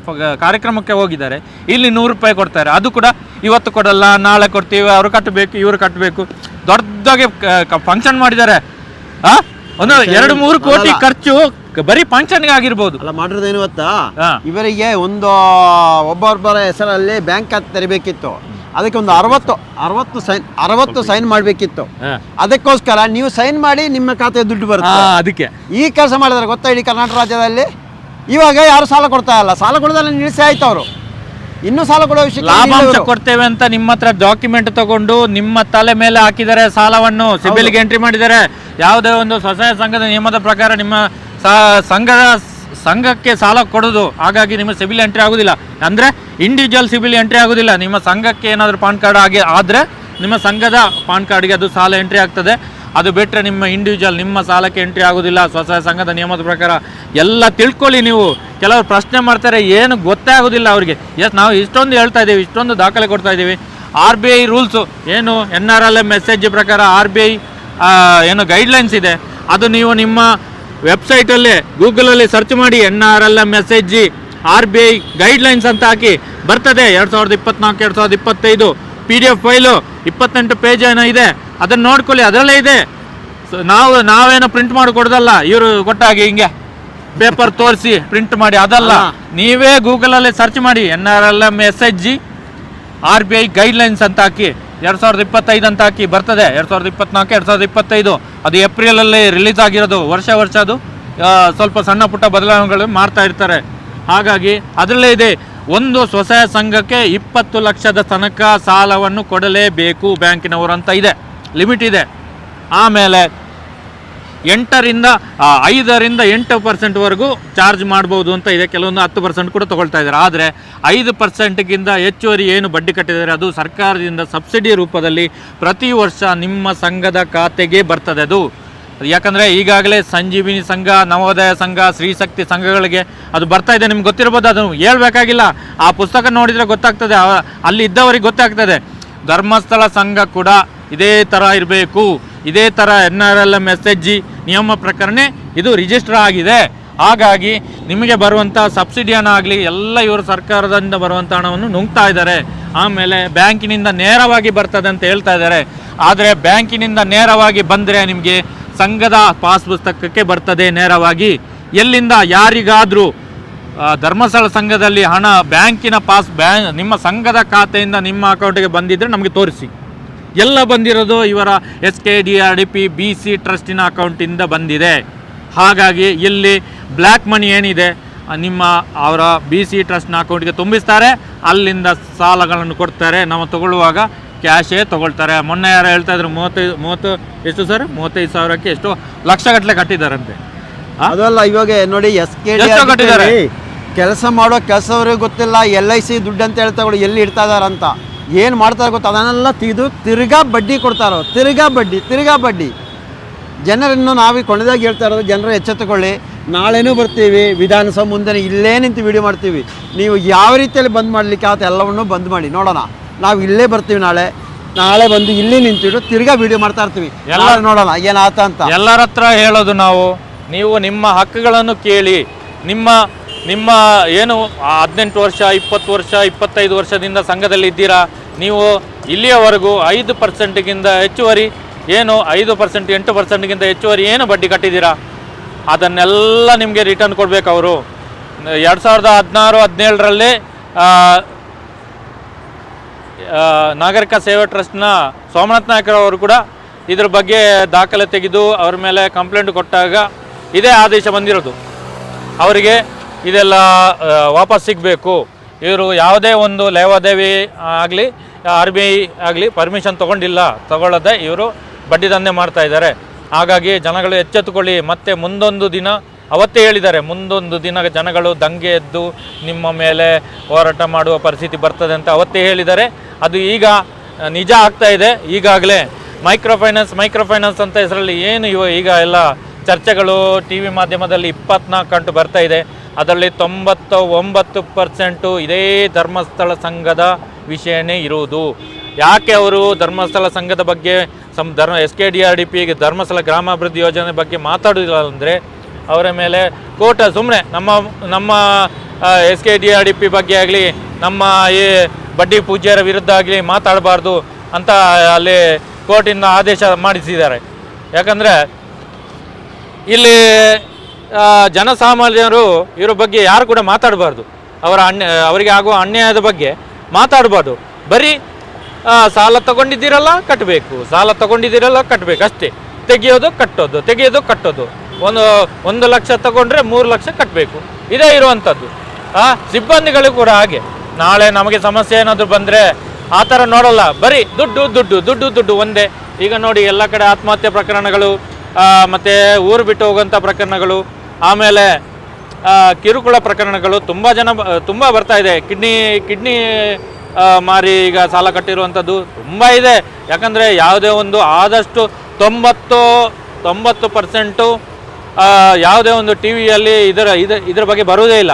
ಕಾರ್ಯಕ್ರಮಕ್ಕೆ ಹೋಗಿದ್ದಾರೆ. ಇಲ್ಲಿ 100 ರೂಪಾಯಿ ಕೊಡ್ತಾರೆ, ಅದು ಕೂಡ ಇವತ್ತು ಕೊಡಲ್ಲ, ನಾಳೆ ಕೊಡ್ತೀವಿ, ಅವರು ಕಟ್ಟಬೇಕು, ಇವರು ಕಟ್ಟಬೇಕು. ದೊಡ್ಡದಾಗಿ ಫಂಕ್ಷನ್ ಮಾಡಿದ್ದಾರೆ. ಒಂದು 2-3 ಕೋಟಿ ಖರ್ಚು ಬರೀ ಫಂಕ್ಷನ್ಗೆ ಆಗಿರ್ಬೋದು. ಅಲ್ಲ, ಮಾಡಿರೋದೇನು ಗೊತ್ತಾ, ಇವರಿಗೆ ಒಬ್ಬೊಬ್ಬರ ಹೆಸರಲ್ಲಿ ಬ್ಯಾಂಕ್ ಖಾತೆ ತೆರಿಬೇಕಿತ್ತು. ಅದಕ್ಕೆ ಒಂದು 60 ಸೈನ್ ಮಾಡಬೇಕಿತ್ತು. ಅದಕ್ಕೋಸ್ಕರ ನೀವು ಸೈನ್ ಮಾಡಿ ನಿಮ್ಮ ಖಾತೆ ದುಡ್ಡು ಬರುತ್ತೆ. ಅದಕ್ಕೆ ಈ ಕೆಲಸ ಮಾಡಿದಾರೆ ಗೊತ್ತಾ ಇಡೀ ಕರ್ನಾಟಕ ರಾಜ್ಯದಲ್ಲಿ. ಇವಾಗ ಯಾರು ಸಾಲ ಕೊಡ್ತಾ ಇಲ್ಲ, ಸಾಲ ಕೊಡೋದಲ್ಲ ನಿಲ್ಲಿಸಿ ಆಯ್ತು. ಅವರು ಇನ್ನೂ ಸಾಲ ಕೊಡೋ ವಿಷಯ ಲಾಭಾಂಶ ಕೊಡ್ತೇವೆ ಅಂತ ನಿಮ್ಮ ಹತ್ರ ಡಾಕ್ಯುಮೆಂಟ್ ತಗೊಂಡು ನಿಮ್ಮ ತಲೆ ಮೇಲೆ ಹಾಕಿದ್ದಾರೆ ಸಾಲವನ್ನು, ಸಿಬಿಲ್ಗೆ ಎಂಟ್ರಿ ಮಾಡಿದ್ದಾರೆ. ಯಾವುದೇ ಒಂದು ಸ್ವಸಹಾಯ ಸಂಘದ ನಿಯಮದ ಪ್ರಕಾರ ನಿಮ್ಮ ಸಂಘಕ್ಕೆ ಸಾಲ ಕೊಡೋದು, ಹಾಗಾಗಿ ನಿಮ್ಮ ಸಿಬಿಲ್ ಎಂಟ್ರಿ ಆಗೋದಿಲ್ಲ. ಅಂದರೆ ಇಂಡಿವಿಜುವಲ್ ಸಿಬಿಲ್ ಎಂಟ್ರಿ ಆಗೋದಿಲ್ಲ. ನಿಮ್ಮ ಸಂಘಕ್ಕೆ ಏನಾದರೂ ಪಾನ್ ಕಾರ್ಡ್ ಆದರೆ ನಿಮ್ಮ ಸಂಘದ ಪಾನ್ ಕಾರ್ಡ್ಗೆ ಅದು ಸಾಲ ಎಂಟ್ರಿ ಆಗ್ತದೆ. ಅದು ಬಿಟ್ಟರೆ ನಿಮ್ಮ ಇಂಡಿವಿಜುವಲ್ ನಿಮ್ಮ ಸಾಲಕ್ಕೆ ಎಂಟ್ರಿ ಆಗೋದಿಲ್ಲ ಸ್ವಸಹಾಯ ಸಂಘದ ನಿಯಮದ ಪ್ರಕಾರ. ಎಲ್ಲ ತಿಳ್ಕೊಳ್ಳಿ. ನೀವು ಕೆಲವರು ಪ್ರಶ್ನೆ ಮಾಡ್ತಾರೆ, ಏನು ಗೊತ್ತೇ ಆಗೋದಿಲ್ಲ ಅವರಿಗೆ. ನಾವು ಇಷ್ಟೊಂದು ಹೇಳ್ತಾ ಇದ್ದೀವಿ, ಇಷ್ಟೊಂದು ದಾಖಲೆ ಕೊಡ್ತಾ ಇದ್ದೀವಿ. RBI ರೂಲ್ಸು ಏನು, NRLM ಮೆಸೇಜ್ ಪ್ರಕಾರ RBI ಏನು ಗೈಡ್ಲೈನ್ಸ್ ಇದೆ, ಅದು ನೀವು ನಿಮ್ಮ ವೆಬ್ಸೈಟಲ್ಲಿ ಗೂಗಲಲ್ಲಿ ಸರ್ಚ್ ಮಾಡಿ NRLM ಮೆಸೇಜ್ RBI ಗೈಡ್ಲೈನ್ಸ್ ಅಂತ ಹಾಕಿ ಬರ್ತದೆ. 2024-2025 PDF ಫೈಲು 28 ಪೇಜ್ ಏನೋ ಇದೆ, ಅದನ್ನು ನೋಡ್ಕೊಳ್ಳಿ, ಅದರಲ್ಲೇ ಇದೆ. ನಾವೇನೋ ಪ್ರಿಂಟ್ ಮಾಡಿ ಕೊಡೋದಲ್ಲ, ಇವರು ಕೊಟ್ಟಾಗಿ ಹಿಂಗೆ ಪೇಪರ್ ತೋರಿಸಿ ಪ್ರಿಂಟ್ ಮಾಡಿ ಅದಲ್ಲ. ನೀವೇ ಗೂಗಲಲ್ಲಿ ಸರ್ಚ್ ಮಾಡಿ NRLM ಮೆಸೇಜ್ RBI ಗೈಡ್ಲೈನ್ಸ್ ಅಂತ ಹಾಕಿ 2025 ಅಂತ ಹಾಕಿ ಬರ್ತದೆ. 2024-2025 ಅದು ಏಪ್ರಿಲಲ್ಲಿ ರಿಲೀಸ್ ಆಗಿರೋದು. ವರ್ಷ ಅದು ಸ್ವಲ್ಪ ಸಣ್ಣ ಪುಟ್ಟ ಬದಲಾವಣೆಗಳು ಮಾಡ್ತಾ ಇರ್ತಾರೆ. ಹಾಗಾಗಿ ಅದರಲ್ಲೇ ಇದೆ, ಒಂದು ಸ್ವಸಹಾಯ ಸಂಘಕ್ಕೆ 20 ಲಕ್ಷದ ತನಕ ಸಾಲವನ್ನು ಕೊಡಲೇಬೇಕು ಬ್ಯಾಂಕಿನವರು ಅಂತ ಇದೆ, ಲಿಮಿಟ್ ಇದೆ. ಆಮೇಲೆ 5-8% ಚಾರ್ಜ್ ಮಾಡ್ಬೋದು ಅಂತ ಇದೆ. ಕೆಲವೊಂದು 10% ಕೂಡ ತೊಗೊಳ್ತಾ ಇದ್ದಾರೆ. ಆದರೆ 5%ಗಿಂತ ಹೆಚ್ಚುವರಿ ಏನು ಬಡ್ಡಿ ಕಟ್ಟಿದ್ದಾರೆ ಅದು ಸರ್ಕಾರದಿಂದ ಸಬ್ಸಿಡಿ ರೂಪದಲ್ಲಿ ಪ್ರತಿ ವರ್ಷ ನಿಮ್ಮ ಸಂಘದ ಖಾತೆಗೆ ಬರ್ತದೆ. ಅದು ಯಾಕಂದರೆ ಈಗಾಗಲೇ ಸಂಜೀವಿನಿ ಸಂಘ, ನವೋದಯ ಸಂಘ, ಸ್ತ್ರೀಶಕ್ತಿ ಸಂಘಗಳಿಗೆ ಅದು ಬರ್ತಾ ಇದೆ. ನಿಮ್ಗೆ ಗೊತ್ತಿರ್ಬೋದು, ಅದು ಹೇಳ್ಬೇಕಾಗಿಲ್ಲ. ಆ ಪುಸ್ತಕ ನೋಡಿದರೆ ಗೊತ್ತಾಗ್ತದೆ, ಅಲ್ಲಿ ಇದ್ದವರಿಗೆ ಗೊತ್ತಾಗ್ತದೆ. ಧರ್ಮಸ್ಥಳ ಸಂಘ ಕೂಡ ಇದೇ ಥರ ಇರಬೇಕು, ಇದೇ ಥರ NRLM SHG ನಿಯಮ ಪ್ರಕರಣ ಇದು ರಿಜಿಸ್ಟರ್ ಆಗಿದೆ. ಹಾಗಾಗಿ ನಿಮಗೆ ಬರುವಂಥ ಸಬ್ಸಿಡಿ ಹಣ ಆಗಲಿ ಎಲ್ಲ ಇವರು ಸರ್ಕಾರದಿಂದ ಬರುವಂಥ ಹಣವನ್ನು ನುಂಗ್ತಾ ಇದ್ದಾರೆ. ಆಮೇಲೆ ಬ್ಯಾಂಕಿನಿಂದ ನೇರವಾಗಿ ಬರ್ತದೆ ಅಂತ ಹೇಳ್ತಾ ಇದ್ದಾರೆ. ಆದರೆ ಬ್ಯಾಂಕಿನಿಂದ ನೇರವಾಗಿ ಬಂದರೆ ನಿಮಗೆ ಸಂಘದ ಪಾಸ್ ಪುಸ್ತಕಕ್ಕೆ ಬರ್ತದೆ ನೇರವಾಗಿ. ಎಲ್ಲಿಂದ ಯಾರಿಗಾದರೂ ಧರ್ಮಸ್ಥಳ ಸಂಘದಲ್ಲಿ ಹಣ ಬ್ಯಾಂಕಿನ ನಿಮ್ಮ ಸಂಘದ ಖಾತೆಯಿಂದ ನಿಮ್ಮ ಅಕೌಂಟಿಗೆ ಬಂದಿದ್ದರೆ ನಮಗೆ ತೋರಿಸಿ. ಎಲ್ಲ ಬಂದಿರೋದು ಇವರ SKDRDP BC ಟ್ರಸ್ಟಿನ ಅಕೌಂಟಿಂದ ಬಂದಿದೆ. ಹಾಗಾಗಿ ಇಲ್ಲಿ ಬ್ಲ್ಯಾಕ್ ಮನಿ ಏನಿದೆ ಅವರ BC ಟ್ರಸ್ಟ್ನ ಅಕೌಂಟ್ಗೆ ತುಂಬಿಸ್ತಾರೆ, ಅಲ್ಲಿಂದ ಸಾಲಗಳನ್ನು ಕೊಡ್ತಾರೆ. ನಾವು ತಗೊಳ್ಳುವಾಗ ಕ್ಯಾಶೇ ತಗೊಳ್ತಾರೆ. ಮೊನ್ನೆ ಯಾರು ಹೇಳ್ತಾ ಇದ್ರು 35,000ಕ್ಕೆ ಎಷ್ಟು ಲಕ್ಷಗಟ್ಟಲೆ ಕಟ್ಟಿದ್ದಾರಂತೆ. ಅದಲ್ಲ, ಇವಾಗ ನೋಡಿ ಕಟ್ಟಿದ್ದಾರೆ. ಕೆಲಸ ಮಾಡೋ ಕೆಲಸವ್ರಿಗೆ ಗೊತ್ತಿಲ್ಲ, LIC ದುಡ್ಡು ಅಂತ ಹೇಳ್ತಾ ಎಲ್ಲಿ ಇಡ್ತಾ ಇದಾರಂತ, ಏನು ಮಾಡ್ತಾರೆ ಗೊತ್ತಾ, ಅದನ್ನೆಲ್ಲ ತೆಗೆದು ತಿರ್ಗಾ ಬಡ್ಡಿ ಕೊಡ್ತಾರೋ, ತಿರ್ಗಾ ಬಡ್ಡಿ. ಜನರನ್ನು ನಾವೀಗ ಕೊನೆದಾಗಿ ಹೇಳ್ತಾ ಇರೋದು, ಜನರು ಎಚ್ಚೆತ್ತುಕೊಳ್ಳಿ. ನಾಳೆನೂ ಬರ್ತೀವಿ ವಿಧಾನಸಭೆ ಮುಂದೆ, ಇಲ್ಲೇ ನಿಂತು ವಿಡಿಯೋ ಮಾಡ್ತೀವಿ. ನೀವು ಯಾವ ರೀತಿಯಲ್ಲಿ ಬಂದ್ ಮಾಡಲಿಕ್ಕೆ ಆತ ಎಲ್ಲವನ್ನೂ ಬಂದ್ ಮಾಡಿ ನೋಡೋಣ. ನಾವು ಇಲ್ಲೇ ಬರ್ತೀವಿ, ನಾಳೆ ಬಂದು ಇಲ್ಲಿ ನಿಂತಿಟ್ಟು ತಿರ್ಗಾ ವಿಡಿಯೋ ಮಾಡ್ತಾ ಇರ್ತೀವಿ. ಎಲ್ಲ ನೋಡೋಣ ಏನಾತ ಅಂತ. ಎಲ್ಲರ ಹತ್ರ ಹೇಳೋದು ನೀವು ನಿಮ್ಮ ಹಕ್ಕುಗಳನ್ನು ಕೇಳಿ. ನಿಮ್ಮ ಏನು 18 ವರ್ಷ, 20 ವರ್ಷ, 25 ವರ್ಷದಿಂದ ಸಂಘದಲ್ಲಿ ಇದ್ದೀರಾ, ನೀವು ಇಲ್ಲಿಯವರೆಗೂ 5%ಗಿಂತ ಹೆಚ್ಚುವರಿ ಏನು 5%, 8%ಗಿಂತ ಹೆಚ್ಚುವರಿ ಏನು ಬಡ್ಡಿ ಕಟ್ಟಿದ್ದೀರಾ, ಅದನ್ನೆಲ್ಲ ನಿಮಗೆ ರಿಟರ್ನ್ ಕೊಡಬೇಕು ಅವರು. 2016-17ರಲ್ಲಿ ನಾಗರಿಕ ಸೇವಾ ಟ್ರಸ್ಟ್ನ ಸೋಮನಾಥ್ ನಾಯ್ಕರವರು ಕೂಡ ಇದ್ರ ಬಗ್ಗೆ ದಾಖಲೆ ತೆಗೆದು ಅವ್ರ ಮೇಲೆ ಕಂಪ್ಲೇಂಟ್ ಕೊಟ್ಟಾಗ ಇದೇ ಆದೇಶ ಬಂದಿರೋದು. ಅವರಿಗೆ ಇದೆಲ್ಲ ವಾಪಸ್ ಸಿಗಬೇಕು. ಇವರು ಯಾವುದೇ ಒಂದು ಲೇವಾದೇವಿ ಆಗಲಿ RBI ಆಗಲಿ ಪರ್ಮಿಷನ್ ತಗೊಳ್ಳದೆ ಇವರು ಬಡ್ಡಿ ದಂಧೆ ಮಾಡ್ತಾ ಇದ್ದಾರೆ. ಹಾಗಾಗಿ ಜನಗಳು ಎಚ್ಚೆತ್ತುಕೊಳ್ಳಿ. ಮತ್ತೆ ಮುಂದೊಂದು ದಿನ ಅವತ್ತೇ ಹೇಳಿದ್ದಾರೆ, ಮುಂದೊಂದು ದಿನ ಜನಗಳು ದಂಗೆ ಎದ್ದು ನಿಮ್ಮ ಮೇಲೆ ಹೋರಾಟ ಮಾಡುವ ಪರಿಸ್ಥಿತಿ ಬರ್ತದೆ ಅಂತ ಅವತ್ತೇ ಹೇಳಿದ್ದಾರೆ. ಅದು ಈಗ ನಿಜ ಆಗ್ತಾ ಇದೆ. ಈಗಾಗಲೇ ಮೈಕ್ರೋ ಫೈನಾನ್ಸ್ ಅಂತ ಹೆಸರಲ್ಲಿ ಏನು ಈಗ ಎಲ್ಲ ಚರ್ಚೆಗಳು TV ಮಾಧ್ಯಮದಲ್ಲಿ 24 ಗಂಟೆ ಬರ್ತಾ ಇದೆ. ಅದರಲ್ಲಿ 99% ಇದೇ ಧರ್ಮಸ್ಥಳ ಸಂಘದ ವಿಷಯನೇ ಇರುವುದು. ಯಾಕೆ ಅವರು ಧರ್ಮಸ್ಥಳ ಸಂಘದ ಬಗ್ಗೆ SKDRDP ಧರ್ಮಸ್ಥಳ ಗ್ರಾಮಾಭಿವೃದ್ಧಿ ಯೋಜನೆ ಬಗ್ಗೆ ಮಾತಾಡೋದಿಲ್ಲ ಅಂದರೆ ಅವರ ಮೇಲೆ ಕೋರ್ಟ್ ಸುಮ್ಮನೆ ನಮ್ಮ SKDRDP ಬಗ್ಗೆ ಆಗಲಿ ನಮ್ಮ ಈ ಬಡ್ಡಿ ಪೂಜ್ಯರ ವಿರುದ್ಧ ಆಗಲಿ ಮಾತಾಡಬಾರ್ದು ಅಂತ ಅಲ್ಲಿ ಕೋರ್ಟಿಂದ ಆದೇಶ ಮಾಡಿಸಿದ್ದಾರೆ. ಯಾಕಂದರೆ ಇಲ್ಲಿ ಜನಸಾಮಾನ್ಯರು ಇವ್ರ ಬಗ್ಗೆ ಯಾರು ಕೂಡ ಮಾತಾಡಬಾರ್ದು. ಅವರಿಗೆ ಆಗುವ ಅನ್ಯಾಯದ ಬಗ್ಗೆ ಮಾತಾಡಬಾರ್ದು. ಬರೀ ಸಾಲ ತಗೊಂಡಿದ್ದೀರಲ್ಲ ಕಟ್ಟಬೇಕು, ಅಷ್ಟೇ. ತೆಗೆಯೋದು ಕಟ್ಟೋದು. 1 ಲಕ್ಷ ತಗೊಂಡ್ರೆ 3 ಲಕ್ಷ ಕಟ್ಟಬೇಕು, ಇದೇ ಇರುವಂಥದ್ದು. ಸಿಬ್ಬಂದಿಗಳು ಕೂಡ ಹಾಗೆ. ನಾಳೆ ನಮಗೆ ಸಮಸ್ಯೆ ಏನಾದರೂ ಬಂದರೆ ಆ ಥರ ನೋಡಲ್ಲ, ಬರೀ ದುಡ್ಡು ಒಂದೇ. ಈಗ ನೋಡಿ ಎಲ್ಲ ಕಡೆ ಆತ್ಮಹತ್ಯೆ ಪ್ರಕರಣಗಳು, ಮತ್ತು ಊರು ಬಿಟ್ಟು ಹೋಗುವಂಥ ಪ್ರಕರಣಗಳು, ಆಮೇಲೆ ಕಿರುಕುಳ ಪ್ರಕರಣಗಳು ತುಂಬ ಬರ್ತಾ ಇದೆ. ಕಿಡ್ನಿ ಮಾರಿ ಈಗ ಸಾಲ ಕಟ್ಟಿರುವಂಥದ್ದು ತುಂಬ ಇದೆ. ಯಾಕಂದರೆ ಯಾವುದೇ ಒಂದು ಆದಷ್ಟು 90% ಯಾವುದೇ ಒಂದು TVಯಲ್ಲಿ ಇದರ ಬಗ್ಗೆ ಬರುವುದೇ ಇಲ್ಲ.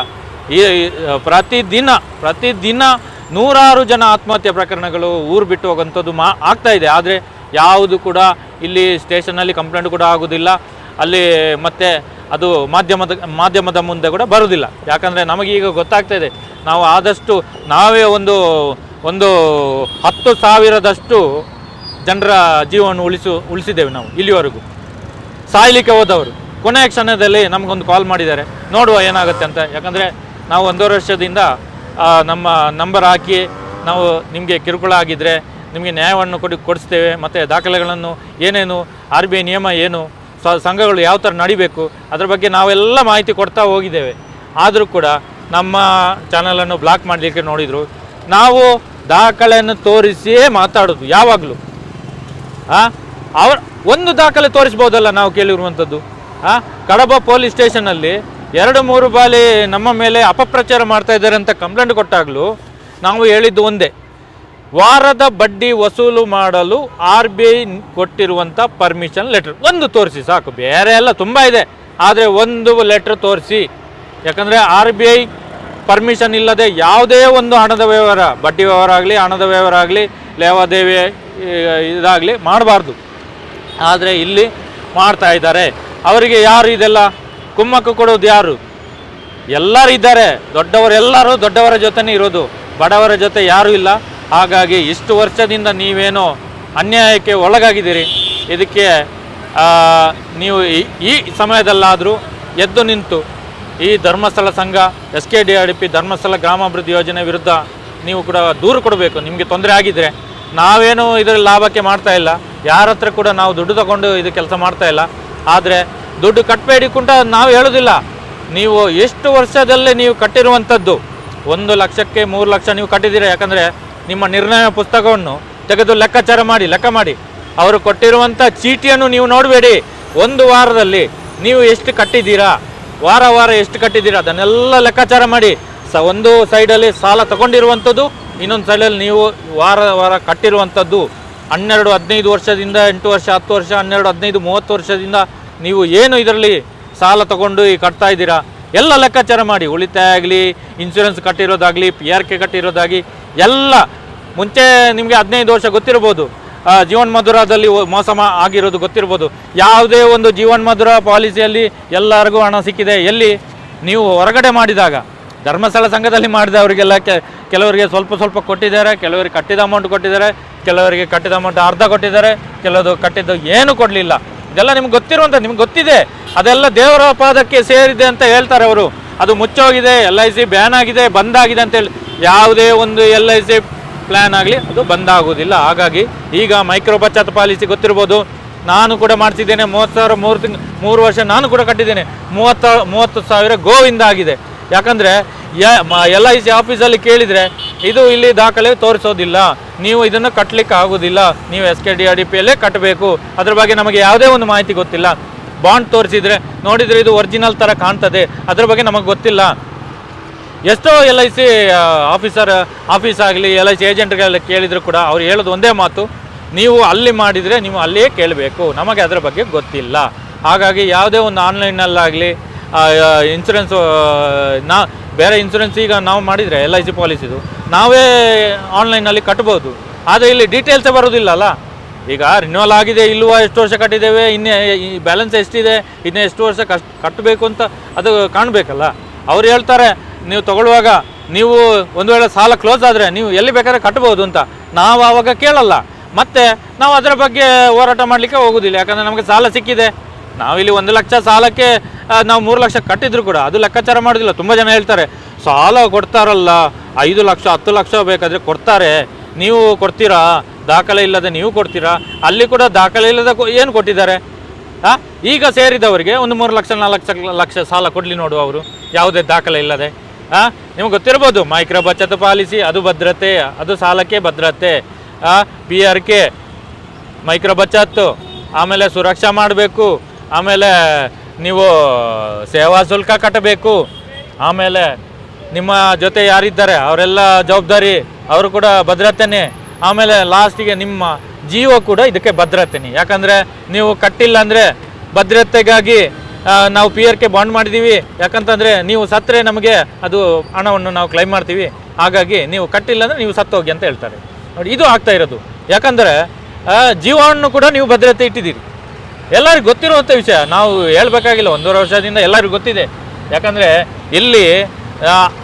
ಪ್ರತಿದಿನ ನೂರಾರು ಜನ ಆತ್ಮಹತ್ಯೆ ಪ್ರಕರಣಗಳು ಊರು ಬಿಟ್ಟು ಹೋಗುವಂಥದ್ದು ಆಗ್ತಾ ಇದೆ. ಆದರೆ ಯಾವುದು ಕೂಡ ಇಲ್ಲಿ ಸ್ಟೇಷನ್ನಲ್ಲಿ ಕಂಪ್ಲೇಂಟ್ ಕೂಡ ಆಗೋದಿಲ್ಲ. ಅಲ್ಲಿ ಮತ್ತೆ ಅದು ಮಾಧ್ಯಮದ ಮುಂದೆ ಕೂಡ ಬರೋದಿಲ್ಲ. ಯಾಕಂದರೆ ನಮಗೀಗ ಗೊತ್ತಾಗ್ತಾ ಇದೆ, ನಾವು ಆದಷ್ಟು ನಾವೇ ಒಂದು 10,000ದಷ್ಟು ಜನರ ಜೀವವನ್ನು ಉಳಿಸಿದ್ದೇವೆ ನಾವು ಇಲ್ಲಿವರೆಗೂ. ಸಾಯಲಿಕ್ಕೆ ಹೋದವರು ಕೊನೆಯ ಕ್ಷಣದಲ್ಲಿ ನಮಗೊಂದು ಕಾಲ್ ಮಾಡಿದ್ದಾರೆ, ನೋಡುವ ಏನಾಗುತ್ತೆ ಅಂತ. ಯಾಕಂದರೆ ನಾವು 1.5 ವರ್ಷದಿಂದ ನಮ್ಮ ನಂಬರ್ ಹಾಕಿ ನಾವು ನಿಮಗೆ ಕಿರುಕುಳ ಆಗಿದ್ದರೆ ನಿಮಗೆ ನ್ಯಾಯವನ್ನು ಕೊಡಿಸ್ತೇವೆ, ಮತ್ತು ದಾಖಲೆಗಳನ್ನು ಏನೇನು RBI ನಿಯಮ ಏನು, ಸಂಘಗಳು ಯಾವ ಥರ ನಡಿಬೇಕು ಅದರ ಬಗ್ಗೆ ನಾವೆಲ್ಲ ಮಾಹಿತಿ ಕೊಡ್ತಾ ಹೋಗಿದ್ದೇವೆ. ಆದರೂ ಕೂಡ ನಮ್ಮ ಚಾನಲನ್ನು ಬ್ಲಾಕ್ ಮಾಡಲಿಕ್ಕೆ ನೋಡಿದರು. ನಾವು ದಾಖಲೆಯನ್ನು ತೋರಿಸಿಯೇ ಮಾತಾಡೋದು ಯಾವಾಗಲೂ. ಒಂದು ದಾಖಲೆ ತೋರಿಸ್ಬೋದಲ್ಲ ನಾವು ಕೇಳಿರುವಂಥದ್ದು. ಕಡಬ ಪೊಲೀಸ್ ಸ್ಟೇಷನಲ್ಲಿ 2-3 ಬಾರಿ ನಮ್ಮ ಮೇಲೆ ಅಪಪ್ರಚಾರ ಮಾಡ್ತಾ ಇದ್ದಾರೆ ಅಂತ ಕಂಪ್ಲೇಂಟ್ ಕೊಟ್ಟಾಗಲೂ ನಾವು ಹೇಳಿದ್ದು ಒಂದೇ, ವಾರದ ಬಡ್ಡಿ ವಸೂಲು ಮಾಡಲು RBI ಕೊಟ್ಟಿರುವಂಥ ಪರ್ಮಿಷನ್ ಲೆಟರ್ ಒಂದು ತೋರಿಸಿ ಸಾಕು, ಬೇರೆ ಎಲ್ಲ ತುಂಬ ಇದೆ, ಆದರೆ ಒಂದು ಲೆಟ್ರ್ ತೋರಿಸಿ. ಯಾಕಂದರೆ RBI ಪರ್ಮಿಷನ್ ಇಲ್ಲದೆ ಯಾವುದೇ ಒಂದು ಹಣದ ವ್ಯವಹಾರ, ಬಡ್ಡಿ ವ್ಯವಹಾರ ಆಗಲಿ, ಹಣದ ವ್ಯವಹಾರ ಆಗಲಿ, ಲೇವಾದೇವಿ ಇದಾಗಲಿ ಮಾಡಬಾರ್ದು. ಆದರೆ ಇಲ್ಲಿ ಮಾಡ್ತಾ ಇದ್ದಾರೆ. ಅವರಿಗೆ ಯಾರು ಇದೆಲ್ಲ ಕುಮ್ಮಕ್ಕು ಕೊಡೋದು ಯಾರು? ಎಲ್ಲರೂ ಇದ್ದಾರೆ, ದೊಡ್ಡವರೆಲ್ಲರೂ ದೊಡ್ಡವರ ಜೊತೆನೇ ಇರೋದು, ಬಡವರ ಜೊತೆ ಯಾರೂ ಇಲ್ಲ. ಹಾಗಾಗಿ ಇಷ್ಟು ವರ್ಷದಿಂದ ನೀವೇನೋ ಅನ್ಯಾಯಕ್ಕೆ ಒಳಗಾಗಿದ್ದೀರಿ. ಇದಕ್ಕೆ ನೀವು ಈ ಸಮಯದಲ್ಲಾದರೂ ಎದ್ದು ನಿಂತು ಈ ಧರ್ಮಸ್ಥಳ ಸಂಘ SKDRDP ಧರ್ಮಸ್ಥಳ ಗ್ರಾಮಾಭಿವೃದ್ಧಿ ಯೋಜನೆ ವಿರುದ್ಧ ನೀವು ಕೂಡ ದೂರು ಕೊಡಬೇಕು. ನಿಮಗೆ ತೊಂದರೆ ಆಗಿದ್ದರೆ ನಾವೇನು ಇದರ ಲಾಭಕ್ಕೆ ಮಾಡ್ತಾ ಇಲ್ಲ, ಯಾರ ಹತ್ರ ಕೂಡ ನಾವು ದುಡ್ಡು ತಗೊಂಡು ಇದು ಕೆಲಸ ಮಾಡ್ತಾ ಇಲ್ಲ. ಆದರೆ ದುಡ್ಡು ಕಟ್ಟಬೇಡಿ ಕುಂಟ ನಾವು ಹೇಳೋದಿಲ್ಲ. ನೀವು ಎಷ್ಟು ವರ್ಷದಲ್ಲೇ ನೀವು ಕಟ್ಟಿರುವಂಥದ್ದು 1 ಲಕ್ಷಕ್ಕೆ 3 ಲಕ್ಷ ನೀವು ಕಟ್ಟಿದ್ದೀರಾ. ಯಾಕಂದರೆ ನಿಮ್ಮ ನಿರ್ಣಯ ಪುಸ್ತಕವನ್ನು ತೆಗೆದು ಲೆಕ್ಕ ಮಾಡಿ ಅವರು ಕೊಟ್ಟಿರುವಂಥ ಚೀಟಿಯನ್ನು ನೀವು ನೋಡಬೇಡಿ. ಒಂದು ವಾರದಲ್ಲಿ ನೀವು ಎಷ್ಟು ಕಟ್ಟಿದ್ದೀರಾ, ವಾರ ಎಷ್ಟು ಕಟ್ಟಿದ್ದೀರಾ ಅದನ್ನೆಲ್ಲ ಲೆಕ್ಕಾಚಾರ ಮಾಡಿ. ಒಂದು ಸೈಡಲ್ಲಿ ಸಾಲ ತಗೊಂಡಿರುವಂಥದ್ದು, ಇನ್ನೊಂದು ಸೈಡಲ್ಲಿ ನೀವು ವಾರ ಕಟ್ಟಿರುವಂಥದ್ದು. 12-15 ವರ್ಷದಿಂದ 8 ವರ್ಷ 10 ವರ್ಷ 12-15 30 ವರ್ಷದಿಂದ ನೀವು ಏನು ಇದರಲ್ಲಿ ಸಾಲ ತಗೊಂಡು ಕಟ್ತಾ ಇದ್ದೀರಾ ಎಲ್ಲ ಲೆಕ್ಕಾಚಾರ ಮಾಡಿ. ಉಳಿತಾಯ ಆಗಲಿ, ಇನ್ಶೂರೆನ್ಸ್ ಕಟ್ಟಿರೋದಾಗಲಿ, PRK ಕಟ್ಟಿರೋದಾಗಿ ಎಲ್ಲ. ಮುಂಚೆ ನಿಮಗೆ 15 ವರ್ಷ ಗೊತ್ತಿರ್ಬೋದು, ಜೀವನ್ ಮಧುರದಲ್ಲಿ ಮೋಸ ಆಗಿರೋದು ಗೊತ್ತಿರ್ಬೋದು. ಯಾವುದೇ ಒಂದು ಜೀವನ್ ಮಧುರ ಪಾಲಿಸಿಯಲ್ಲಿ ಎಲ್ಲರಿಗೂ ಹಣ ಸಿಕ್ಕಿದೆ. ಎಲ್ಲಿ? ನೀವು ಹೊರಗಡೆ ಮಾಡಿದಾಗ. ಧರ್ಮಸ್ಥಳ ಸಂಘದಲ್ಲಿ ಮಾಡಿದವರಿಗೆಲ್ಲ ಕೆಲವರಿಗೆ ಸ್ವಲ್ಪ ಕೊಟ್ಟಿದ್ದಾರೆ, ಕೆಲವರಿಗೆ ಕಟ್ಟಿದ ಅಮೌಂಟ್ ಕೊಟ್ಟಿದ್ದಾರೆ, ಕೆಲವರಿಗೆ ಕಟ್ಟಿದ ಅಮೌಂಟ್ ಅರ್ಧ ಕೊಟ್ಟಿದ್ದಾರೆ, ಕೆಲವರು ಕಟ್ಟಿದ್ದು ಏನು ಕೊಡಲಿಲ್ಲ. ಇದೆಲ್ಲ ನಿಮ್ಗೆ ಗೊತ್ತಿರುವಂಥ, ನಿಮ್ಗೆ ಗೊತ್ತಿದೆ. ಅದೆಲ್ಲ ದೇವರ ಪಾದಕ್ಕೆ ಸೇರಿದೆ ಅಂತ ಹೇಳ್ತಾರೆ ಅವರು. ಅದು ಮುಚ್ಚೋಗಿದೆ, LIC ಬ್ಯಾನ್ ಆಗಿದೆ, ಬಂದಾಗಿದೆ ಅಂತೇಳಿ. ಯಾವುದೇ ಒಂದು LIC ಪ್ಲ್ಯಾನ್ ಆಗಲಿ ಅದು ಬಂದಾಗೋದಿಲ್ಲ. ಹಾಗಾಗಿ ಈಗ ಮೈಕ್ರೋ ಬಚತ್ ಪಾಲಿಸಿ ಗೊತ್ತಿರ್ಬೋದು, ನಾನು ಕೂಡ ಮಾಡಿಸಿದ್ದೇನೆ. 30,000 3 ವರ್ಷ ನಾನು ಕೂಡ ಕಟ್ಟಿದ್ದೇನೆ. 30,000 ಗೋವಿಂದ ಆಗಿದೆ. ಯಾಕಂದರೆ LIC ಆಫೀಸಲ್ಲಿ ಕೇಳಿದರೆ ಇದು ಇಲ್ಲಿ ದಾಖಲೆ ತೋರಿಸೋದಿಲ್ಲ, ನೀವು ಇದನ್ನು ಕಟ್ಟಲಿಕ್ಕೆ ಆಗೋದಿಲ್ಲ, ನೀವು SKDRDPಯಲ್ಲೇ ಕಟ್ಟಬೇಕು, ಅದ್ರ ಬಗ್ಗೆ ನಮಗೆ ಯಾವುದೇ ಒಂದು ಮಾಹಿತಿ ಗೊತ್ತಿಲ್ಲ. ಬಾಂಡ್ ತೋರಿಸಿದರೆ ನೋಡಿದರೆ ಇದು ಒರಿಜಿನಲ್ ಥರ ಕಾಣ್ತದೆ, ಅದ್ರ ಬಗ್ಗೆ ನಮಗೆ ಗೊತ್ತಿಲ್ಲ. ಎಷ್ಟೋ LIC ಆಫೀಸ್ ಆಗಲಿ, LIC ಏಜೆಂಟ್ಗೆಲ್ಲ ಕೇಳಿದರೂ ಕೂಡ ಅವ್ರು ಹೇಳೋದು ಒಂದೇ ಮಾತು, ನೀವು ಅಲ್ಲಿ ಮಾಡಿದರೆ ನೀವು ಅಲ್ಲಿಯೇ ಕೇಳಬೇಕು, ನಮಗೆ ಅದರ ಬಗ್ಗೆ ಗೊತ್ತಿಲ್ಲ. ಹಾಗಾಗಿ ಯಾವುದೇ ಒಂದು ಆನ್ಲೈನಲ್ಲಾಗಲಿ ಇನ್ಶೂರೆನ್ಸು ಬೇರೆ ಇನ್ಶೂರೆನ್ಸ್ ಈಗ ನಾವು ಮಾಡಿದರೆ LIC ಪಾಲಿಸಿದು ನಾವೇ ಆನ್ಲೈನಲ್ಲಿ ಕಟ್ಬೋದು. ಆದರೆ ಇಲ್ಲಿ ಡೀಟೇಲ್ಸೇ ಬರೋದಿಲ್ಲ ಅಲ್ಲ. ಈಗ ರಿನ್ಯೂವಲ್ ಆಗಿದೆ ಇಲ್ವಾ, ಎಷ್ಟು ವರ್ಷ ಕಟ್ಟಿದ್ದೇವೆ, ಇನ್ನೇ ಈ ಬ್ಯಾಲೆನ್ಸ್ ಎಷ್ಟಿದೆ, ಇನ್ನೂ ಎಷ್ಟು ವರ್ಷ ಕಟ್ಟಬೇಕು ಅಂತ ಅದು ಕಾಣಬೇಕಲ್ಲ. ಅವ್ರು ಹೇಳ್ತಾರೆ ನೀವು ತಗೊಳ್ಳುವಾಗ ನೀವು ಒಂದು ವೇಳೆ ಸಾಲ ಕ್ಲೋಸ್ ಆದರೆ ನೀವು ಎಲ್ಲಿ ಬೇಕಾದ್ರೆ ಕಟ್ಬೋದು ಅಂತ. ನಾವು ಆವಾಗ ಕೇಳಲ್ಲ, ಮತ್ತು ನಾವು ಅದರ ಬಗ್ಗೆ ಹೋರಾಟ ಮಾಡಲಿಕ್ಕೆ ಹೋಗೋದಿಲ್ಲ. ಯಾಕಂದರೆ ನಮಗೆ ಸಾಲ ಸಿಕ್ಕಿದೆ. ನಾವಿಲ್ಲಿ 1 ಲಕ್ಷ ಸಾಲಕ್ಕೆ ನಾವು 3 ಲಕ್ಷ ಕಟ್ಟಿದ್ರು ಕೂಡ ಅದು ಲೆಕ್ಕಾಚಾರ ಮಾಡೋದಿಲ್ಲ. ತುಂಬ ಜನ ಹೇಳ್ತಾರೆ ಸಾಲ ಕೊಡ್ತಾರಲ್ಲ 5 ಲಕ್ಷ 10 ಲಕ್ಷ ಬೇಕಾದರೆ ಕೊಡ್ತಾರೆ, ನೀವು ಕೊಡ್ತೀರಾ, ದಾಖಲೆ ಇಲ್ಲದೆ ನೀವು ಕೊಡ್ತೀರಾ. ಅಲ್ಲಿ ಕೂಡ ದಾಖಲೆ ಇಲ್ಲದೆ ಏನು ಕೊಟ್ಟಿದ್ದಾರೆ? ಈಗ ಸೇರಿದವರಿಗೆ ಒಂದು 3 ಲಕ್ಷ 4 ಲಕ್ಷ ಸಾಲ ಕೊಡಲಿ ನೋಡು ಅವರು, ಯಾವುದೇ ದಾಖಲೆ ಇಲ್ಲದೆ. ನಿಮ್ಗೆ ಗೊತ್ತಿರ್ಬೋದು ಮೈಕ್ರೋ ಬಚತ್ ಪಾಲಿಸಿ, ಅದು ಭದ್ರತೆ, ಅದು ಸಾಲಕ್ಕೆ ಭದ್ರತೆ. PRK ಮೈಕ್ರೋ ಬಚತ್ತು, ಆಮೇಲೆ ಸುರಕ್ಷಾ ಮಾಡಬೇಕು, ಆಮೇಲೆ ನೀವು ಸೇವಾ ಶುಲ್ಕ ಕಟ್ಟಬೇಕು, ಆಮೇಲೆ ನಿಮ್ಮ ಜೊತೆ ಯಾರಿದ್ದಾರೆ ಅವರೆಲ್ಲ ಜವಾಬ್ದಾರಿ, ಅವರು ಕೂಡ ಭದ್ರತೆನೇ. ಆಮೇಲೆ ಲಾಸ್ಟಿಗೆ ನಿಮ್ಮ ಜೀವ ಕೂಡ ಇದಕ್ಕೆ ಭದ್ರತೆನೇ. ಯಾಕಂದರೆ ನೀವು ಕಟ್ಟಿಲ್ಲ ಅಂದರೆ ಭದ್ರತೆಗಾಗಿ ನಾವು PRK ಬಾಂಡ್ ಮಾಡಿದ್ದೀವಿ. ಯಾಕಂತಂದರೆ ನೀವು ಸತ್ತರೆ ನಮಗೆ ಅದು ಹಣವನ್ನು ನಾವು ಕ್ಲೈಮ್ ಮಾಡ್ತೀವಿ. ಹಾಗಾಗಿ ನೀವು ಕಟ್ಟಿಲ್ಲ ಅಂದರೆ ನೀವು ಸತ್ತೋಗಿ ಅಂತ ಹೇಳ್ತಾರೆ ನೋಡಿ. ಇದು ಆಗ್ತಾ ಇರೋದು. ಯಾಕಂದರೆ ಜೀವವನ್ನು ಕೂಡ ನೀವು ಭದ್ರತೆ ಇಟ್ಟಿದ್ದೀರಿ. ಎಲ್ಲರಿಗೂ ಗೊತ್ತಿರುವಂಥ ವಿಷಯ, ನಾವು ಹೇಳಬೇಕಾಗಿಲ್ಲ. 1.5 ವರ್ಷದಿಂದ ಎಲ್ಲರಿಗೂ ಗೊತ್ತಿದೆ. ಯಾಕಂದರೆ ಇಲ್ಲಿ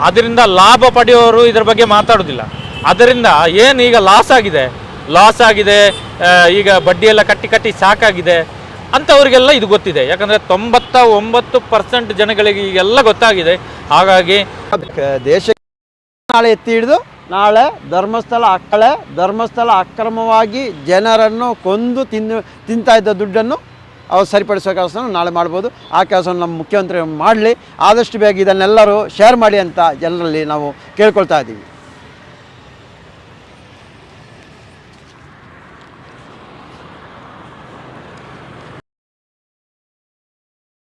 ಅದರಿಂದ ಲಾಭ ಪಡೆಯೋರು ಇದರ ಬಗ್ಗೆ ಮಾತಾಡೋದಿಲ್ಲ. ಅದರಿಂದ ಏನು ಈಗ ಲಾಸ್ ಆಗಿದೆ, ಈಗ ಬಡ್ಡಿಯೆಲ್ಲ ಕಟ್ಟಿ ಸಾಕಾಗಿದೆ ಅಂಥವ್ರಿಗೆಲ್ಲ ಇದು ಗೊತ್ತಿದೆ. ಯಾಕಂದರೆ 99% ಜನಗಳಿಗೆ ಈಗೆಲ್ಲ ಗೊತ್ತಾಗಿದೆ. ಹಾಗಾಗಿ ದೇಶ ನಾಳೆ ಎತ್ತಿ ಹಿಡಿದು ನಾಳೆ ಧರ್ಮಸ್ಥಳ ಅಕ್ರಮವಾಗಿ ಜನರನ್ನು ಕೊಂದು ತಿಂತಾ ಇದ್ದ ದುಡ್ಡನ್ನು ಅವ್ರು ಸರಿಪಡಿಸೋ ಕೆಲಸವನ್ನು ನಾಳೆ ಮಾಡ್ಬೋದು. ಆ ಕೆಲಸವನ್ನು ನಮ್ಮ ಮುಖ್ಯಮಂತ್ರಿ ಮಾಡಲಿ. ಆದಷ್ಟು ಬೇಗ ಇದನ್ನೆಲ್ಲರೂ ಶೇರ್ ಮಾಡಿ ಅಂತ ಜನರಲ್ಲಿ ನಾವು ಕೇಳ್ಕೊಳ್ತಾ ಇದ್ದೀವಿ.